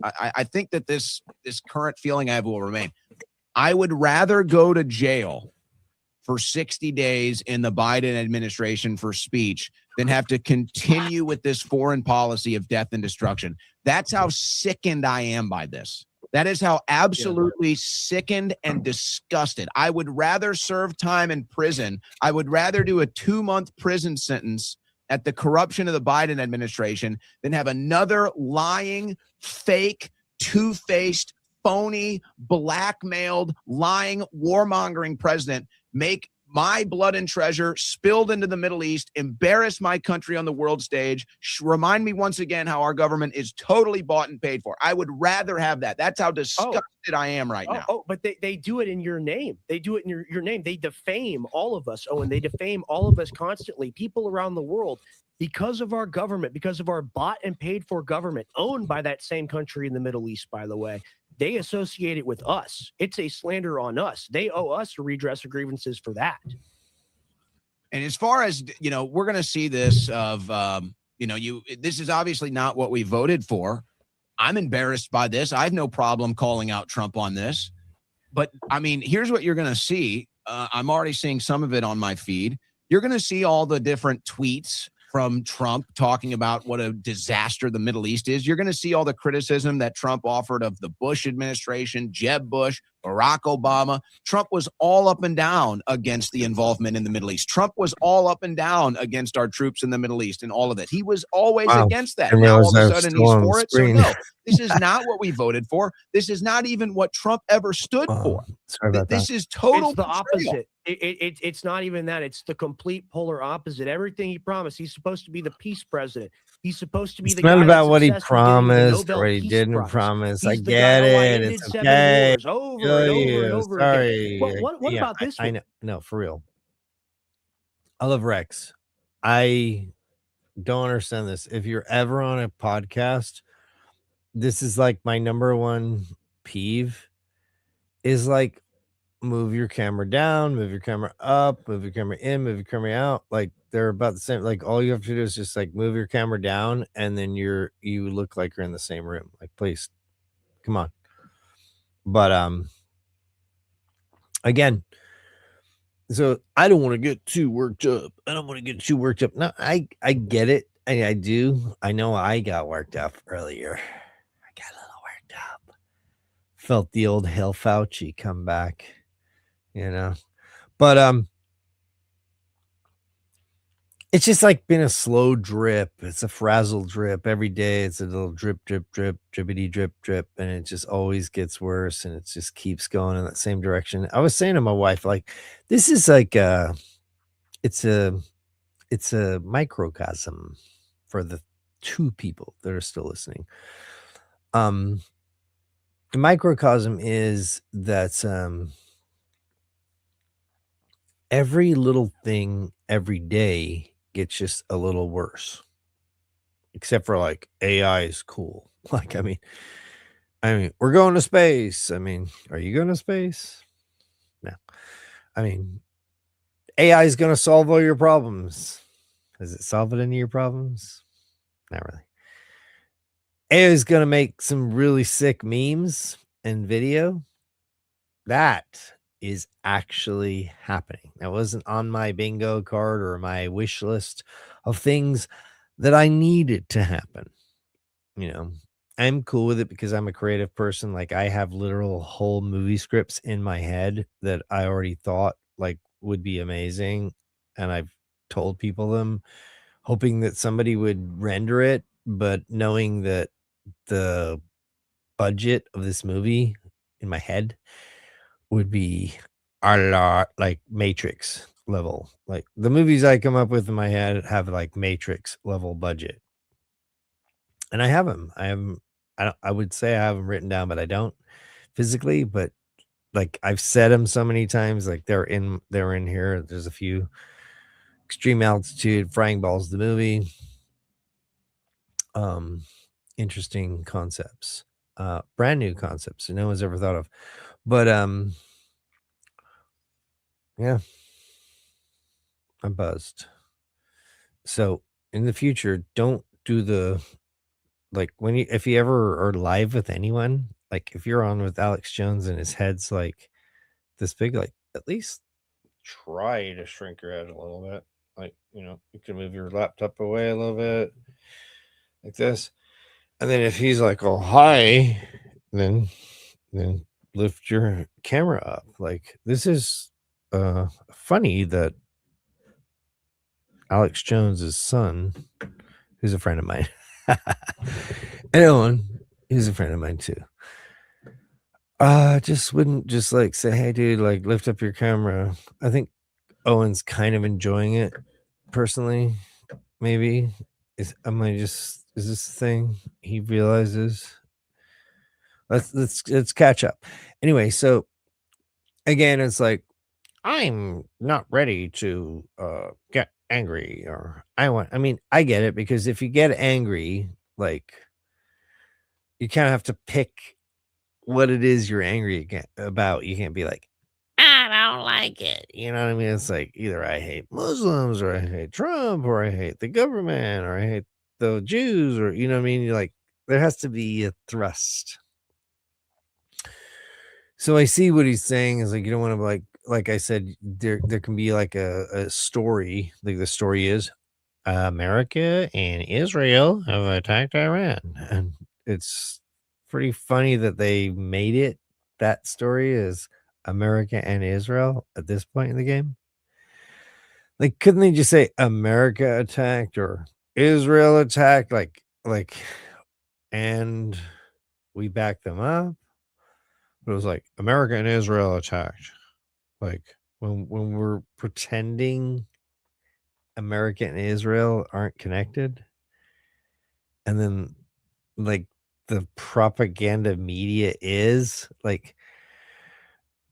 I think that this current feeling I have will remain. I would rather go to jail for 60 days in the Biden administration for speech than have to continue with this foreign policy of death and destruction. That's how sickened I am by this. That is how absolutely sickened and disgusted. I would rather serve time in prison. I would rather do a 2-month prison sentence at the corruption of the Biden administration than have another lying, fake, two-faced, phony, blackmailed, lying, warmongering president make my blood and treasure spilled into the Middle East, embarrass my country on the world stage, remind me once again how our government is totally bought and paid for. I would rather have that. That's how disgusted I am right now. But they do it in your name. They do it in your name. They defame all of us, Owen. They defame all of us constantly. People around the world, because of our government, because of our bought and paid for government, owned by that same country in the Middle East, by the way, they associate it with us. It's a slander on us. They owe us a redress of grievances for that. And as far as, we're going to see this of, this is obviously not what we voted for. I'm embarrassed by this. I have no problem calling out Trump on this. But, I mean, here's what you're going to see. I'm already seeing some of it on my feed. You're going to see all the different tweets from Trump talking about what a disaster the Middle East is. You're going to see all the criticism that Trump offered of the Bush administration, Jeb Bush, Barack Obama. Trump was all up and down against the involvement in the Middle East. Trump was all up and down against our troops in the Middle East and all of it. He was always against that. And now all of a sudden he's for it. So no, this is not what we voted for. This is not even what Trump ever stood for. Sorry about this that. is total It's the betrayal. opposite. It's not even that. It's the complete polar opposite. Everything he promised. He's supposed to be the peace president. He's supposed to be It's the not guy about that's what he obsessed with getting the promised Nobel or he Peace didn't Prize. promise. I He's the get guy, I it. ended It's 7 okay. wars over and Good over and you. over Sorry. again. What Yeah, about this I one? know. No, for real. I love Rex. I don't understand this. If you're ever on a podcast, this is like my number one peeve is like move your camera down, move your camera up, move your camera in, move your camera out. Like they're about the same. Like all you have to do is just like move your camera down and then you look like you're in the same room. Like please come on. But again, so I don't want to get too worked up. No, I get it. I do. I know I got worked up earlier. I got a little worked up. Felt the old Hail Fauci come back, But it's just like been a slow drip. It's a frazzle drip every day. It's a little drip, drip, drip, drippity, drip, drip, and it just always gets worse, and it just keeps going in that same direction. I was saying to my wife, like, this is like it's a microcosm for the 2 people that are still listening. The microcosm is that every little thing every day gets just a little worse, except for like AI is cool. Like, I mean, we're going to space. I mean, are you going to space? No. I mean, AI is going to solve all your problems. Does it solve any of your problems? Not really. AI is going to make some really sick memes and video. That is actually happening. That wasn't on my bingo card or my wish list of things that I needed to happen. You know, I'm cool with it because I'm a creative person. Like, I have literal whole movie scripts in my head that I already thought like would be amazing, and I've told people them, hoping that somebody would render it, but knowing that the budget of this movie in my head would be a lot like Matrix level. Like, the movies I come up with in my head have like Matrix level budget. And I have them. I would say I have them written down, but I don't physically. But like, I've said them so many times, like they're in here. There's a few. Extreme Altitude, Frying Balls, the movie. Interesting concepts. Brand new concepts that no one's ever thought of. But yeah, I'm buzzed. So in the future, don't do the, like, if you ever are live with anyone, like if you're on with Alex Jones and his head's like this big, like, at least try to shrink your head a little bit. Like, you know, you can move your laptop away a little bit like this. And then if he's like, oh, hi, then lift your camera up. Like, this is funny that Alex Jones's son, who's a friend of mine, and Owen, who's a friend of mine too, just wouldn't just like say, hey dude, like lift up your camera. I think Owen's kind of enjoying it personally. Maybe is this the thing he realizes? Let's catch up. Anyway, so again, it's like, I'm not ready to get angry, or I mean, I get it, because if you get angry, like, you kind of have to pick what it is you're angry about. You can't be like, I don't like it. You know what I mean? It's like, either I hate Muslims, or I hate Trump, or I hate the government, or I hate the Jews, or, you know what I mean? You're like, there has to be a thrust. So I see what he's saying is like, you don't want to, like I said, there can be like a story. Like, the story is America and Israel have attacked Iran. And it's pretty funny that they made it. That story is America and Israel at this point in the game. Like, couldn't they just say America attacked or Israel attacked? Like, and we backed them up. But it was like America and Israel attacked. Like, when we're pretending America and Israel aren't connected, and then like the propaganda media is, like,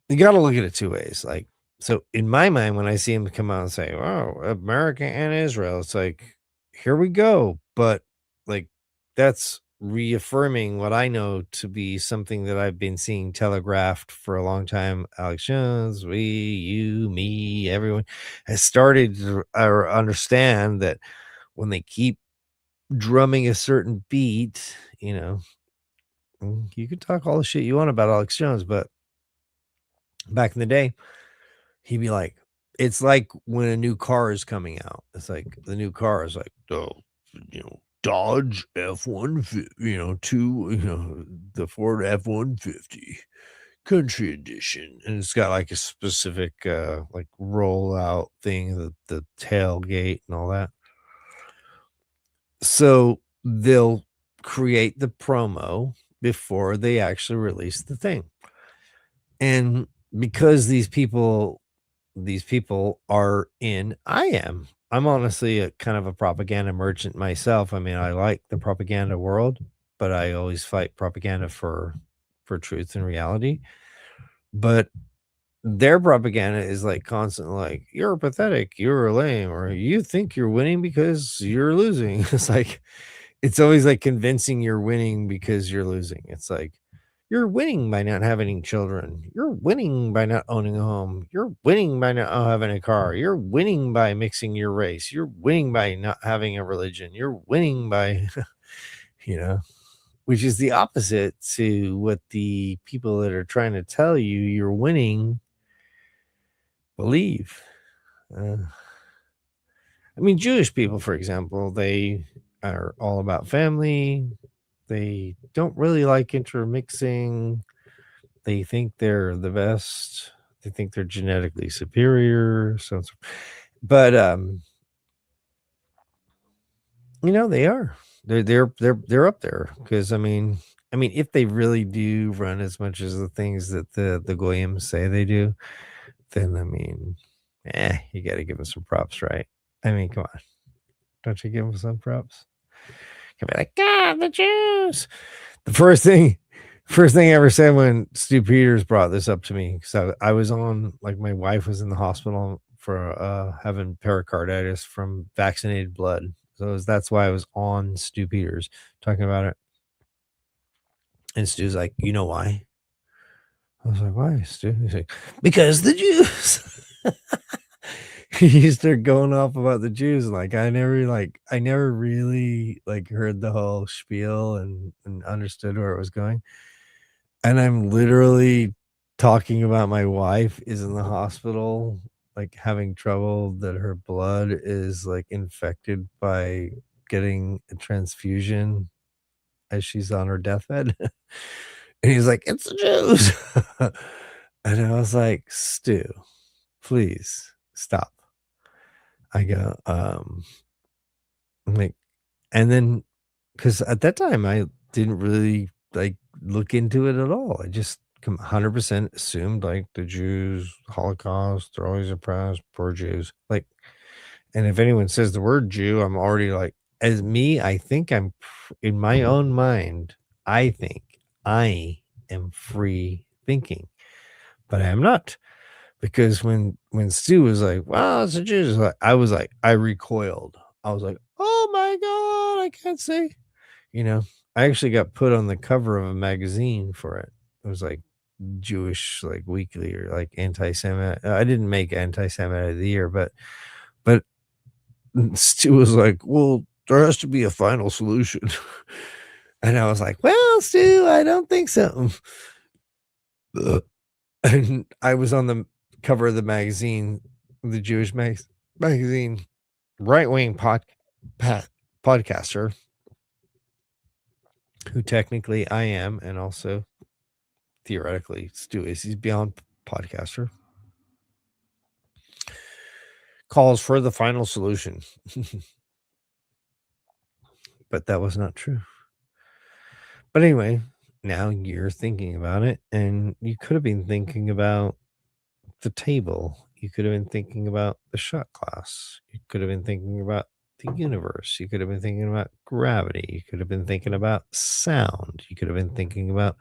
you got to look at it two ways. Like, so in my mind, when I see him come out and say, "Oh, America and Israel," it's like, here we go. But like, that's reaffirming what I know to be something that I've been seeing telegraphed for a long time. Alex Jones, we, you, me, everyone has started to understand that when they keep drumming a certain beat, you know, you can talk all the shit you want about Alex Jones, but back in the day, he'd be like, it's like when a new car is coming out. It's like the new car is like, oh, you know, Dodge F-150, the Ford F-150 Country Edition, and it's got like a specific like rollout thing, the tailgate and all that. So they'll create the promo before they actually release the thing, and because these people are in, I'm honestly a kind of a propaganda merchant myself. I mean, I like the propaganda world, but I always fight propaganda for truth and reality. But their propaganda is like constant, like, you're pathetic, you're lame, or you think you're winning because you're losing. It's like, it's always like convincing you're winning because you're losing. It's like, You're winning by not having any children. You're winning by not owning a home. You're winning by not having a car. You're winning by mixing your race. You're winning by not having a religion. You're winning by, which is the opposite to what the people that are trying to tell you you're winning believe. Jewish people, for example, they are all about family. They don't really like intermixing. They think they're the best. They think they're genetically superior. But they are. They're up there because if they really do run as much as the things that the goyim say they do, then you got to give them some props, right? Come on, don't you give them some props? You'll be like, God, the Jews. The first thing I ever said when Stu Peters brought this up to me, because I was on, like, my wife was in the hospital for having pericarditis from vaccinated blood. So that's why I was on Stu Peters talking about it. And Stu's like, you know why? I was like, why, Stu? He's like, because the Jews. He started going off about the Jews. Like, I never really heard the whole spiel and understood where it was going. And I'm literally talking about my wife is in the hospital, like having trouble that her blood is like infected by getting a transfusion as she's on her deathbed. And he's like, it's the Jews. And I was like, Stu, please stop. I go, and then, because at that time I didn't really look into it at all. I just 100% assumed the Jews, Holocaust, they're always oppressed, poor Jews. And if anyone says the word Jew, I'm already as me, I think I'm in my own mind. I think I am free thinking, but I am not. Because when Stu was like, wow, it's the Jews, I recoiled. I was like, oh my God, I can't say. I actually got put on the cover of a magazine for it. It was Jewish, weekly, or anti-Semite. I didn't make anti-Semite of the year, but Stu was like, well, there has to be a final solution. And I was like, well, Stu, I don't think so. And I was on the cover of the magazine, the Jewish magazine, right-wing podcaster, who technically I am, and also theoretically Stu is. He's beyond podcaster. Calls for the final solution. But that was not true. But anyway, now you're thinking about it, and you could have been thinking about the table. You could have been thinking about the shot glass. You could have been thinking about the universe. You could have been thinking about gravity. You could have been thinking about sound. You could have been thinking about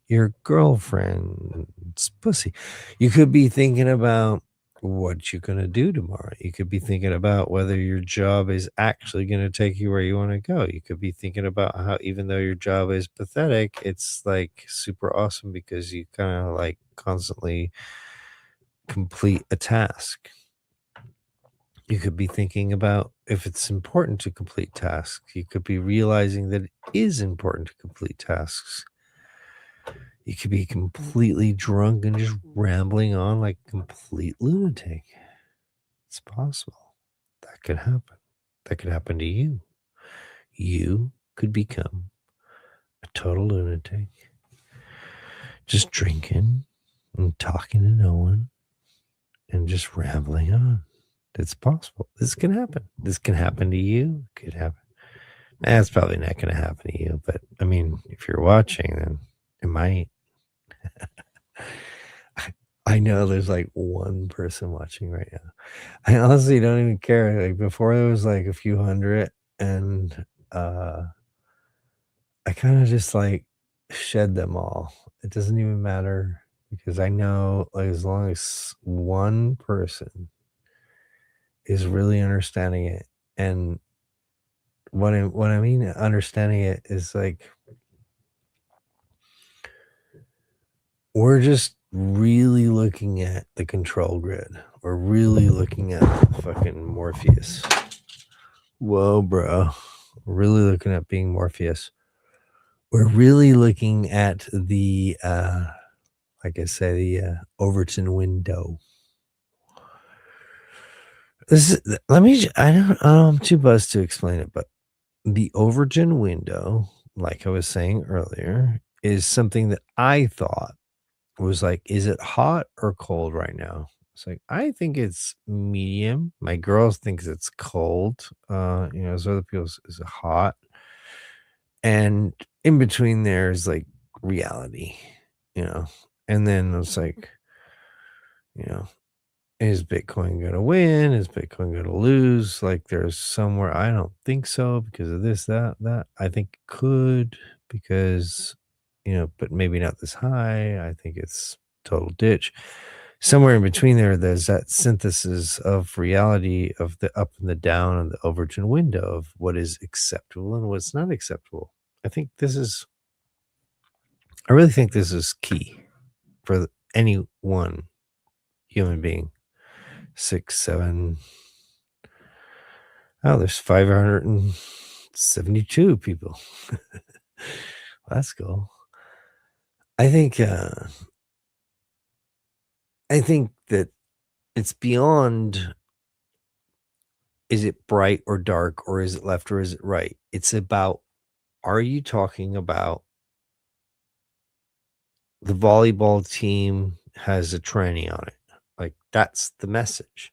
your girlfriend's pussy. You could be thinking about what you're going to do tomorrow. You could be thinking about whether your job is actually going to take you where you want to go. You could be thinking about how, even though your job is pathetic, it's super awesome because you kind of constantly complete a task. You could be thinking about if it's important to complete tasks. You could be realizing that it is important to complete tasks. You could be completely drunk and just rambling on like a complete lunatic. It's possible. That could happen. That could happen to you. You could become a total lunatic, just drinking and talking to no one and just rambling on. It's possible. This can happen. This can happen to you. It could happen. It's probably not going to happen to you, but I mean, if you're watching, then it might. I know there's one person watching right now. I honestly don't even care. Before there was a few hundred, and I kind of just shed them all. It doesn't even matter because I know as long as one person is really understanding it, and what I mean understanding it is we're just really looking at the control grid. We're really looking at fucking Morpheus. Whoa, bro. We're really looking at being Morpheus. We're really looking at the, like I say, the Overton window. This is, I'm too buzzed to explain it, but the Overton window, like I was saying earlier, is something that I thought was like, is it hot or cold right now? It's like, I think it's medium. My girls thinks it's cold. As other people is hot. And in between there is like reality, and then it's like, is Bitcoin going to win? Is Bitcoin going to lose? Like there's somewhere, I don't think so because of this, that. I think it could because, but maybe not this high. I think it's total ditch. Somewhere in between there's that synthesis of reality of the up and the down and the Overton window of what is acceptable and what's not acceptable. I really think this is key for any one human being. 6, 7. Oh, there's 572 people. That's cool. I think that it's beyond, is it bright or dark, or is it left or is it right? It's about, are you talking about the volleyball team has a tranny on it? Like that's the message.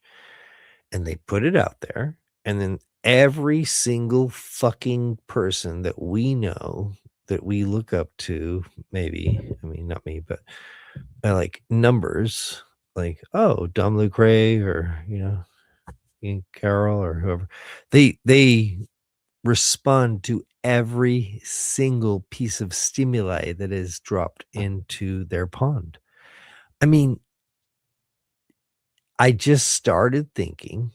And they put it out there. And then every single fucking person that we know, that we look up to, maybe, I mean, not me, but like numbers, like, oh, Dom Lucre or, Ian Carroll or whoever, they respond to every single piece of stimuli that is dropped into their pond. I mean, I just started thinking,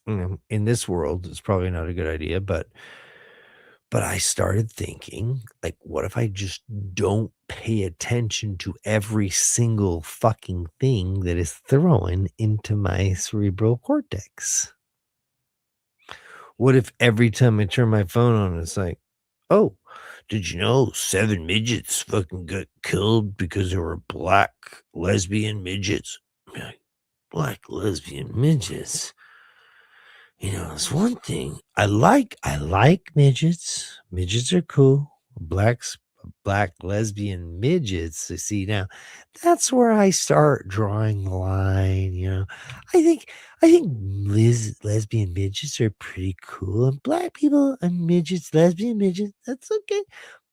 in this world, it's probably not a good idea, but I started thinking, like, what if I just don't pay attention to every single fucking thing that is thrown into my cerebral cortex? What if every time I turn my phone on, it's like, oh, did you know 7 midgets fucking got killed because they were black lesbian midgets? Like, black lesbian midgets? It's one thing. I like midgets. Midgets are cool. Black lesbian midgets. See, now that's where I start drawing the line. I think lesbian midgets are pretty cool, and black people and midgets, lesbian midgets, that's okay.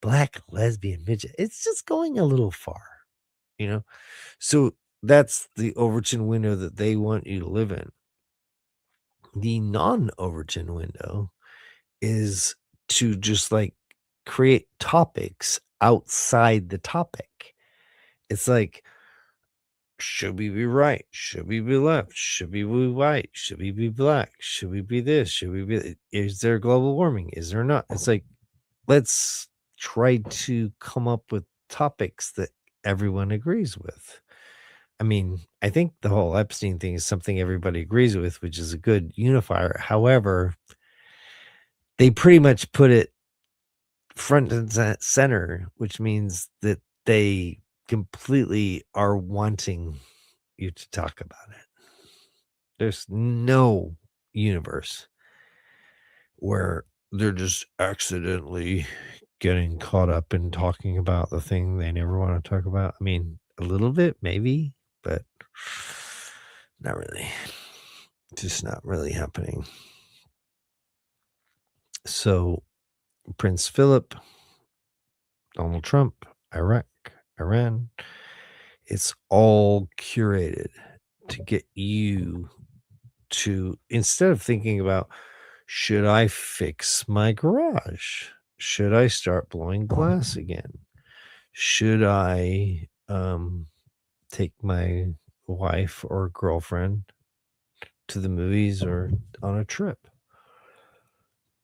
Black lesbian midget, it's just going a little far, So that's the Overton window that they want you to live in. The non-Overton window is to just like create topics outside the topic. It's like, should we be right? Should we be left? Should we be white? Should we be black? Should we be this? Should we be? Is there global warming? Is there not? It's like, let's try to come up with topics that everyone agrees with. I mean, I think the whole Epstein thing is something everybody agrees with, which is a good unifier. However, they pretty much put it front and center, which means that they completely are wanting you to talk about it. There's no universe where they're just accidentally getting caught up in talking about the thing they never want to talk about. I mean, a little bit, maybe, but not really. Just not really happening. So, Prince Philip, Donald Trump, Iraq, Iran, it's all curated to get you to, instead of thinking about, should I fix my garage? Should I start blowing glass again? Should I take my wife or girlfriend to the movies or on a trip?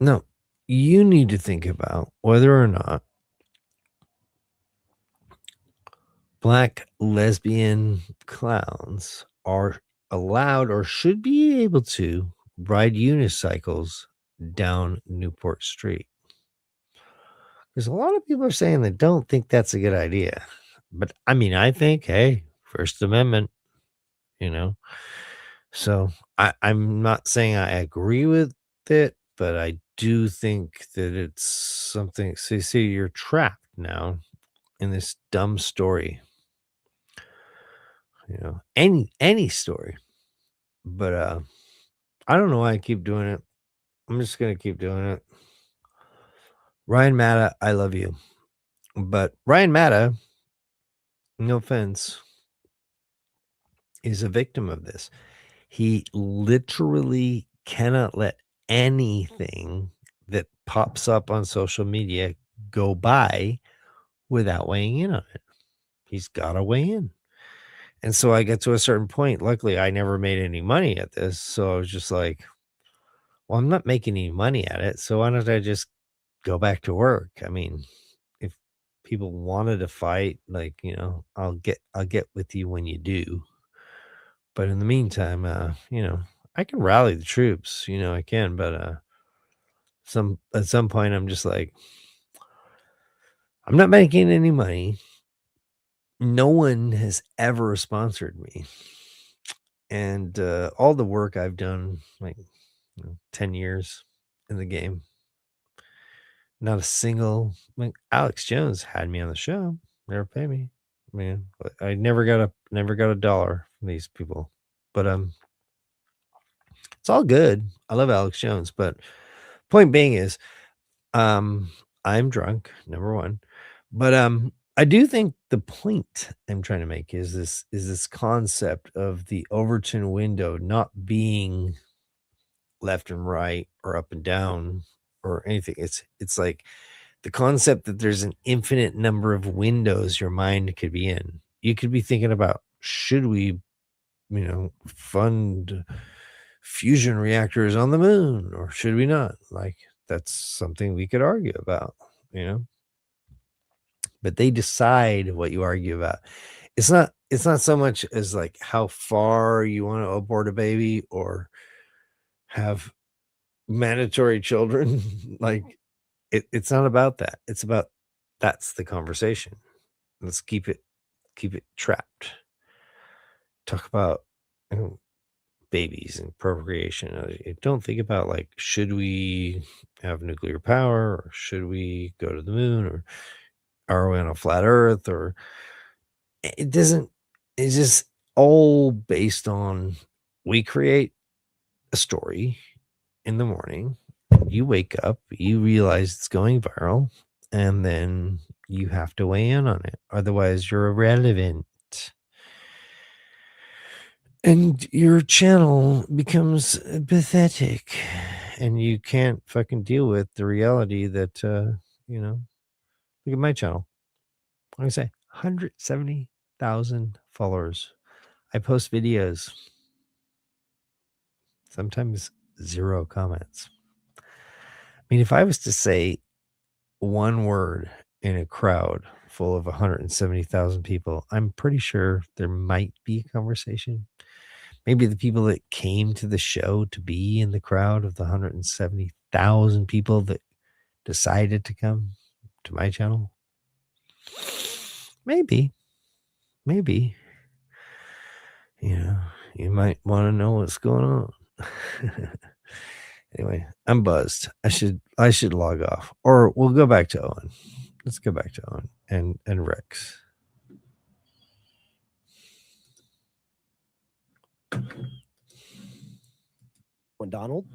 No, you need to think about whether or not black lesbian clowns are allowed or should be able to ride unicycles down Newport Street. There's a lot of people are saying they don't think that's a good idea. But I mean, I think, hey, First Amendment, you know. So I'm not saying I agree with it, but I do think that it's something. See, you're trapped now in this dumb story. You know, any story. But I don't know why I keep doing it. I'm just gonna keep doing it. Ryan Matta, I love you. But Ryan Matta, no offense, is a victim of this. He literally cannot let anything that pops up on social media go by without weighing in on it. He's got to weigh in. And so I get to a certain point. Luckily, I never made any money at this. So I was just like, well, I'm not making any money at it. So why don't I just go back to work? I mean, if people wanted to fight, like, you know, I'll get with you when you do. But in the meantime, you know, I can rally the troops, you know, I can, but at some point I'm just like, I'm not making any money. No one has ever sponsored me. And all the work I've done, like 10 years in the game, not a single, like Alex Jones had me on the show, never paid me. Man, I never got a dollar from these people. But it's all good. I love Alex Jones, but point being is I'm drunk, number one. But I do think the point I'm trying to make is this concept of the Overton window not being left and right or up and down or anything. It's like the concept that there's an infinite number of windows your mind could be in. You could be thinking about, should we, you know, fund fusion reactors on the moon, or should we not? Like, that's something we could argue about, you know. But they decide what you argue about. It's not so much as like how far you want to abort a baby or have mandatory children. Like, it's not about that. It's about, that's the conversation. Let's keep it trapped. Talk about, you know, babies and procreation. Don't think about, like, should we have nuclear power, or should we go to the moon, or are we on a flat earth, or it doesn't, it's just all based on, we create a story in the morning, you wake up, you realize it's going viral, and then you have to weigh in on it. Otherwise, you're irrelevant. And your channel becomes pathetic, and you can't fucking deal with the reality that, you know, look at my channel. Like I say, 170,000 followers. I post videos, sometimes 0 comments. I mean, if I was to say one word in a crowd full of 170,000 people, I'm pretty sure there might be a conversation. Maybe the people that came to the show to be in the crowd of the 170,000 people that decided to come to my channel. Maybe, you know, you might want to know what's going on. Anyway, I'm buzzed. I should log off, or we'll go back to Owen. Let's go back to Owen and Rex. Donald,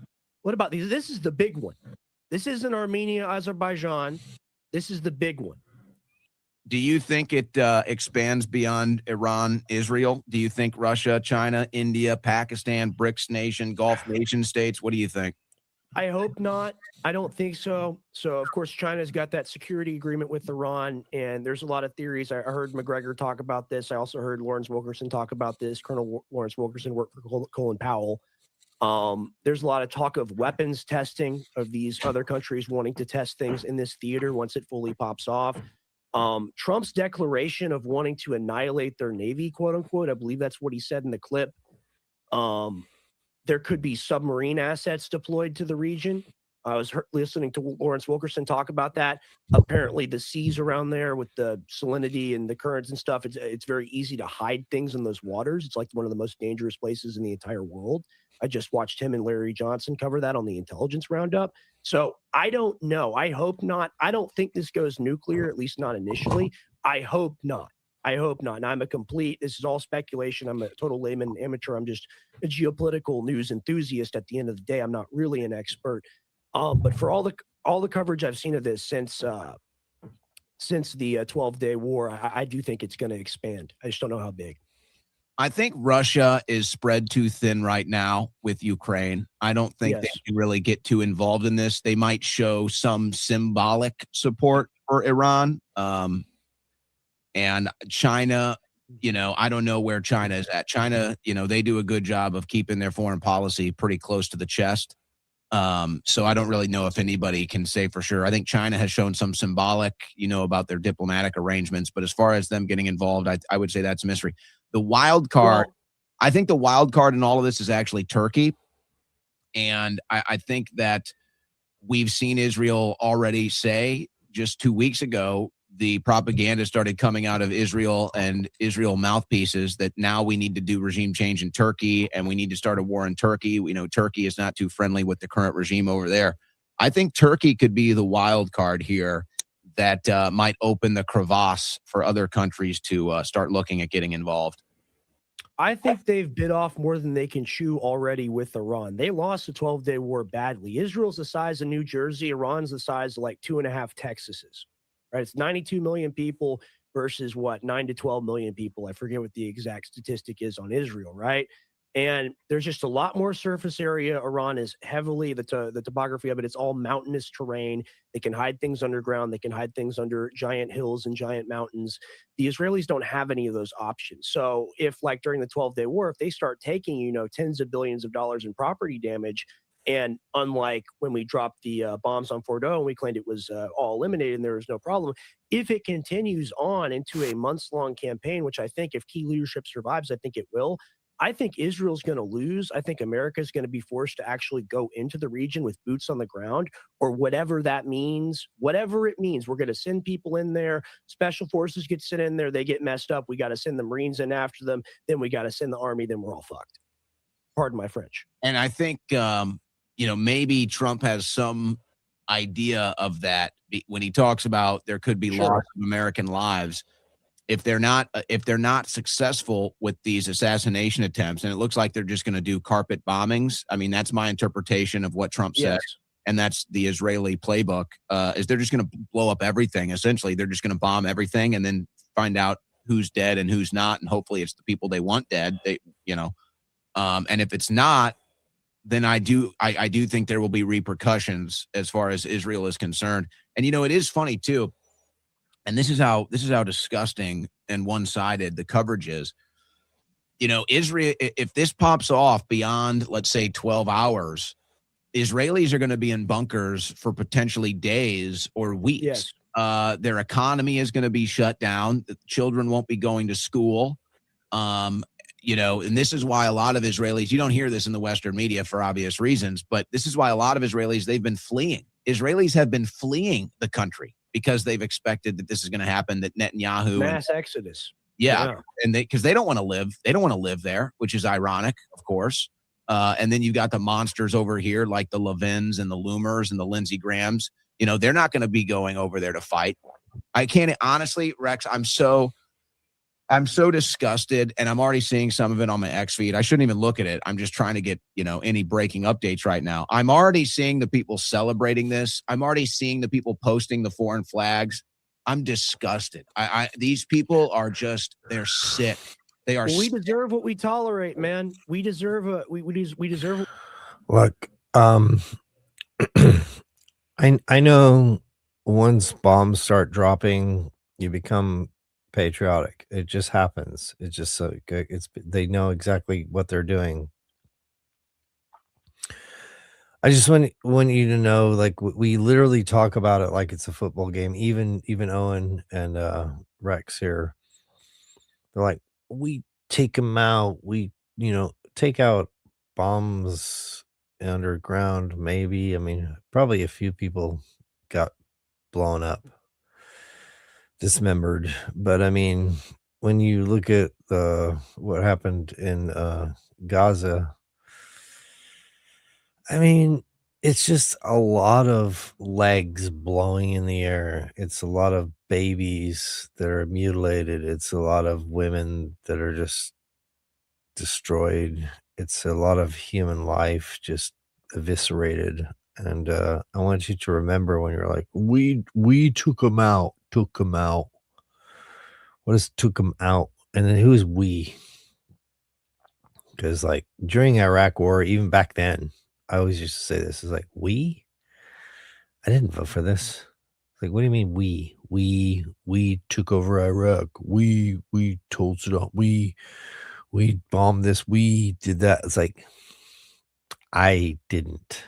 what about these? This is the big one. This isn't Armenia, Azerbaijan. This is the big one. Do you think it expands beyond Iran, Israel? Do you think Russia, China, India, Pakistan, BRICS nation, Gulf nation states? What do you think? I hope not. I don't think so. So, of course, China's got that security agreement with Iran, and there's a lot of theories. I heard McGregor talk about this. I also heard Lawrence Wilkerson talk about this. Colonel Lawrence Wilkerson worked for Colin Powell. There's a lot of talk of weapons testing, of these other countries wanting to test things in this theater once it fully pops off. Trump's declaration of wanting to annihilate their Navy, quote unquote, I believe that's what he said in the clip. There could be submarine assets deployed to the region. I was listening to Lawrence Wilkerson talk about that. Apparently, the seas around there with the salinity and the currents and stuff, it's very easy to hide things in those waters. It's like one of the most dangerous places in the entire world. I just watched him and Larry Johnson cover that on the Intelligence Roundup. So I don't know. I hope not. I don't think this goes nuclear, at least not initially. I hope not. I hope not. And this is all speculation. I'm a total layman amateur. I'm just a geopolitical news enthusiast at the end of the day. I'm not really an expert. But for all the coverage I've seen of this since the 12-day war, I do think it's going to expand. I just don't know how big. I think Russia is spread too thin right now with Ukraine. I don't think they can really get too involved in this. They might show some symbolic support for Iran. And China, I don't know where China is at. China, they do a good job of keeping their foreign policy pretty close to the chest. So I don't really know if anybody can say for sure. I think China has shown some symbolic, about their diplomatic arrangements, but as far as them getting involved, I would say that's a mystery. The wild card, I think the wild card in all of this is actually Turkey. And I think that we've seen Israel already say just 2 weeks ago, the propaganda started coming out of Israel and Israel mouthpieces that now we need to do regime change in Turkey and we need to start a war in Turkey. We know Turkey is not too friendly with the current regime over there. I think Turkey could be the wild card here that might open the crevasse for other countries to start looking at getting involved. I think they've bit off more than they can chew already with Iran. They lost the 12-day war badly. Israel's the size of New Jersey. Iran's the size of like 2.5 Texases. Right, it's 92 million people versus 9 to 12 million people. I forget what the exact statistic is on Israel, right? And there's just a lot more surface area. Iran is heavily the topography of it. It's all mountainous terrain. They can hide things underground. They can hide things under giant hills and giant mountains. The Israelis don't have any of those options. So if, like during the 12-day war, if they start taking tens of billions of dollars in property damage. And unlike when we dropped the bombs on Fordo and we claimed it was all eliminated and there was no problem, if it continues on into a months-long campaign, which I think if key leadership survives, I think it will, I think Israel's going to lose. I think America is going to be forced to actually go into the region with boots on the ground or whatever that means. Whatever it means, we're going to send people in there. Special forces get sent in there. They get messed up. We got to send the Marines in after them. Then we got to send the Army. Then we're all fucked. Pardon my French. And I think maybe Trump has some idea of that when he talks about there could be loss of American lives if they're not successful with these assassination attempts. And it looks like they're just going to do carpet bombings. I mean, that's my interpretation of what Trump said. And that's the Israeli playbook, is they're just going to blow up everything. Essentially, they're just going to bomb everything and then find out who's dead and who's not. And hopefully it's the people they want dead. And if it's not, then I do think there will be repercussions as far as Israel is concerned. And it is funny too, and this is how disgusting and one-sided the coverage is. Israel, if this pops off beyond, let's say, 12 hours, Israelis are going to be in bunkers for potentially days or weeks. Yes. Their economy is going to be shut down. The children won't be going to school. And this is why a lot of Israelis, you don't hear this in the Western media for obvious reasons, but this is why a lot of Israelis, they've been fleeing. Israelis have been fleeing the country because they've expected that this is going to happen, that Netanyahu. Mass exodus. Yeah. And because they don't want to live there, which is ironic, of course. And then you got the monsters over here like the Levins and the Loomers and the Lindsey Grahams. They're not going to be going over there to fight. I can't, honestly, Rex, I'm so disgusted, and I'm already seeing some of it on my X feed. I shouldn't even look at it. I'm just trying to get, any breaking updates right now. I'm already seeing the people celebrating this. I'm already seeing the people posting the foreign flags. I'm disgusted. These people are just, they're sick. They are. We deserve what we tolerate, man. We deserve we deserve. Look, I know once bombs start dropping, you become patriotic. It just happens. It's just so they know exactly what they're doing. I just want you to know, like we literally talk about it like it's a football game. Even Owen and Rex here, they're like, we take them out. We take out bombs underground. Maybe, I mean, probably a few people got blown up, dismembered. But I mean, when you look at what happened in Gaza, I mean, it's just a lot of legs blowing in the air. It's a lot of babies that are mutilated. It's a lot of women that are just destroyed. It's a lot of human life just eviscerated. And I want you to remember when you're like, we took them out. What is took them out? And then who's we? Because like during Iraq War, even back then, I always used to say this is like, we? I didn't vote for this. Like, what do you mean we? We took over Iraq. We told Saddam. We bombed this. We did that. It's like, I didn't.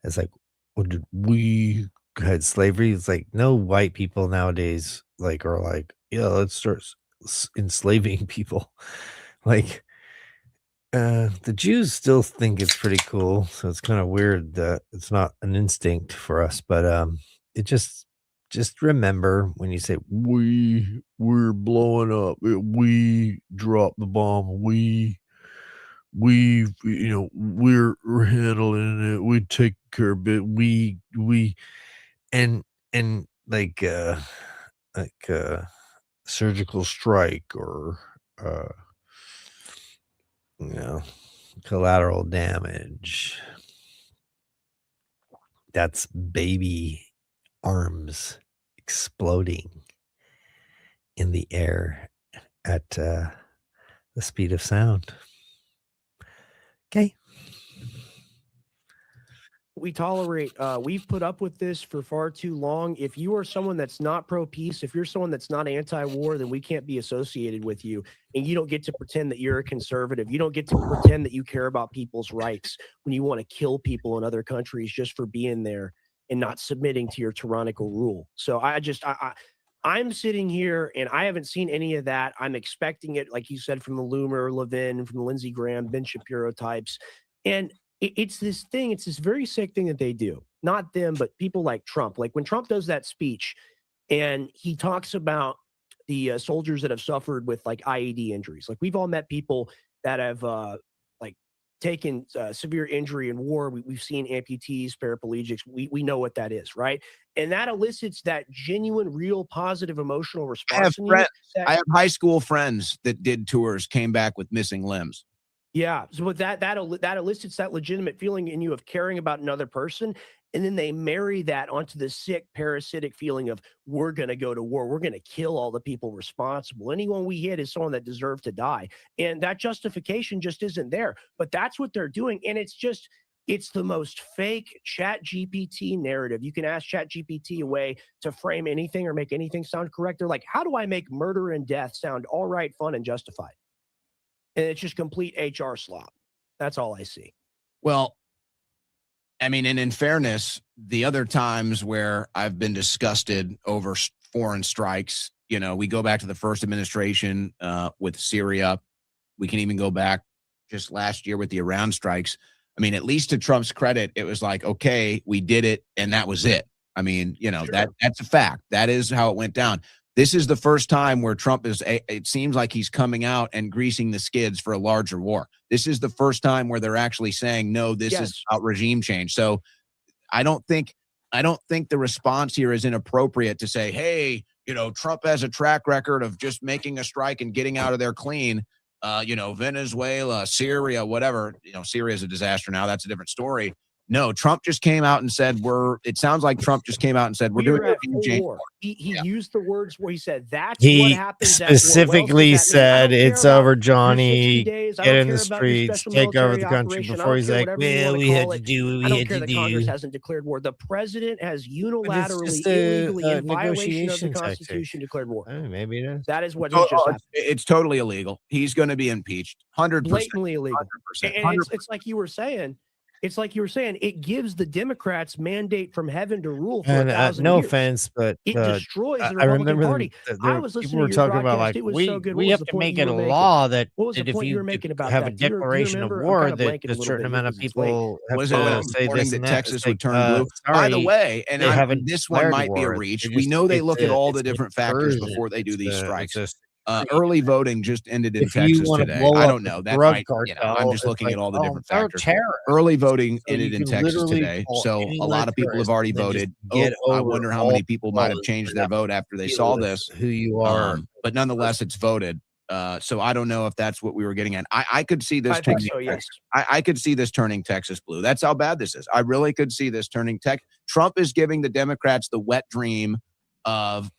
It's like, what did we had slavery? It's like, no white people nowadays like are like, yeah, let's start enslaving people. Like, the Jews still think it's pretty cool, so it's kind of weird that it's not an instinct for us. But it just remember when you say we're blowing up, we dropped the bomb, we're handling it, we take care of it, we and like surgical strike or collateral damage. That's baby arms exploding in the air at the speed of sound. Okay. We tolerate, we've put up with this for far too long. If you are someone that's not pro-peace, if you're someone that's not anti-war, then we can't be associated with you. And you don't get to pretend that you're a conservative. You don't get to pretend that you care about people's rights when you want to kill people in other countries just for being there and not submitting to your tyrannical rule. So I'm sitting here and I haven't seen any of that. I'm expecting it, like you said, from the Loomer, Levin, from the Lindsey Graham, Ben Shapiro types. And it's this very sick thing that they do. Not them, but people like Trump. Like when Trump does that speech and he talks about the soldiers that have suffered with like IED injuries. Like we've all met people that have like taken severe injury in war. We've seen amputees, paraplegics. We know what that is, right? And that elicits that genuine, real, positive emotional response. I have high school friends that did tours, came back with missing limbs. Yeah, so that elicits that legitimate feeling in you of caring about another person, and then they marry that onto the sick, parasitic feeling of we're going to go to war, we're going to kill all the people responsible. Anyone we hit is someone that deserves to die, and that justification just isn't there. But that's what they're doing, and it's the most fake ChatGPT narrative. You can ask ChatGPT a way to frame anything or make anything sound correct. They're like, how do I make murder and death sound all right, fun, and justified? And it's just complete HR slop. That's all I see. Well, I mean, and in fairness, the other times where I've been disgusted over foreign strikes, we go back to the first administration with Syria. We can even go back just last year with the Iran strikes. I mean, at least to Trump's credit, it was like, okay, we did it, and that was it. I mean, sure. That's a fact. That is how it went down. This is the first time where Trump it seems like he's coming out and greasing the skids for a larger war. This is the first time where they're actually saying, no, this is about regime change. So I don't think the response here is inappropriate to say, hey, Trump has a track record of just making a strike and getting out of there clean. Venezuela, Syria, whatever, Syria is a disaster now. That's a different story. No, Trump just came out and said it sounds like Trump just came out and said we're doing it. He used the words where he said that's he what happens. Specifically said it's over, Johnny. Get in the streets, take over the country. Before he's like, well, we had to do what we had to do. Congress hasn't declared war. The president has unilaterally, illegally, in violation of the Constitution, declared war. Maybe it is. That is what just happened. It's totally illegal. He's going to be impeached. 100%. Blatantly illegal. 100%. And it's like you were saying. It's like you were saying, it gives the Democrats mandate from heaven to rule for And 1,000 no years. offense, but It destroys the I Republican remember Party. I was people listening were to your talking about broadcast. like It was we so good. What we was have the to point make you it a were making? law that What was the if point you you were making about have a that? Do you declaration of remember? I'm war, kind of that blanking a a little certain bit amount of because it's late. people have Was it to this say morning this that and that. Texas It's would like, turn blue? By the sorry, way, and they haven't this one declared might be a war. reach. They're We just know they it's look at a all it's the an different factors incursion. before they do It's these a strikes. it's a Early voting just ended in if you Texas want to today. blow I up don't the know. That drug might, I'm cartel, just it's looking like, at all the oh, different they're factors. terrorists. Early voting So you ended in can Texas literally today. call So a anyone lot a of people have terrorist already and then just voted. get I over wonder how all many people might have laws changed for their that vote after they saw ridiculous this. who you are. But nonetheless, it's voted. So I don't know if that's what we were getting at. I could see this I think turning so, yes. I could see this turning Texas blue. That's how bad this is. I really could see this turning Trump is giving the Democrats the wet dream of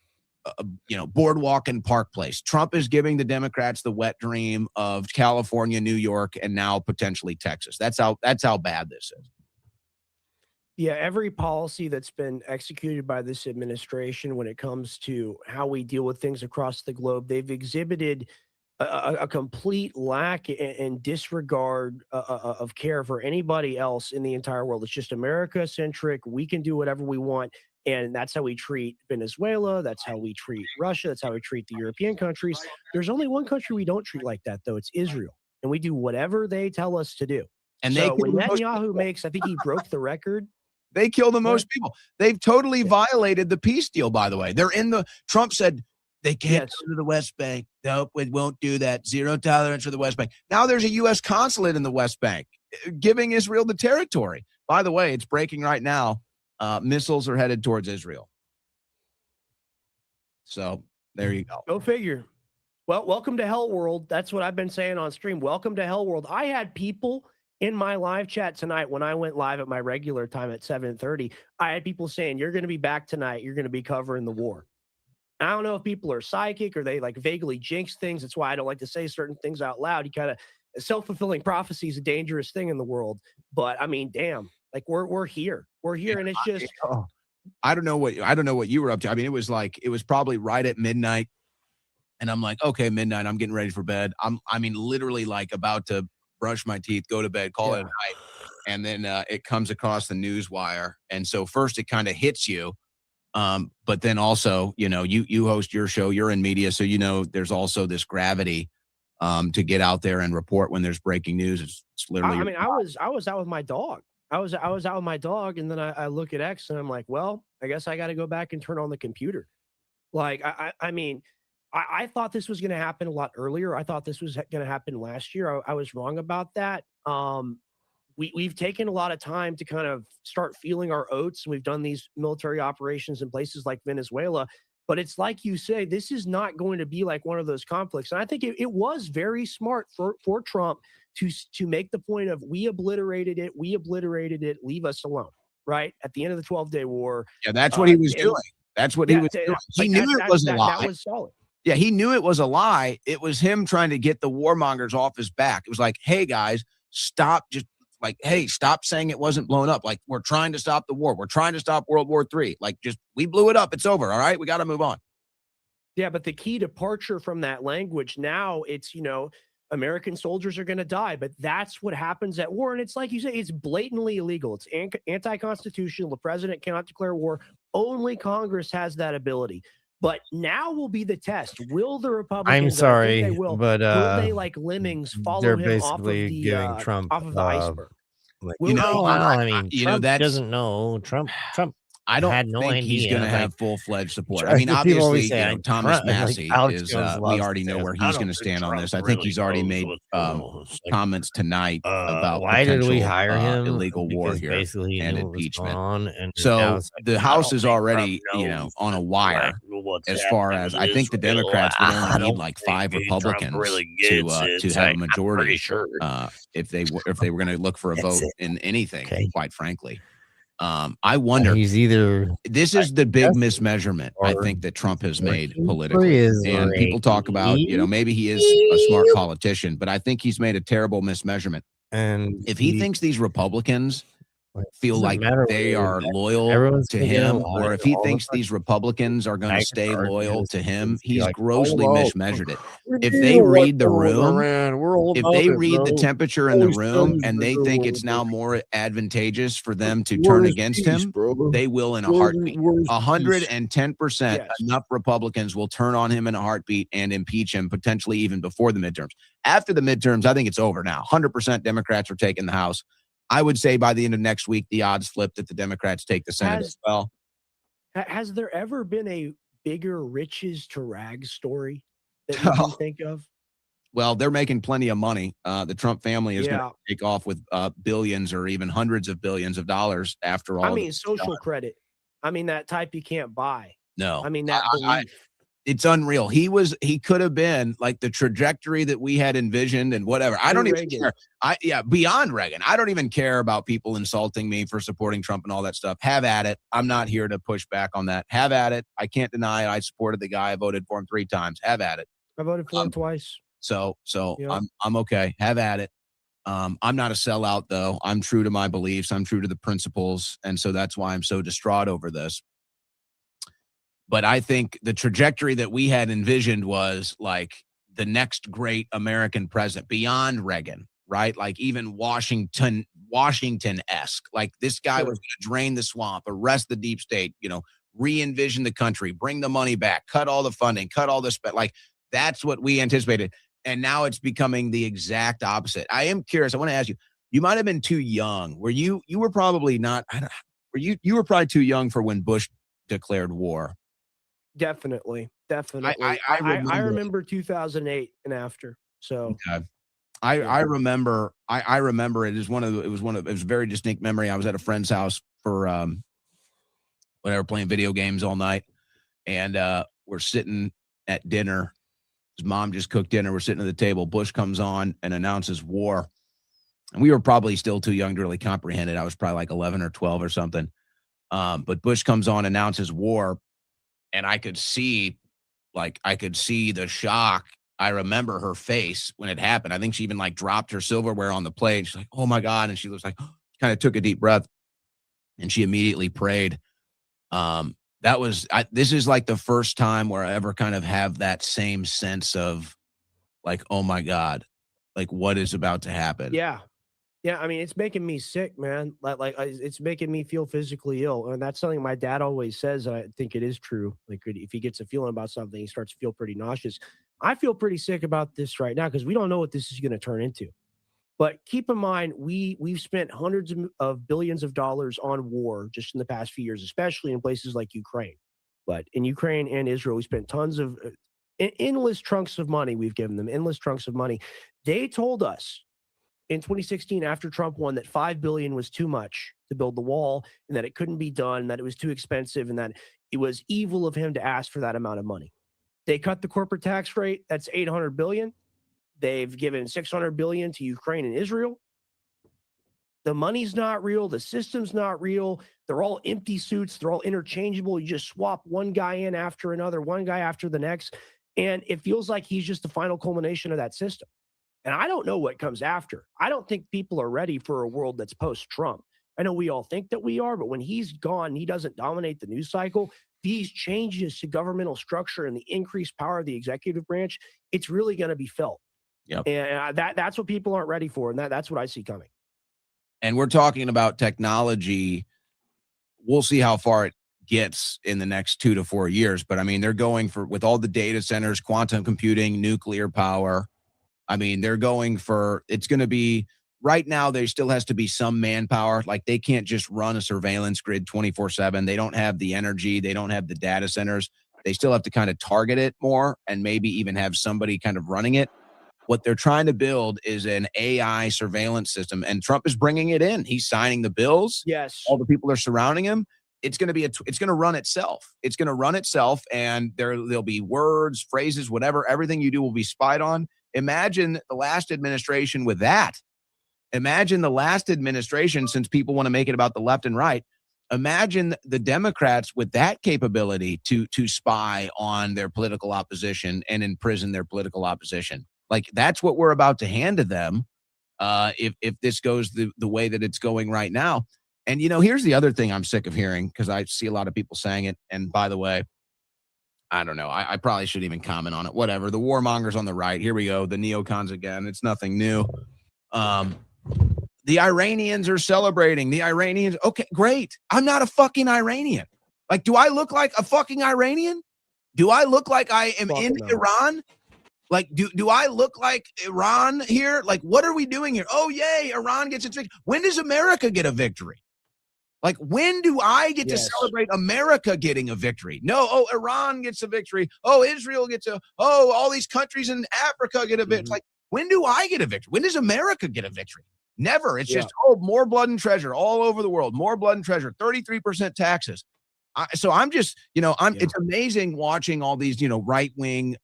Boardwalk and Park Place. Trump is giving the Democrats the wet dream of California, New York, and now potentially Texas. That's how bad this is. Yeah, every policy that's been executed by this administration when it comes to how we deal with things across the globe, they've exhibited a complete lack and disregard of care for anybody else in the entire world. It's just America centric. We can do whatever we want. And that's how we treat Venezuela. That's how we treat Russia. That's how we treat the European countries. There's only one country we don't treat like that, though. It's Israel. And we do whatever they tell us to do. And so when kill the most Netanyahu people. makes, I think he broke the record. They kill the most people. They've totally violated the peace deal, by the way. Trump said they can't go to the West Bank. Nope, we won't do that. Zero tolerance for the West Bank. Now there's a U.S. consulate in the West Bank giving Israel the territory. By the way, it's breaking right now. Missiles are headed towards Israel. So there you go. Go figure. Well, welcome to Hell World. That's what I've been saying on stream. Welcome to Hell World. I had people in my live chat tonight when I went live at my regular time at 7:30. I had people saying, you're going to be back tonight. You're going to be covering the war. I don't know if people are psychic or they like vaguely jinx things. That's why I don't like to say certain things out loud. You kind of self-fulfilling prophecy is a dangerous thing in the world. But I mean, damn, like we're here. We're here, and it's just I don't know what you were up to. I mean, it was probably right at midnight. And I'm like, okay, midnight, I'm getting ready for bed. I mean, literally like about to brush my teeth, go to bed, call it a night. And then it comes across the news wire. And so first it kind of hits you. But then also, you host your show, you're in media. So, there's also this gravity to get out there and report when there's breaking news. It's literally. I was out with my dog. I was out with my dog. And then I look at X and I'm like, well, I guess I got to go back and turn on the computer. Like, I mean, I thought this was going to happen a lot earlier. I thought this was going to happen last year. I was wrong about that. We've taken a lot of time to kind of start feeling our oats. We've done these military operations in places like Venezuela, but it's like you say, this is not going to be like one of those conflicts. And I think it was very smart for Trump to make the point of we obliterated it, leave us alone, right? At the end of the 12-day war. Yeah, that's what he was doing. That's what he was doing. He knew it was a lie. That was solid. Yeah, he knew it was a lie. It was him trying to get the warmongers off his back. It was like, hey, guys, stop saying it wasn't blown up. Like, we're trying to stop the war. We're trying to stop World War III. Like, we blew it up. It's over. All right, we got to move on. Yeah, but the key departure from that language now, it's, American soldiers are going to die, but that's what happens at war. And it's like you say, it's blatantly illegal. It's anti-constitutional. The president cannot declare war. Only Congress has that ability. But now will be the test. Will the Republicans? I'm sorry, will they like lemmings follow they're him off of basically the giving Trump off of the iceberg? Trump doesn't know. Trump I don't had no think idea. he's going to have like, full-fledged support. Sure, I mean, people obviously, always say, Thomas Trump, Massey like, Alex is, Jones we loves already to know say, where I he's don't going to think stand on Trump this. I think really he's already knows made what's going on. It's like, comments tonight about why did we potential, hire him? illegal war Because here basically he and knew what was impeachment. going on, and now So it's like, the I House don't is think already, Trump knows on a wire what's as far happening as in I think the Israel. Democrats would I only need don't like think 5 Trump Republicans really to gets it. to It's have a like, I'm majority pretty sure. if they were going to look for a That's vote it. in anything, Okay. quite frankly. I wonder. He's either This is the big guess mismeasurement I or think that Trump has made working for politically. And people talk about, Israel. maybe he is a smart politician, but I think he's made a terrible mismeasurement. And If he thinks these Republicans feel doesn't like matter they whether are loyal everyone's to gonna get in him, line or if and he all the thinks these Republicans are going to MAGA stay card loyal is- to him, is be he's like, grossly "Oh, mismeasured it. we If need they to read the let go of room, Iran. We're all if about they it, read the bro. temperature in All the these room studies and been they doing think with it's now it. more advantageous for them to Word turn is against peace, him, bro. they will in a Word heartbeat. is peace. 110%, Yes. enough Republicans will turn on him in a heartbeat and impeach him, potentially even before the midterms. After the midterms, I think it's over now. 100% Democrats are taking the House. I would say by the end of next week, the odds flip that the Democrats take the Senate as well. Has there ever been a bigger riches to rags story that you can think of? Well, they're making plenty of money. The Trump family is going Yeah. to take off with billions or even hundreds of billions of dollars after all. I of mean, this is social done. credit. I mean, that type you can't buy. No, I mean, that I- belief. it's unreal. He could have been like the trajectory that we had envisioned and whatever. I don't even Reagan. care. Beyond Reagan. I don't even care about people insulting me for supporting Trump and all that stuff. Have at it. I'm not here to push back on that. Have at it. I can't deny I supported the guy. I voted for him 3 times. Have at it. I voted for him twice. So Yeah. I'm okay. Have at it. I'm not a sellout though. I'm true to my beliefs. I'm true to the principles. And so that's why I'm so distraught over this. But I think the trajectory that we had envisioned was like the next great American president beyond Reagan, right? Like even Washington-esque. Like this guy was going to drain the swamp, arrest the deep state, re-envision the country, bring the money back, cut all the funding, cut all this. Like that's what we anticipated. And now it's becoming the exact opposite. I am curious. I want to ask you, you might have been too young. Were you were probably not, you were probably too young for when Bush declared war. Definitely. I remember 2008 and after. So Okay. I remember it was it was a very distinct memory. I was at a friend's house for whatever, playing video games all night, and we're sitting at dinner. His mom just cooked dinner. We're sitting at the table. Bush comes on and announces war, and we were probably still too young to really comprehend it. I was probably like 11 or 12 or something. But Bush comes on, announces war, and I could see the shock. I remember her face when it happened. I think she even like dropped her silverware on the plate. She's like, "Oh my God." And she was like, kind of took a deep breath, and she immediately prayed. This is like the first time where I ever kind of have that same sense of like, oh my God, like what is about to happen? yeah. Yeah, I mean, it's making me sick, man. It's making me feel physically ill, and that's something my dad always says. And I think it is true. Like, if he gets a feelling about something, he starts to feel pretty nauseous. I feel pretty sick about this right now because we don't know what this is going to turn into. But keep in mind, we've spent hundreds of billions of dollars on war just in the past few years, especially in places like Ukraine. But in Ukraine and Israel, we spent tons of endless trunks of money. We've given them endless trunks of money. They told us in 2016, after Trump won, that $5 billion was too much to build the wall, and that it couldn't be done, that it was too expensive, and that it was evil of him to ask for that amount of money. They cut the corporate tax rate. That's $800 billion. They've given $600 billion to Ukraine and Israel. The money's not real. The system's not real. They're all empty suits. They're all interchangeable. You just swap one guy in after another, one guy after the next, and it feels like he's just the final culmination of that system. And I don't know what comes after. I don't think people are ready for a world that's post-Trump. I know we all think that we are, but when he's gone, he doesn't dominate the news cycle. These changes to governmental structure and the increased power of the executive branch, it's really going to be felt. Yep. And that's what people aren't ready for. And that's what I see coming. And we're talking about technology. We'll see how far it gets in the next 2 to 4 years. But I mean, they're going with all the data centers, quantum computing, nuclear power. I mean, they're going for, it's going to be, right now, there still has to be some manpower. Like they can't just run a surveillance grid 24/7. They don't have the energy. They don't have the data centers. They still have to kind of target it more and maybe even have somebody kind of running it. What they're trying to build is an AI surveillance system, and Trump is bringing it in. He's signing the bills. Yes. All the people are surrounding him. It's going to be it's going to run itself. It's going to run itself, and there'll be words, phrases, whatever. Everything you do will be spied on. Imagine the last administration with that. Imagine the last administration, since people want to make it about the left and right. Imagine the Democrats with that capability to spy on their political opposition and imprison their political opposition. Like that's what we're about to hand to them if this goes the way that it's going right now. And, here's the other thing I'm sick of hearing, because I see a lot of people saying it. And by the way, I don't know. I probably shouldn't even comment on it. Whatever. The warmongers on the right. Here we go. The neocons again. It's nothing new. The Iranians are celebrating. The Iranians. Okay, great. I'm not a fucking Iranian. Like, do I look like a fucking Iranian? Do I look like I am in Iran? Like, do I look like Iran here? Like, what are we doing here? Oh, yay, Iran gets its victory. When does America get a victory? Like, when do I get to celebrate America getting a victory? No, Iran gets a victory. Oh, Israel gets all these countries in Africa get a victory. It's like, when do I get a victory? When does America get a victory? Never. It's just, more blood and treasure all over the world. More blood and treasure, 33% taxes. So I'm just, it's amazing watching all these, right-wing,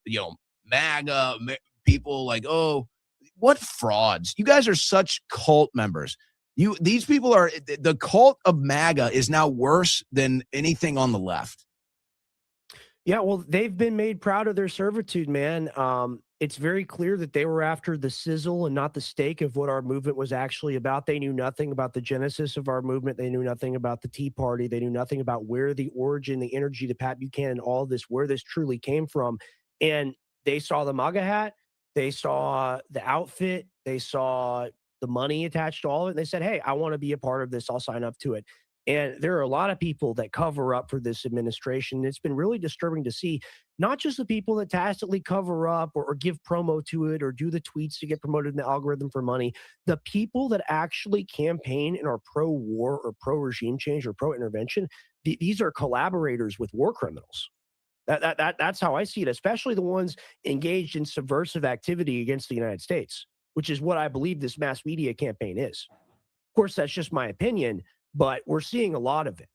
MAGA people like, oh, what frauds. You guys are such cult members. These people are, the cult of MAGA is now worse than anything on the left. Yeah, well, they've been made proud of their servitude, man. It's very clear that they were after the sizzle and not the steak of what our movement was actually about. They knew nothing about the genesis of our movement. They knew nothing about the Tea Party. They knew nothing about where the origin, the energy, the Pat Buchanan, all this, where this truly came from. And they saw the MAGA hat. They saw the outfit. They saw the money attached to all of it. They said, hey, I want to be a part of this. I'll sign up to it. And there are a lot of people that cover up for this administration. It's been really disturbing to see, not just the people that tacitly cover up or give promo to it or do the tweets to get promoted in the algorithm for money, the people that actually campaign and are pro-war or pro-regime change or pro-intervention, these are collaborators with war criminals. That's how I see it, especially the ones engaged in subversive activity against the United States, which is what I believe this mass media campaign is. Of course, that's just my opinion, but we're seeing a lot of it.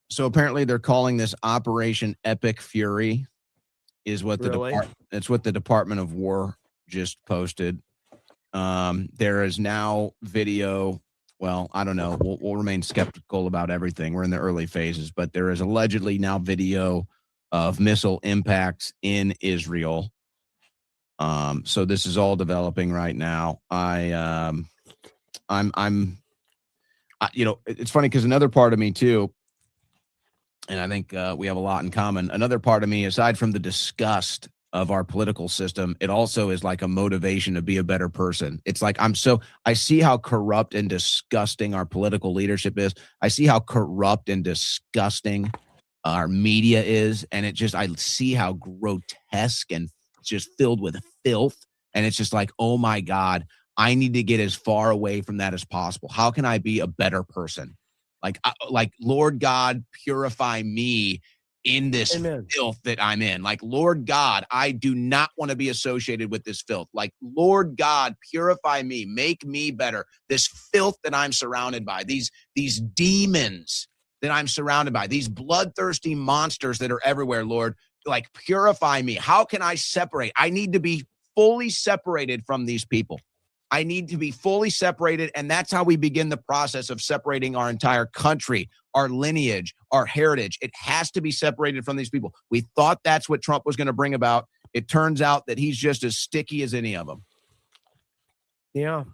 So apparently they're calling this Operation Epic Fury, is what it's what the Department of War just posted. There is now video. Well, I don't know. We'll remain skeptical about everything. We're in the early phases, but there is allegedly now video of missile impacts in Israel. So this is all developing right now. It's funny because another part of me too, and I think we have a lot in common. Another part of me, aside from the disgust of our political system, it also is like a motivation to be a better person. It's like I see how corrupt and disgusting our political leadership is. I see how corrupt and disgusting our media is. And I see how grotesque and just filled with filth. And it's just like, oh my God, I need to get as far away from that as possible. How can I be a better person? Like Lord God, purify me in this filth that I'm in. Like, Lord God, I do not want to be associated with this filth. Like, Lord God, purify me, make me better. This filth that I'm surrounded by, these demons that I'm surrounded by, these bloodthirsty monsters that are everywhere, Lord, like, purify me. How can I separate? I need to be fully separated from these people. I need to be fully separated, and that's how we begin the process of separating our entire country, our lineage, our heritage. It has to be separated from these people. We thought that's what Trump was going to bring about. It turns out that he's just as sticky as any of them. Yeah.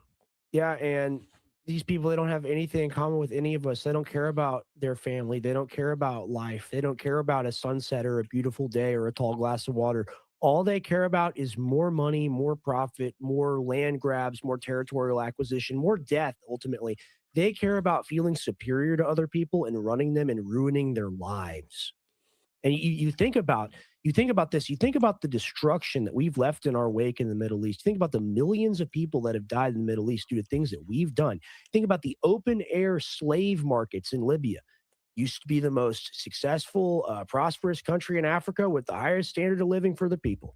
Yeah, and these people, they don't have anything in common with any of us. They don't care about their family. They don't care about life. They don't care about a sunset or a beautiful day or a tall glass of water. All they care about is more money, more profit, more land grabs, more territorial acquisition, more death, ultimately. They care about feeling superior to other people and running them and ruining their lives. And you think about this, you think about the destruction that we've left in our wake in the Middle East. Think about the millions of people that have died in the Middle East due to things that we've done. Think about the open air slave markets in Libya. Used to be the most successful, prosperous country in Africa with the highest standard of living for the people.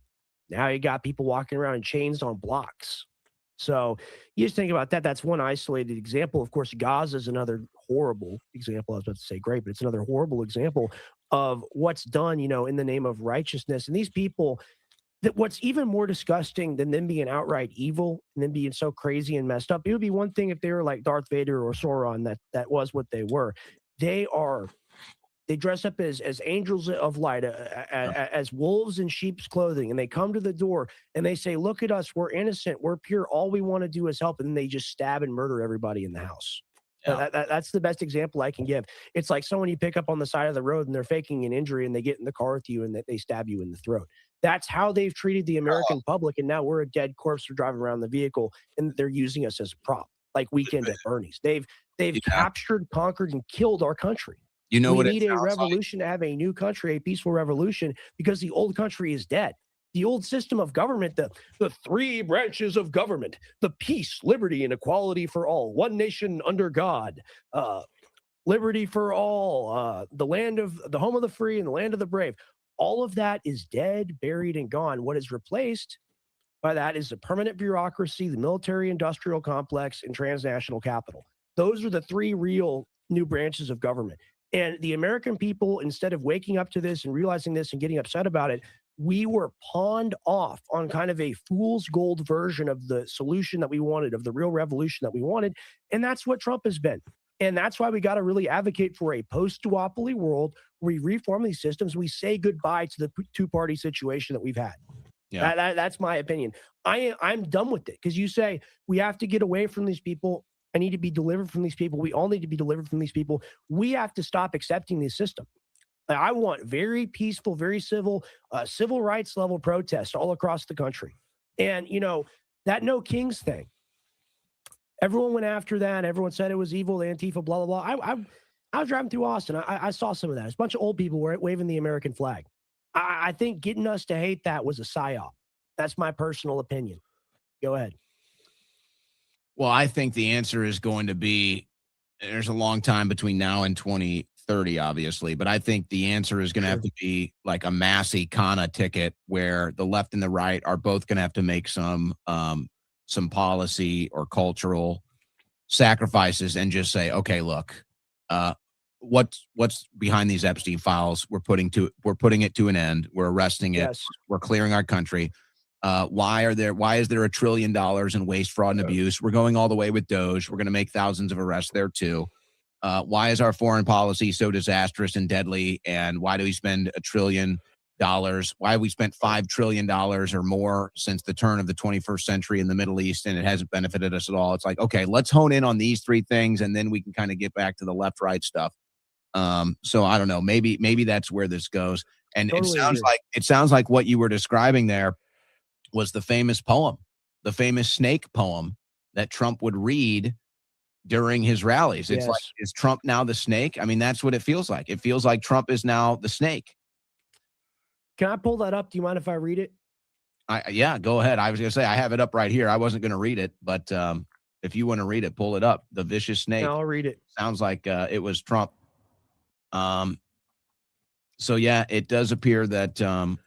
Now you got people walking around in chains on blocks. So you just think about that. That's one isolated example. Of course, Gaza is another horrible example. I was about to say great, but it's another horrible example of what's done, in the name of righteousness. And these people, that what's even more disgusting than them being outright evil and them being so crazy and messed up, it would be one thing if they were like Darth Vader or Sauron, that was what they were. They dress up as angels of light, as wolves in sheep's clothing, and they come to the door and they say, look at us, we're innocent, we're pure, all we want to do is help, and then they just stab and murder everybody in the house. Yeah. That's the best example I can give. It's like someone you pick up on the side of the road and they're faking an injury and they get in the car with you and they stab you in the throat. That's how they've treated the American public. And now we're a dead corpse for driving around the vehicle and they're using us as a prop, like Weekend at Bernie's. They've captured, conquered, and killed our country. You know we what? need a revolution to have a new country, a peaceful revolution, because the old country is dead. The old system of government, the three branches of government, the peace, liberty, and equality for all, one nation under God, liberty for all, the home of the free and the land of the brave. All of that is dead, buried, and gone. What is replaced by that is the permanent bureaucracy, the military-industrial complex, and transnational capital. Those are the three real new branches of government. And the American people, instead of waking up to this and realizing this and getting upset about it, we were pawned off on kind of a fool's gold version of the solution that we wanted, of the real revolution that we wanted. And that's what Trump has been. And that's why we got to really advocate for a post-duopoly world where we reform these systems. We say goodbye to the two-party situation that we've had. Yeah. That's my opinion. I'm done with it, because you say we have to get away from these people. I need to be delivered from these people. We all need to be delivered from these people. We have to stop accepting this system. I want very peaceful, very civil rights level protests all across the country. And, that No Kings thing, everyone went after that. Everyone said it was evil, the Antifa, blah, blah, blah. I was driving through Austin. I saw some of that. It's a bunch of old people waving the American flag. I think getting us to hate that was a psyop. That's my personal opinion. Go ahead. Well, I think the answer is going to be, there's a long time between now and 2030, obviously, but I think the answer is going to have to be like a Massey Kana ticket, where the left and the right are both going to have to make some policy or cultural sacrifices and just say, okay, look, what's behind these Epstein files? We're putting it to an end. We're arresting it. Yes. We're clearing our country. Why is there $1 trillion in waste, fraud, and abuse? We're going all the way with Doge. We're going to make thousands of arrests there too. Why is our foreign policy so disastrous and deadly? And why do we spend $1 trillion? Why have we spent $5 trillion or more since the turn of the 21st century in the Middle East, and it hasn't benefited us at all? It's like, okay, let's hone in on these three things, and then we can kind of get back to the left-right stuff. So I don't know. Maybe that's where this goes. And Totally it sounds like what you were describing there was the famous poem, the famous snake poem that Trump would read during his rallies. It's like, is Trump now the snake? I mean, that's what it feels like. It feels like Trump is now the snake. Can I pull that up? Do you mind if I read it? Yeah, go ahead. I was going to say, I have it up right here. I wasn't going to read it, but if you want to read it, pull it up. The vicious snake. No, I'll read it. Sounds like it was Trump. So yeah, it does appear that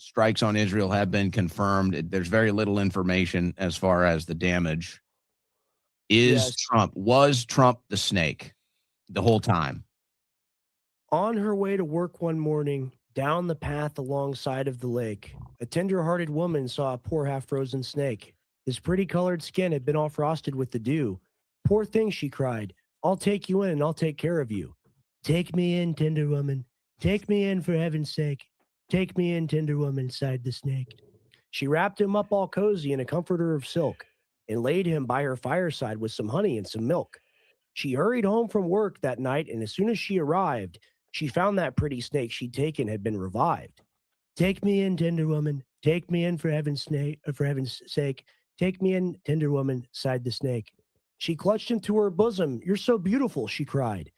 strikes on Israel have been confirmed. There's very little information as far as the damage. Was Trump the snake the whole time? On her way to work one morning, down the path alongside of the lake, a tender-hearted woman saw a poor half-frozen snake. His pretty colored skin had been all frosted with the dew. "Poor thing," she cried. "I'll take you in and I'll take care of you." "Take me in, tender woman. Take me in, for heaven's sake. Take me in, tender woman," sighed the snake. She wrapped him up all cozy in a comforter of silk and laid him by her fireside with some honey and some milk. She hurried home from work that night, and as soon as she arrived, she found that pretty snake she'd taken had been revived. "Take me in, tender woman. Take me in, for heaven's sake. Take me in, tender woman," sighed the snake. She clutched him to her bosom. "You're so beautiful," she cried.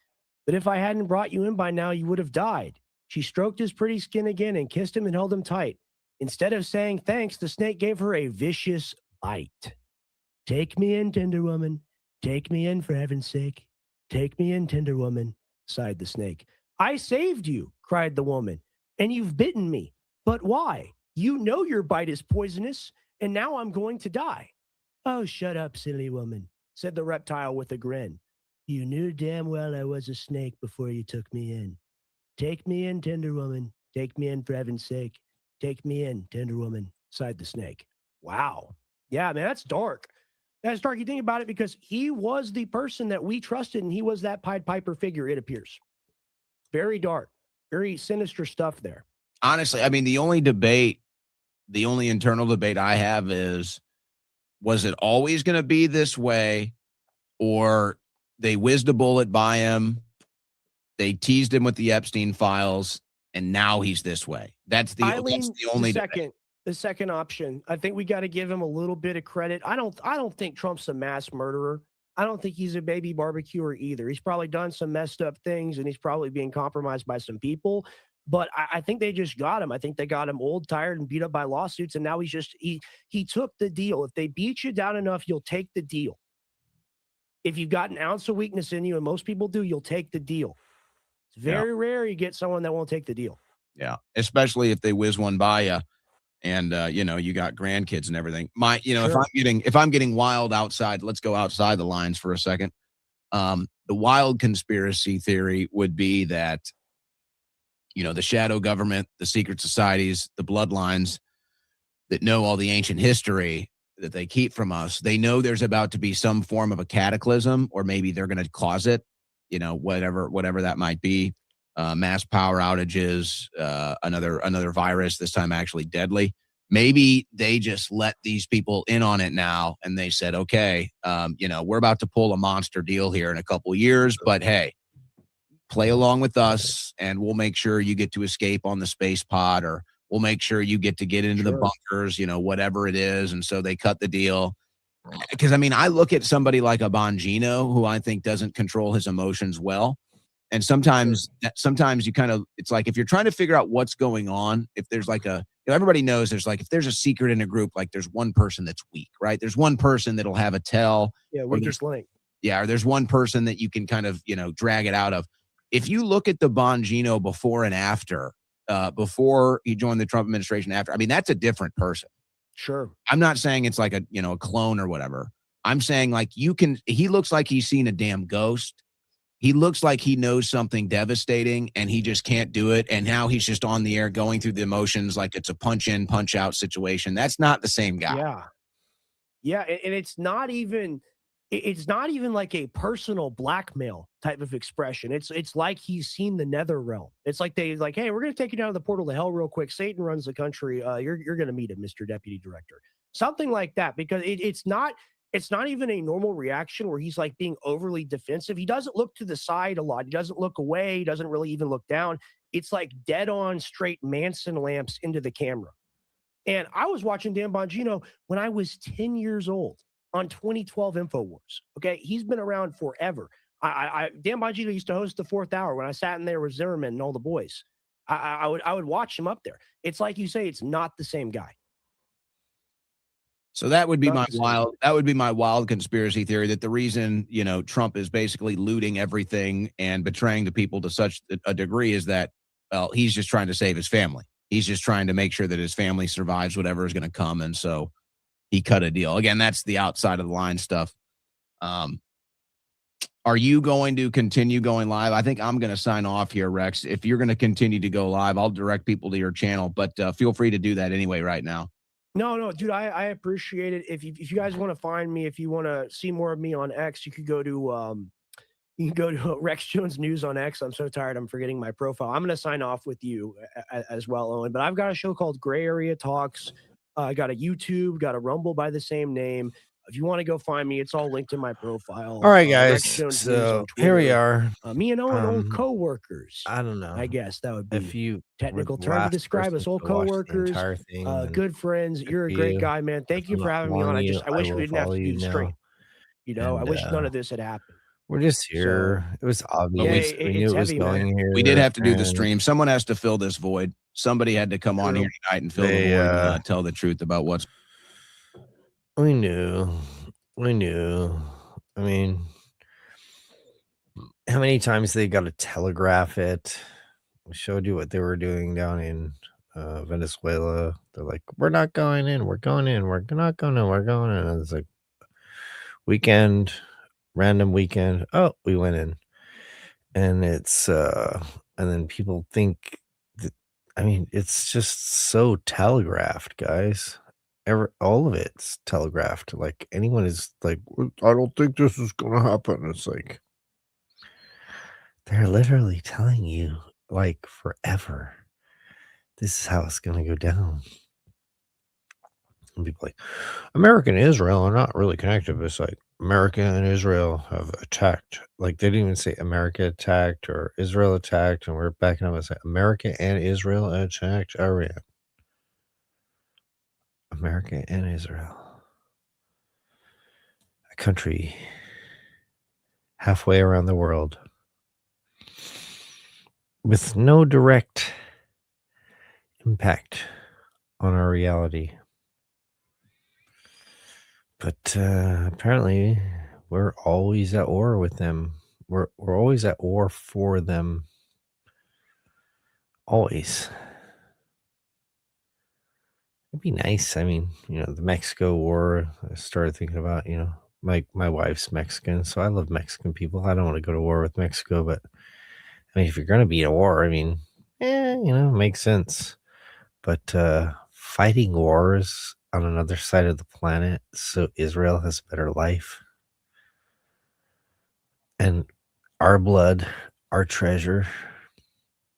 "But if I hadn't brought you in by now, you would have died." She stroked his pretty skin again and kissed him and held him tight. Instead of saying thanks, the snake gave her a vicious bite. "Take me in, tender woman. Take me in, for heaven's sake. Take me in, tender woman," sighed the snake. "I saved you," cried the woman, "and you've bitten me. But why? You know your bite is poisonous, and now I'm going to die." "Oh, shut up, silly woman," said the reptile with a grin. "You knew damn well I was a snake before you took me in. Take me in, tender woman. Take me in, for heaven's sake. Take me in, tender woman," sighed the snake. Wow. Yeah, man, that's dark. That's dark. You think about it, because he was the person that we trusted, and he was that Pied Piper figure, it appears. Very dark, very sinister stuff there. Honestly, I mean, the only internal debate I have is, was it always going to be this way, or they whizzed a bullet by him. They teased him with the Epstein files, and now he's this way. That's the only the second option. I think we got to give him a little bit of credit. I don't think Trump's a mass murderer. I don't think he's a baby barbecuer either. He's probably done some messed up things, and he's probably being compromised by some people. But I think they just got him. I think they got him old, tired, and beat up by lawsuits. And now he took the deal. If they beat you down enough, you'll take the deal. If you've got an ounce of weakness in you, and most people do, you'll take the deal. It's very rare you get someone that won't take the deal. Yeah, especially if they whiz one by you, and you got grandkids and everything. Sure. if I'm getting wild outside, let's go outside the lines for a second. The wild conspiracy theory would be that, the shadow government, the secret societies, the bloodlines that know all the ancient history that they keep from us, they know there's about to be some form of a cataclysm, or maybe they're going to cause it, whatever that might be, mass power outages, another virus, this time actually deadly. Maybe they just let these people in on it now, and they said, okay, we're about to pull a monster deal here in a couple of years, but hey, play along with us, and we'll make sure you get to escape on the space pod, or we'll make sure you get into the bunkers, whatever it is. And so they cut the deal. Because, I look at somebody like a Bongino, who I think doesn't control his emotions well. And sometimes you it's like, if you're trying to figure out what's going on, if there's like everybody knows there's like, if there's a secret in a group, like there's one person that's weak, right? There's one person that'll have a tell. Yeah, weakest link. Yeah, or there's one person that you can kind of, drag it out of. If you look at the Bongino before and after, before he joined the Trump administration, after, that's a different person. Sure. I'm not saying it's like a clone or whatever. I'm saying like he looks like he's seen a damn ghost. He looks like he knows something devastating and he just can't do it. And now he's just on the air going through the emotions like it's a punch in, punch out situation. That's not the same guy. Yeah. Yeah. And it's not even like a personal blackmail type of expression. It's like he's seen the nether realm. It's like hey, we're going to take you down to the portal to hell real quick. Satan runs the country. You're going to meet him, Mr. Deputy Director. Something like that, because it's not even a normal reaction where he's like being overly defensive. He doesn't look to the side a lot. He doesn't look away. He doesn't really even look down. It's like dead on straight Manson lamps into the camera. And I was watching Dan Bongino when I was 10 years old on 2012 InfoWars. Okay. He's been around forever. Dan Bongino used to host the Fourth Hour when I sat in there with Zimmerman and all the boys. I would watch him up there. It's like you say, it's not the same guy. So that would be my wild conspiracy theory, that the reason, Trump is basically looting everything and betraying the people to such a degree is that, well, he's just trying to save his family. He's just trying to make sure that his family survives whatever is going to come. And so he cut a deal. Again, that's the outside of the line stuff. Are you going to continue going live? I think I'm going to sign off here, Rex. If you're going to continue to go live, I'll direct people to your channel, but feel free to do that anyway right now. No, dude, I appreciate it. If you guys want to find me, if you want to see more of me on X, you could go to Rex Jones News on X. I'm so tired, I'm forgetting my profile. I'm going to sign off with you as well, Owen. But I've got a show called Gray Area Talks. I got a YouTube, got a Rumble by the same name. If you want to go find me, it's all linked in my profile. All right, guys. So here we are. Me and Owen, old co-workers. I don't know. I guess that would be if you technical term to describe us. Old co-workers, good friends. You're a great guy, man. Thank you for having me on. I wish we didn't have to do the stream. I wish none of this had happened. We're just here. It was obvious. We knew it was going here. We did have to do the stream. Someone has to fill this void. Somebody had to come on here tonight and fill the void and tell the truth about what's. We knew. I mean, how many times they got to telegraph it? We showed you what they were doing down in Venezuela. They're like, we're not going in. We're going in. We're not going in. We're going in. And it's like random weekend. Oh, we went in. And it's, and then people think that, it's just so telegraphed, guys. All of it's telegraphed. Like anyone is like, I don't think this is gonna happen. It's like they're literally telling you like forever, this is how it's gonna go down. And people like, America and Israel are not really connected. It's like, America and Israel have attacked. Like they didn't even say America attacked or Israel attacked, and we're backing up and saying America and Israel attacked Iran. America and Israel. A country halfway around the world with no direct impact on our reality. But apparently we're always at war with them. We're always at war for them. Always. It'd be nice. I mean, the Mexico war, I started thinking about, my wife's Mexican, so I love Mexican people. I don't want to go to war with Mexico, but I mean, if you're going to be at war, I mean, it makes sense. But fighting wars on another side of the planet so Israel has a better life, and our blood, our treasure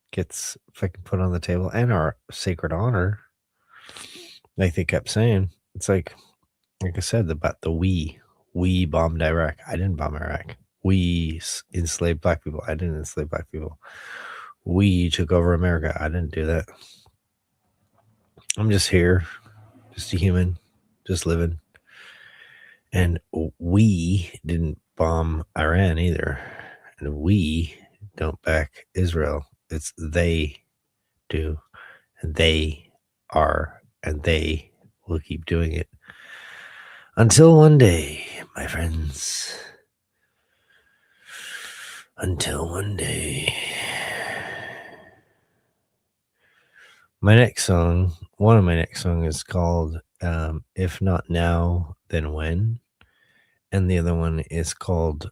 gets fucking put on the table, and our sacred honor, like they kept saying. It's like I said about the we bombed Iraq. I didn't bomb Iraq. We enslaved black people. I didn't enslave black people. We took over America. I didn't do that. I'm just here, just a human, just living. And we didn't bomb Iran either. And we don't back Israel. It's they do. And they are. And they will keep doing it. Until one day, my friends. Until one day. My next song, one of my next songs is called If Not Now, Then When? And the other one is called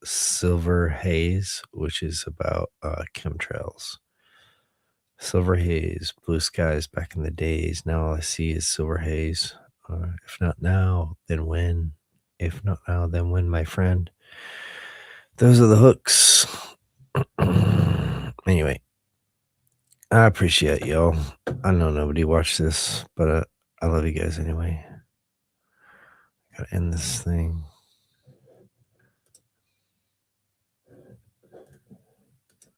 Silver Haze, which is about chemtrails. Silver haze, blue skies back in the days. Now all I see is silver haze. If not now, then when? If not now, then when, my friend? Those are the hooks. Anyway, I appreciate y'all. I know nobody watched this, but I love you guys anyway. Gotta end this thing.